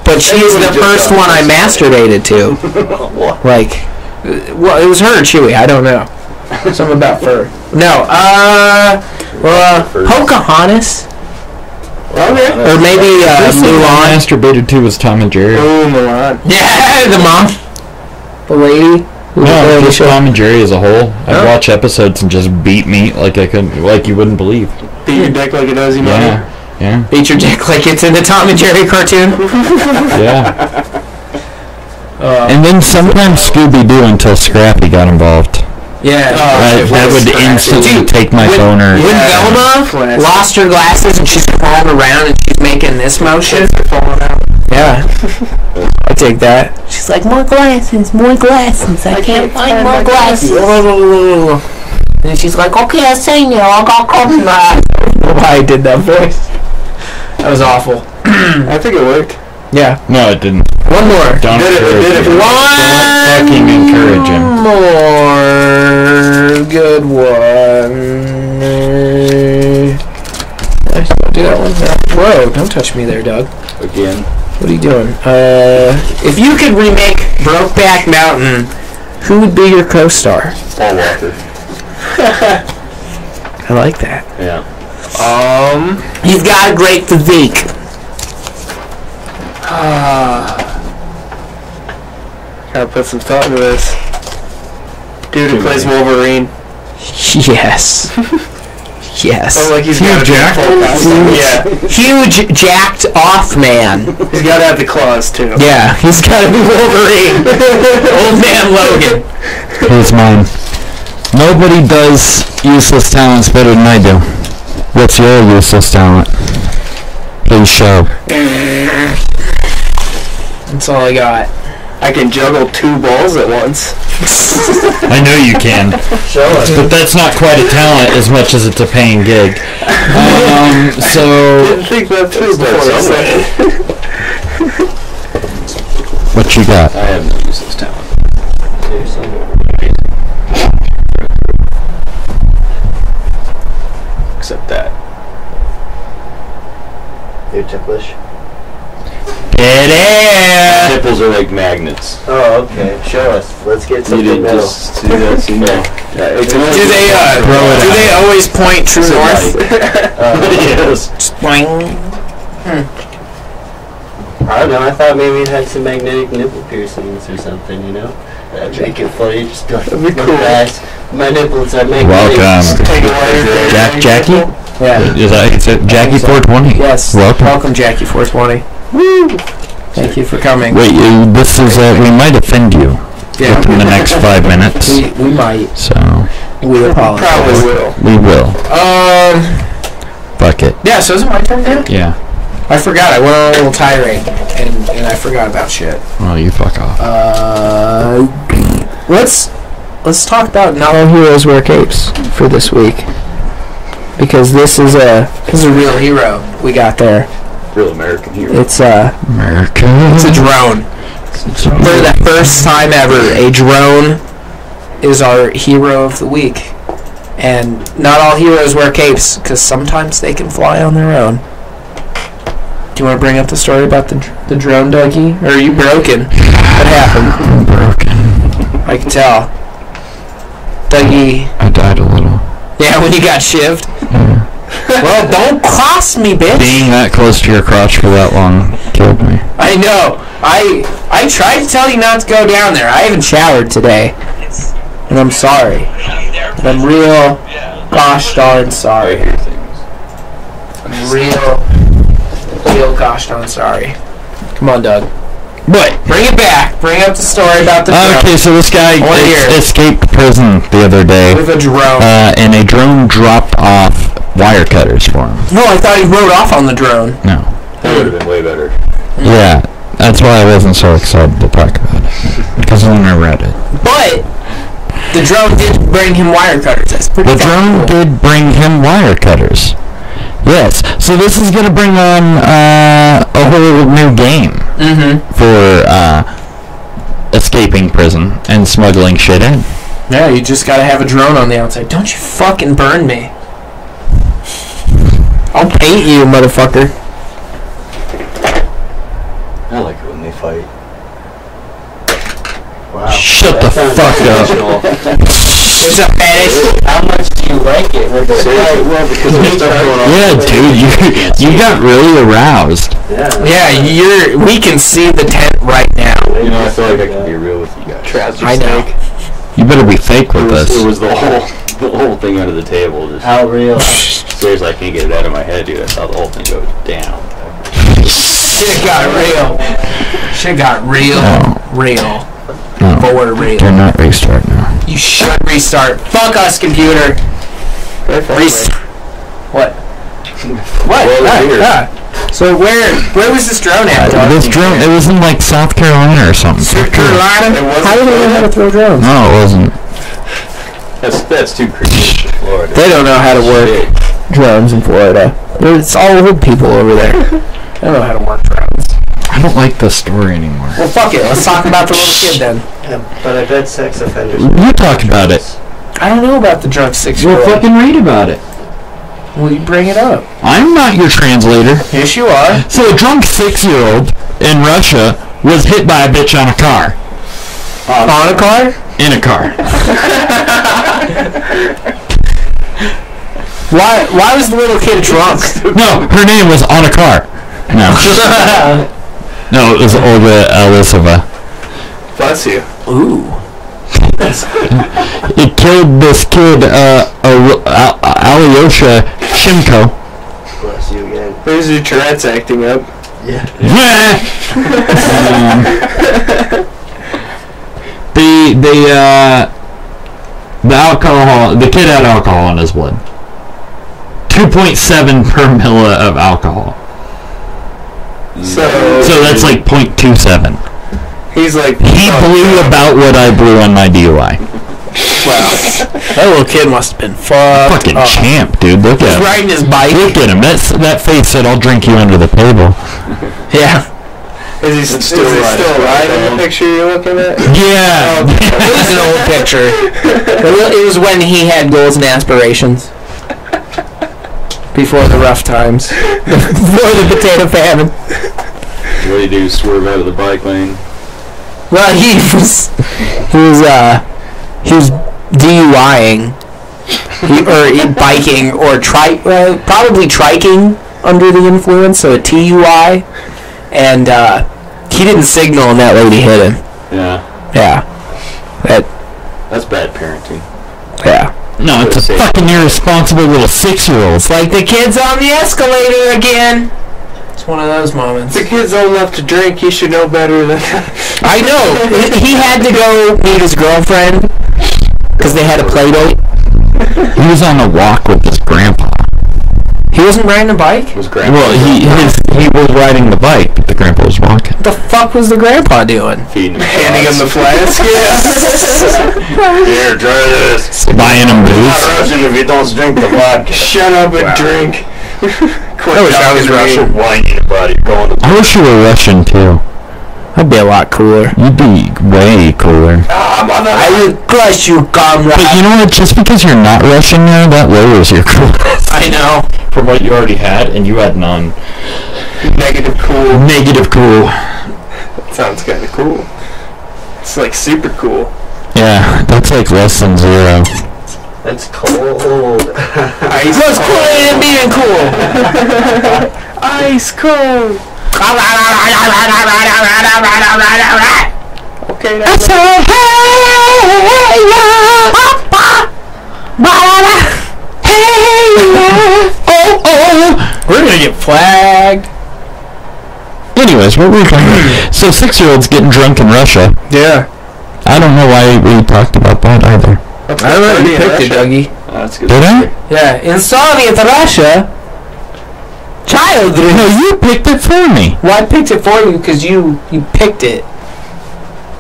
But she's the first one I masturbated to. Like, well, it was her or Chewie. I don't know. Something about fur. No, Pocahontas. Okay. Or maybe Mulan. Masturbated to was Tom and Jerry. Oh, Mulan. Yeah, the mom. The lady. No, just Tom and Jerry as a whole. I'd watch episodes and just beat meat like you wouldn't believe. Beat your dick like it does you, money. Yeah. Beat your dick like it's in the Tom and Jerry cartoon. Yeah. And then sometimes Scooby-Doo until Scrappy got involved. Yeah. That would instantly take my boner. When Velma lost her glasses and she's crawling around and she's making this motion. Yeah. I take that. She's like, more glasses. I can't find more glasses. And she's like, okay, I say now. I got coffee in my eyes. I don't know why I did that voice. That was awful. I think it worked. Yeah. No, it didn't. One more. Don't encourage him. Don't fucking encourage him. More good one. Don't do that one. Whoa, don't touch me there, Doug. Again. What are you doing? If you could remake Brokeback Mountain, who would be your co-star? Paul Walker. I like that. Yeah. He's got a great physique. Gotta put some thought into this. Dude who plays Wolverine. Yes. Yes. Oh, like he's got jacked? Yeah. Huge jacked off man. He's gotta have the claws too. Yeah, he's gotta be Wolverine. Old man Logan. Here's mine. Nobody does useless talents better than I do. What's your useless talent? Please show. That's all I got. I can juggle 2 balls at once. I know you can. Show us. But that's not quite a talent as much as it's a paying gig. So... Didn't think that through before I said it. What you got? I have no useless talent. Seriously. Except that. You're ticklish. It is. Nipples are like magnets. Oh, okay. Show us. Let's get You something didn't metal. just see that? See that? Do they always point true north? Yes. Boing. I don't know. I thought maybe it had some magnetic nipple piercings or something, you know? That'd make it funny. Just be like, look, guys, my nipples are magnetic. Welcome. Take a wire. Jackie? Yeah. Is it Jackie 420? Yes. Welcome. Jackie 420. Woo! Thank you for coming. Wait, this is, we might offend you within the next 5 minutes. We might. So. We apologize. Probably will. We will. Fuck it. Yeah, so is it my turn now? Yeah. I forgot. I went on a little tirade, and I forgot about shit. Oh, you fuck off. Let's talk about Not All Heroes Wear Capes for this week, because this is a real hero we got there. Real American hero. It's America. It's a drone. For the first time ever, a drone is our hero of the week. And not all heroes wear capes, because sometimes they can fly on their own. Do you want to bring up the story about the drone, Dougie? Or are you broken? What happened? I'm broken. I can tell. Dougie. I died a little. Yeah, when you got shivved? Yeah. Well, don't cross me, bitch. Being that close to your crotch for that long killed me. I know. I tried to tell you not to go down there. I haven't showered today. And I'm sorry. And I'm real gosh darn sorry. I'm real gosh darn sorry. Come on, Doug. What? Bring it back. Bring up the story about the drone. Okay, so this guy escaped prison the other day. With a drone. And a drone dropped off wire cutters for him. No, I thought he rode off on the drone. No. That would have been way better. Yeah, that's why I wasn't so excited to talk about it. Because when I read it. But the drone did bring him wire cutters. That's pretty cool. The drone did bring him wire cutters. Yes. So this is going to bring on a whole new game for escaping prison and smuggling shit in. Yeah, you just got to have a drone on the outside. Don't you fucking burn me. I'll paint you, motherfucker. I like it when they fight. Wow. Shut the fuck up. It's a fetish. How much do you like it? Well, because there's stuff going on. Yeah, dude, you got really aroused. Yeah, we can see the tent right now. You know, I feel like I can be real with you guys. I know. You better be fake with this. It was the whole thing under the table. Just how real? Seriously, I can't get it out of my head, dude. I saw the whole thing go down. Shit got real. Shit got real. Real. No. For real. Do not restart now. You should restart. Fuck us, computer. Restart. What? What? So where was this drone at? This drone, it was in like South Carolina or something. South Carolina? How do they know how to throw drones? No, it wasn't. That's too crazy. Florida. They don't know how to work drones in Florida. It's all old people over there. They don't know how to work drones. I don't like this story anymore. Well, fuck it. Let's talk about the little kid then. Yeah, but I bet sex offenders. You talk about it. I don't know about the drunk 6-year-old. Well, fucking read about it. Well, you bring it up. I'm not your translator. Yes, you are. So a drunk 6-year-old in Russia was hit by a bitch on a car. On a car? In a car. Why was the little kid drunk? No, her name was on a car. No. No, it was Olga Alisova. Bless you. Ooh. It killed this kid, Alyosha Shimko. Bless you again. Where's your Tourette's acting up? Yeah. The alcohol, the kid had alcohol in his blood. 2.7 per milla of alcohol. So that's like 0.27. He's like... He blew about what I blew on my DUI. Wow. That little kid must have been fucked Fucking champ, dude. Look at him. He's riding his bike. Look at him. That face said, I'll drink you under the table. Yeah. Is he still alive in the picture you're looking at? Yeah. It was an old picture. It was when he had goals and aspirations. Before the rough times. Before the potato famine. What did he do? Swerve out of the bike lane? Well, he was DUIing, biking, or probably triking under the influence, so a TUI, and he didn't signal, and that lady hit him. Yeah. Yeah. That's bad parenting. Yeah. No, it's a fucking irresponsible little 6-year-old. It's like the kid's on the escalator again. It's one of those moments. The kid's old enough to drink. He should know better than. I know. He had to go meet his girlfriend because they had a play date. He was on a walk with his grandpa. He wasn't riding a bike? Well, he was riding the bike, but the grandpa was walking. What the fuck was the grandpa doing? Handing him the flask. Here, try this. Buying him booze. Not Russian if you don't drink the vodka. Shut up and drink. I wish I was Russian. Wine anybody going to. I wish you were Russian too. I'd be a lot cooler. You'd be way cooler. I would crush you, comrade. But you know what? Just because you're not Russian now, that lowers your coolness. I know. From what you already had, and you had none. Negative cool. Negative cool. That sounds kind of cool. It's like super cool. Yeah, that's like less than 0. That's cold. Ice What's cooler than being cool? Ice cold. Okay, that's We're gonna get flagged. Anyways, what were we talking about? So 6-year-olds getting drunk in Russia. Yeah. I don't know why we talked about that either. I don't know. You picked it, Dougie. That's good. Did I? Yeah. In Soviet Russia, children. No, you picked it for me. Well, I picked it for you because you picked it,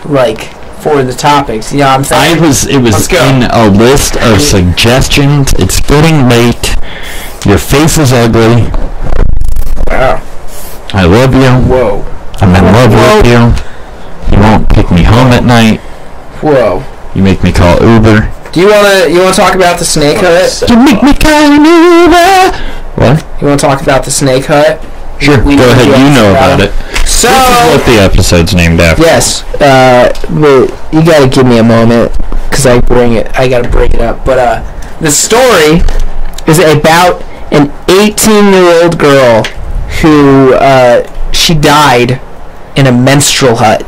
like, for the topics. You know what I'm saying? It was in a list of suggestions. It's getting late. Your face is ugly. Wow. I love you. Whoa. I'm in love with you. You won't pick me home at night. Whoa. You make me call Uber. Do you wanna talk about the snake hut? You make me call an Uber. What? You wanna talk about the snake hut? Sure. Go ahead. You know about it. So. This is what the episode's named after. Yes. But you gotta give me a moment because I gotta bring it up. But the story is about an 18-year-old girl who she died in a menstrual hut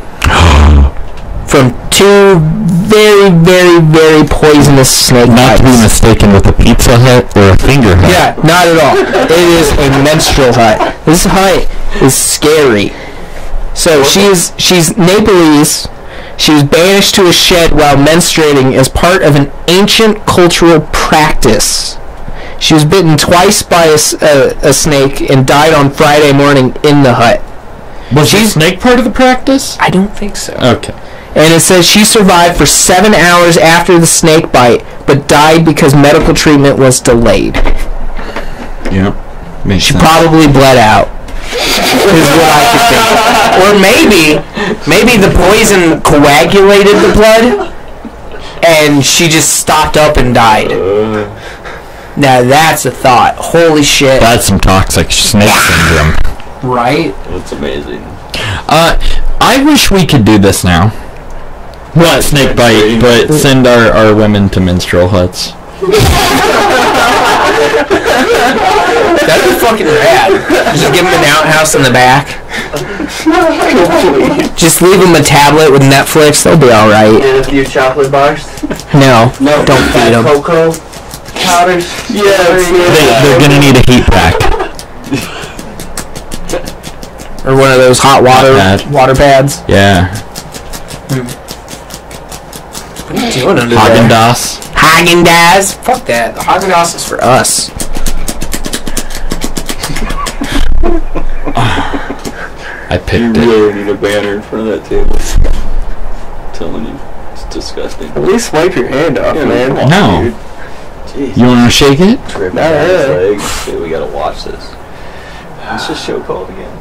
from 2 very, very, very poisonous snake bites. Not to be mistaken with a Pizza Hut or a finger hut. Yeah, not at all. It is a menstrual hut. This hut is scary. So she's Nepalese. She was banished to a shed while menstruating as part of an ancient cultural practice. She was bitten twice by a snake and died on Friday morning in the hut. Was the snake part of the practice? I don't think so. Okay. And it says she survived for 7 hours after the snake bite, but died because medical treatment was delayed. Yep. She probably bled out. Is what I could think. Or maybe the poison coagulated the blood, and she just stopped up and died. Now that's a thought. Holy shit. That's some toxic snake syndrome. Right? That's amazing. I wish we could do this now. What? Snake bite, but send our women to menstrual huts. That'd be fucking rad. Just give them an outhouse in the back. Just leave them a tablet with Netflix. They'll be alright. And a few chocolate bars. No, don't feed them. Cocoa powders. They're gonna need a heat pack. Or one of those hot water pads. Yeah. What are you doing under Haagen-Dazs. Haagen-Dazs? Fuck that. Haagen-Dazs is for us. I picked You it. really need a banner in front of that table. I'm telling you, it's disgusting. At least wipe your hand off, man. No. Jeez. You wanna shake it? Tripping Not down his really. leg. Dude, we gotta watch this. What's this show called again?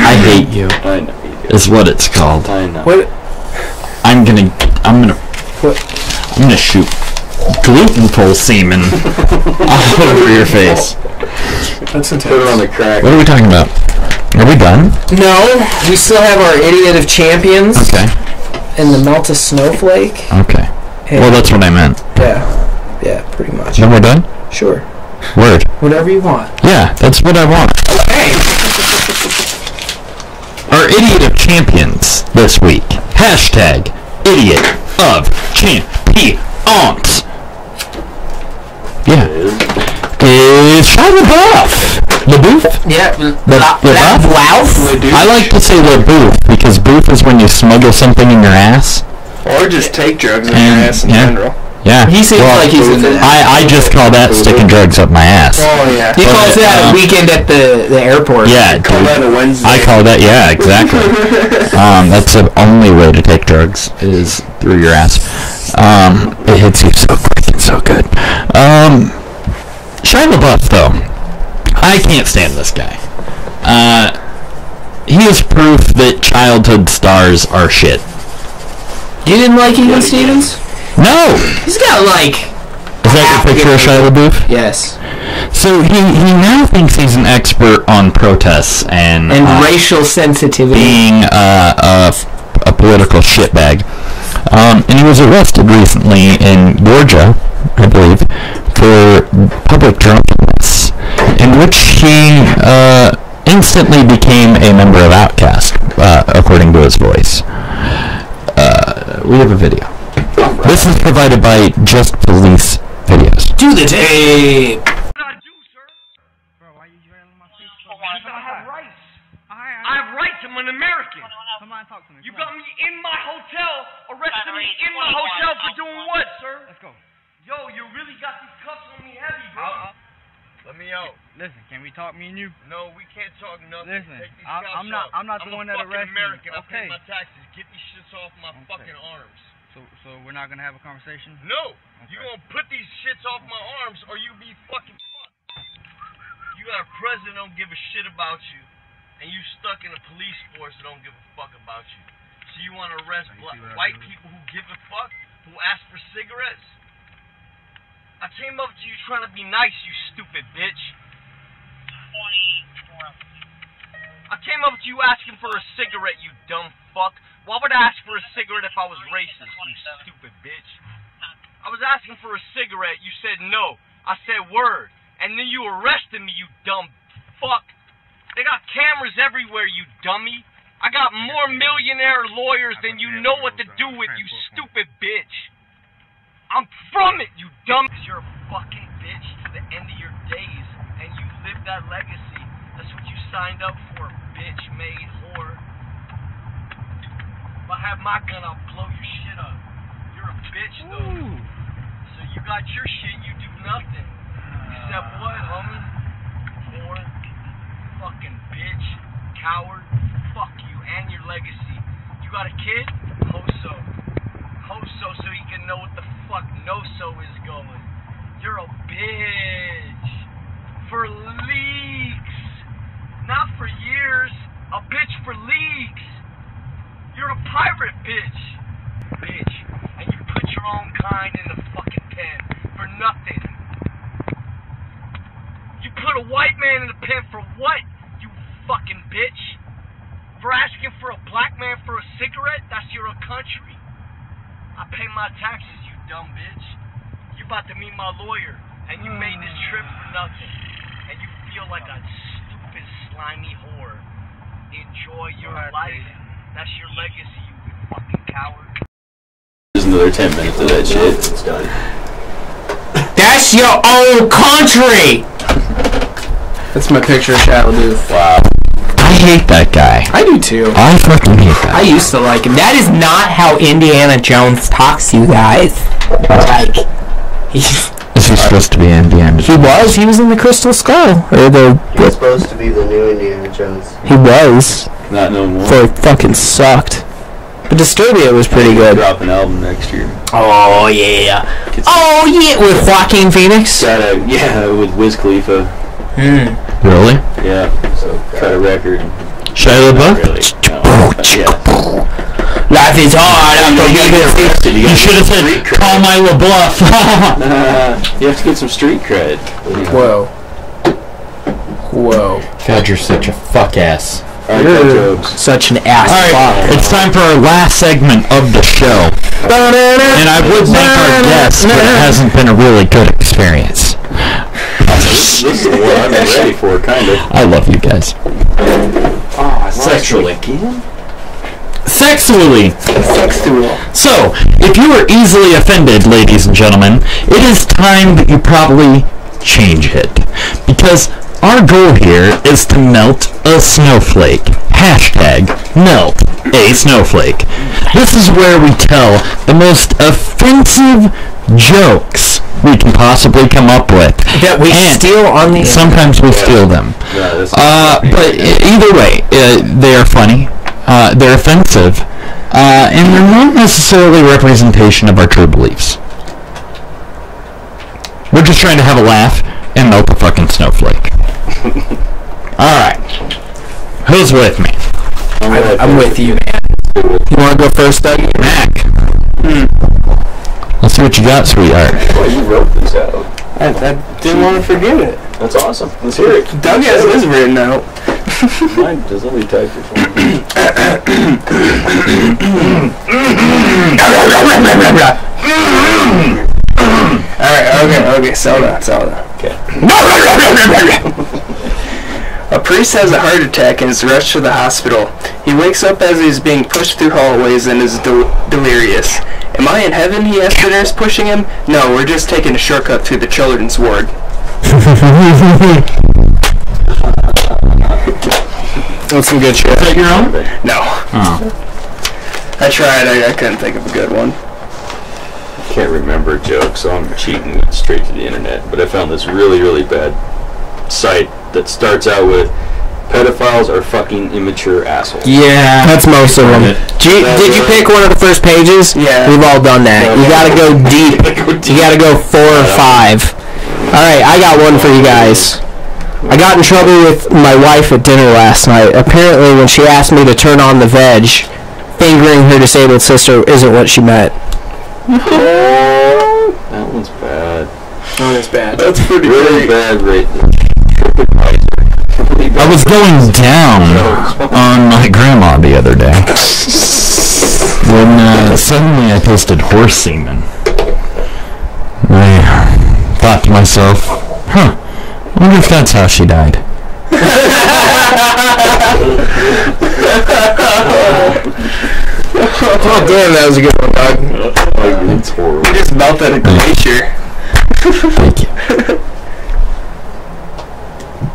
I hate you. I know you do. Is what it's called. I know. What? I'm gonna shoot gluten-full semen all over your face. That's intense. Put it on the crack. What are we talking about? Are we done? No, we still have our Idiot of Champions. Okay. And the Melt a Snowflake. Okay. And Well, that's what I meant. Yeah, pretty much. Then we're done? Sure. Word. Whatever you want. Yeah, that's what I want. Okay. Our Idiot of Champions this week. Hashtag Idiot of champions. Yeah. Is Shia LaBeouf. LaBeouf? Yeah. LaBeouf? I like to say LaBeouf because boof is when you smuggle something in your ass. Or just take drugs in your ass in general. Yeah. He seems like he's into that. I just call that sticking drugs up my ass. Oh, yeah. He calls that a weekend at the airport. Yeah, I call that a Wednesday. I call that, yeah, exactly. That's the only way to take drugs is through your ass. It hits you so quick and so good. Shia LaBeouf, though, I can't stand this guy. He is proof that childhood stars are shit. You didn't like Egan Stevens? No! He's got, like... Is that your picture of Shia LaBeouf? Yes. So he now thinks he's an expert on protests and racial sensitivity. Being a political shitbag. And he was arrested recently in Georgia, I believe, for public drunkenness, in which he instantly became a member of Outkast, according to his voice. We have a video. This is provided by Just Police Videos. Do the tape! I have rights. I'm an American. You got me in my hotel, arrested me in my hotel for doing what, sir? Let's go. Yo, you really got these cuffs on me heavy, bro. Let me out. Listen, can we talk, me and you? No, we can't talk nothing. Listen, Take these I'm cuffs not off. the one that I'm a fucking arrested American. you. I pay Okay. my taxes. Get these shits off my fucking arms. So we're not gonna have a conversation? No. You gonna put these shits off my arms or you be fucking fucked. You got a president that don't give a shit about you, and you stuck in a police force that don't give a fuck about you. So you want to arrest white people who give a fuck, who ask for cigarettes? I came up to you trying to be nice, you stupid bitch. I came up to you asking for a cigarette, you dumb fuck. Why would I ask for a cigarette if I was racist, you stupid bitch? I was asking for a cigarette, you said no. I said word. And then you arrested me, you dumb fuck. They got cameras everywhere, you dummy. I got more millionaire lawyers than you know what to do with, you stupid bitch. I'm from it, you dumb. You're a fucking bitch to the end of your days, and you live that legacy. That's what you signed up for, bitch-made whore. If I have my gun, I'll blow your shit up. You're a bitch, though. So you got your shit, you do nothing. Except what, homie? Whore. Fucking bitch. Coward. Fuck you and your legacy. You got a kid? Hoso. Hoso so you can know what the fuck no-so is going. You're a bitch. For leaks. Not for years. A bitch for leaks. You're a pirate, bitch. Bitch. And you put your own kind in the fucking pen. For nothing. You put a white man in the pen for what, you fucking bitch? For asking for a black man for a cigarette? That's your country? I pay my taxes, you dumb bitch. You about to meet my lawyer, and you made this trip for nothing. And you feel like a stupid, slimy whore. Enjoy your life. That's your legacy, you fucking coward. There's another 10 minutes of that shit. It's done. That's your own country! That's my picture of Shia LaBeouf. Wow. I hate that guy. I do too. I fucking hate that. I used to like him. That is not how Indiana Jones talks, you guys. Like, Is he supposed to be Indiana Jones? He was in the Crystal Skull. Or He was supposed to be the new Indiana Jones. He was. Not no more. So it fucking sucked. But Disturbia was pretty good. Drop an album next year. Oh, yeah. Oh, yeah. With Joaquin Phoenix? Yeah, with Wiz Khalifa. Really? Yeah, so cut a record. Shia LaBeouf? Really, no. Life is hard after You should have said, call my LaBeouf. You have to get some street cred. Whoa. Whoa. God, you're such a fuck ass. You're such an ass. Alright, it's time for our last segment of the show. And I would thank our guest, but it hasn't been a really good experience. This is what I'm ready for, kind of. I love you guys. Sexually. Again? Sexually. So, if you are easily offended, ladies and gentlemen, it is time that you probably change it. Because our goal here is to melt a snowflake. Hashtag melt a snowflake. This is where we tell the most offensive jokes we can possibly come up with. That we steal on the Sometimes we steal them. But either way, they are funny. They're offensive. And they're not necessarily a representation of our true beliefs. We're just trying to have a laugh and melt a fucking snowflake. Alright. Who's with me? I'm with you, man. You want to go first, Doug? Mac. Let's see what you got, sweetheart. Well, you wrote this out. I didn't want to forget it. That's awesome. Let's hear it. Doug has his written out. Mine does only type your phone. Alright, okay, settle down. Okay. A priest has a heart attack and is rushed to the hospital. He wakes up as he is being pushed through hallways and is delirious. Am I in heaven? He asks the nurse pushing him. No, we're just taking a shortcut through the children's ward. That's some good shit. Is that your own? No. Oh. I tried, I couldn't think of a good one. Can't remember a joke, so I'm cheating straight to the internet. But I found this really, really bad site that starts out with pedophiles are fucking immature assholes. Yeah, that's most of them. Did you pick one of the first pages? Yeah. We've all done that. You gotta go deep. You gotta go 4 or 5. Alright, I got one for you guys. I got in trouble with my wife at dinner last night. Apparently, when she asked me to turn on the veg, fingering her disabled sister isn't what she meant. That one's bad. That one's bad. That's pretty really bad rate. I was going down on my grandma the other day when suddenly I tasted horse semen. I thought to myself, I wonder if that's how she died. Oh damn, that was a good one, Doug. It's horrible. You just melted a glacier. Thank you.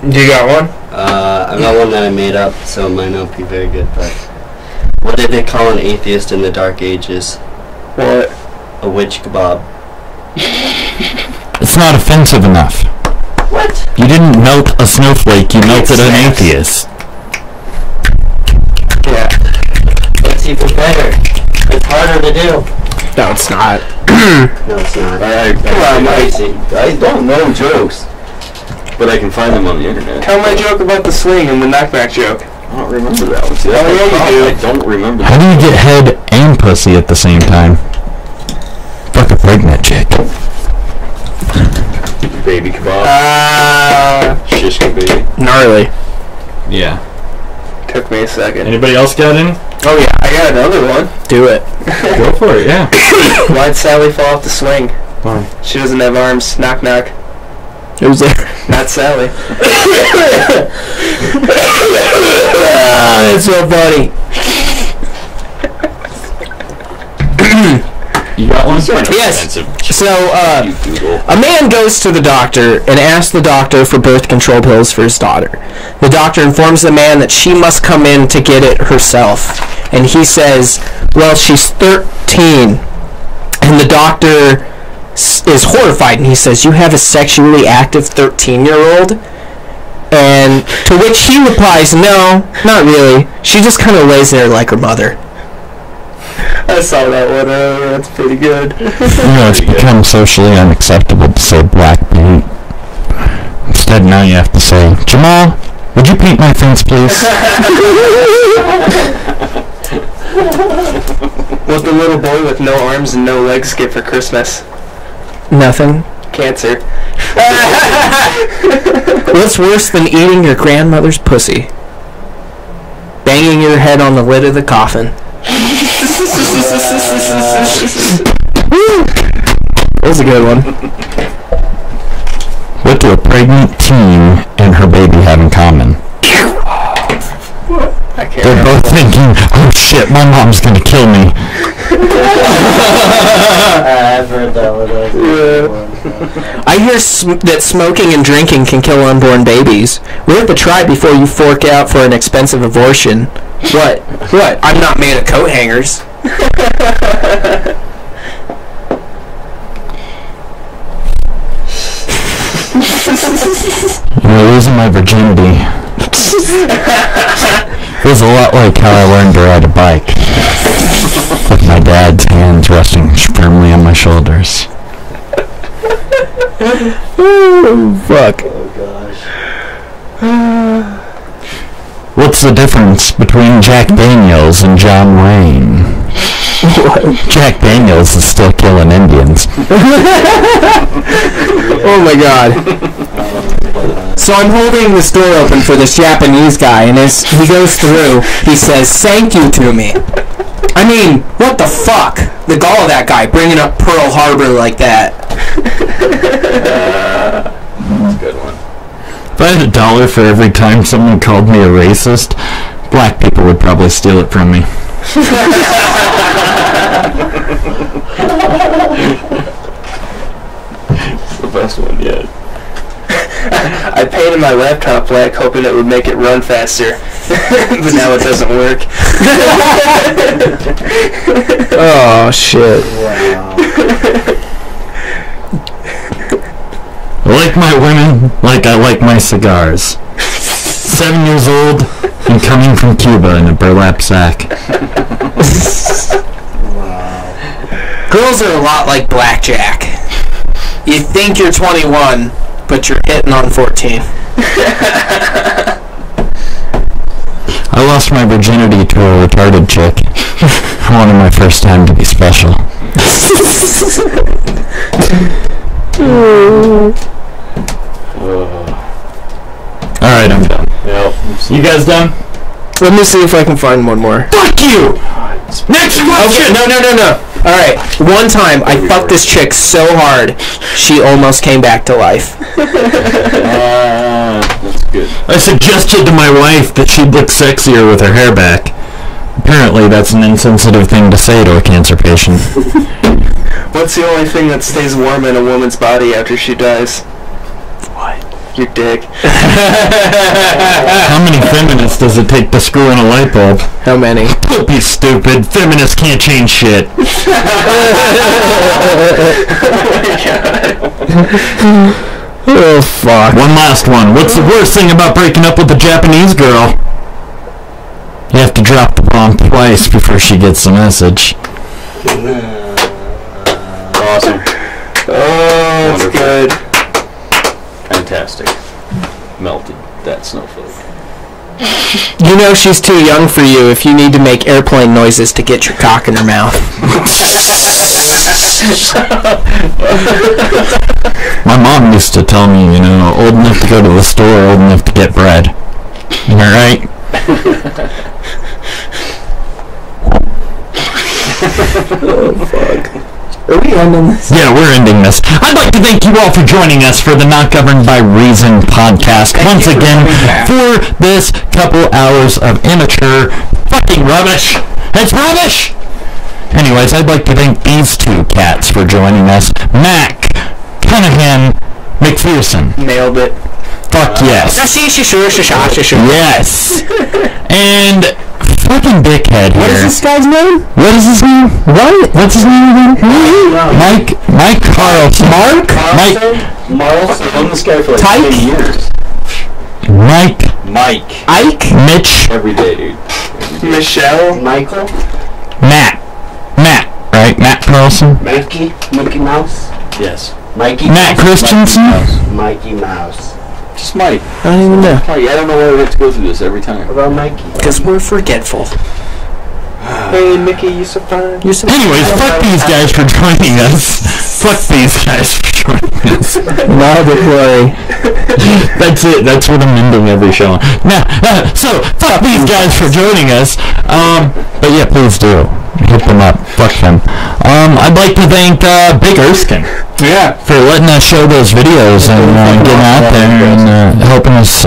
You got one? I've got one that I made up, so it might not be very good, but... What did they call an atheist in the Dark Ages? What? A witch kebab. It's not offensive enough. What? You didn't melt a snowflake, you melted an atheist. Yeah. That's even better. It's harder to do. No, it's not. No, it's not. Come on, Mike. I don't know jokes, but I can find them on the internet. Tell my joke about the sling and the knock-knock joke. I don't remember that one. See, Oh, yeah, you do. I don't remember How that. do you get head and pussy at the same time? Fuck a pregnant chick. Baby kebab. Shish kebab. Gnarly. Yeah. Took me a second. Anybody else got any? Oh yeah, I got another one. Do it. Go for it, yeah. Why'd Sally fall off the swing? Why? She doesn't have arms. Knock knock. Who's there? Not Sally. That's so funny. You got one? Yes. So, a man goes to the doctor and asks the doctor for birth control pills for his daughter. The doctor informs the man that she must come in to get it herself. And he says, well, she's 13. And the doctor is horrified, and he says, you have a sexually active 13-year-old? And to which he replies, no, not really. She just kind of lays there like her mother. I saw that one earlier. That's pretty good. You know, it's become socially unacceptable to say black paint. Instead, now you have to say, Jamal, would you paint my fence, please? What the little boy with no arms and no legs get for Christmas? Nothing. Cancer. What's worse than eating your grandmother's pussy? Banging your head on the lid of the coffin. That was a good one. What do a pregnant teen and her baby have in common? They're both thinking, oh shit. shit, my mom's gonna kill me. I've heard that one. I hear that smoking and drinking can kill unborn babies. We have to try before you fork out for an expensive abortion. What? What? I'm not made of coat hangers. Losing my virginity feels a lot like how I learned to ride a bike, with my dad's hands resting firmly on my shoulders. Oh, fuck. Oh gosh. What's the difference between Jack Daniels and John Wayne? Jack Daniels is still killing Indians. Oh my god. So I'm holding this door open for this Japanese guy, and as he goes through, he says, "Thank you" to me. I mean, what the fuck? The gall of that guy bringing up Pearl Harbor like that. That's a good one. If I had $1 for every time someone called me a racist, black people would probably steal it from me. It's the best one yet. I painted my laptop black hoping it would make it run faster, but now it doesn't work. Oh, shit. Wow. I like my women like I like my cigars. 7 years old and coming from Cuba in a burlap sack. Wow. Girls are a lot like blackjack. You think you're 21, but you're hitting on 14. I lost my virginity to a retarded chick. I wanted my first time to be special. Alright, I'm done. Yep. You guys done? Let me see if I can find one more. Fuck you! Next question! No. Alright, one time I fucked this chick so hard, she almost came back to life. That's good. I suggested to my wife that she'd look sexier with her hair back. Apparently that's an insensitive thing to say to a cancer patient. What's the only thing that stays warm in a woman's body after she dies? What? Your dick. How many feminists does it take to screw in a light bulb? How many? Don't be stupid. Feminists can't change shit. Oh my god. Oh, fuck. One last one. What's the worst thing about breaking up with a Japanese girl? You have to drop the bomb twice before she gets the message. Awesome. Oh, that's good. Fantastic. Melted that snowflake. You know she's too young for you if you need to make airplane noises to get your cock in her mouth. My mom used to tell me, you know, old enough to go to the store, old enough to get bread. Am I right? Oh, fuck. Are we ending this? Yeah, we're ending this. I'd like to thank you all for joining us for the Not Governed by Reason podcast. Once again, for this couple hours of immature fucking rubbish. It's rubbish! Anyways, I'd like to thank these two cats for joining us. Mac, Connaghan-McPhearson. Nailed it. Fuck yes. Yes. And fucking dickhead here. What is this guy's name? What is his name? What? What's his name again? Mike Carlson. Mark? Miles, I've known this guy for like Tyke? 10 years. Mike. Ike? Mitch. Every day, dude. Michelle? Michael? Matt. Right? Matt Carlson. Mickey Mouse? Yes. Mikey Matt Christensen. Mikey Mouse. Just Mike. I don't even know. Mike, I don't know why we have to go through this every time. What about Mikey? Because we're forgetful. Hey, Mickey, you so fine. Anyways, fuck these guys for joining us Fuck these guys for joining us. No, don't worry. That's it. That's what I'm ending every show on. Now, so fuck these guys for joining us. But yeah, please do hit them up. Fuck them. I'd like to thank Big Erskine. Yeah. For letting us show those videos and getting out there and helping us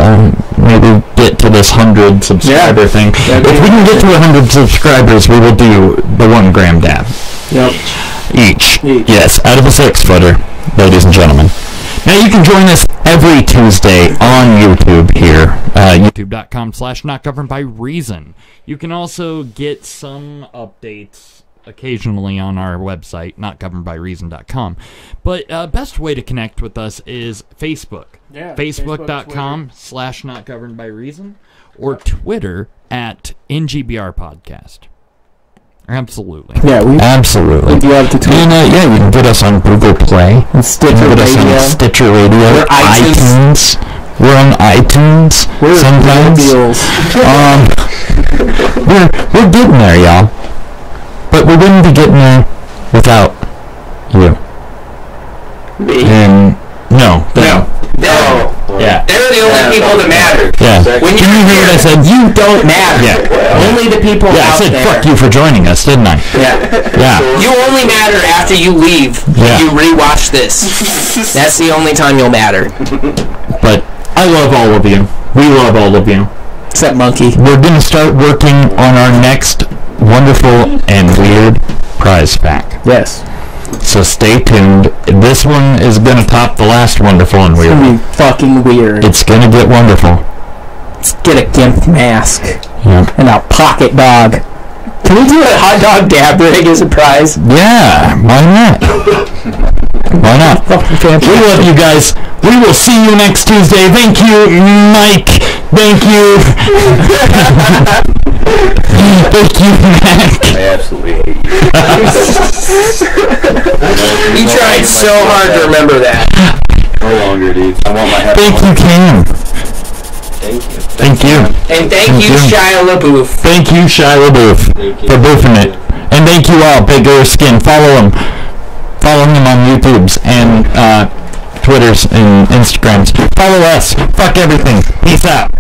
maybe get to this 100 subscriber thing. If we can get to 100 subscribers, we will do the 1 gram dab. Yep. Each. Yes, out of a 6-footer, ladies and gentlemen. Now you can join us every Tuesday on YouTube here, youtube.com/notgovernedbyreason. You can also get some updates occasionally on our website, notgovernedbyreason.com. But best way to connect with us is Facebook. Yeah, Facebook.com/notgovernedbyreason or Twitter at NGBR Podcast. Absolutely. Yeah, absolutely. We do have to tweet. And yeah, you can get us on Google Play, and Stitcher Radio. We're iTunes. We're on iTunes. We're sometimes. We're getting there, y'all. But we wouldn't be getting there without you. Me? And no. Yeah. They're the only people that matter. Yeah. When Did you hear what I said? you don't matter. Yeah. Only the people Yeah, I out said there. fuck you for joining us, didn't I? Yeah. You only matter after you leave. Yeah. You rewatch this. That's the only time you'll matter. But I love all of you. We love all of you. Except Monkey. We're going to start working on our next wonderful and weird prize pack. Yes. So stay tuned. This one is going to top the last wonderful and weird. It's going to be fucking weird. It's going to get wonderful. Let's get a gimp mask. Yeah. And a pocket dog. Can we do a hot dog dab rig as a prize? Yeah, why not? Why not? We love you guys. We will see you next Tuesday. Thank you, Mike. Thank you. Thank you, Mac. I absolutely hate you. You tried so hard to remember that. No longer, dude. I want my headphones. Thank you, Cam. Thank you. Thank you. And thank you, Shia LaBeouf. Thank you, Shia LaBeouf, for boofing it. And thank you all, Big Erskine. Follow him. Follow him on YouTubes and Twitters and Instagrams. Follow us. Fuck everything. Peace out.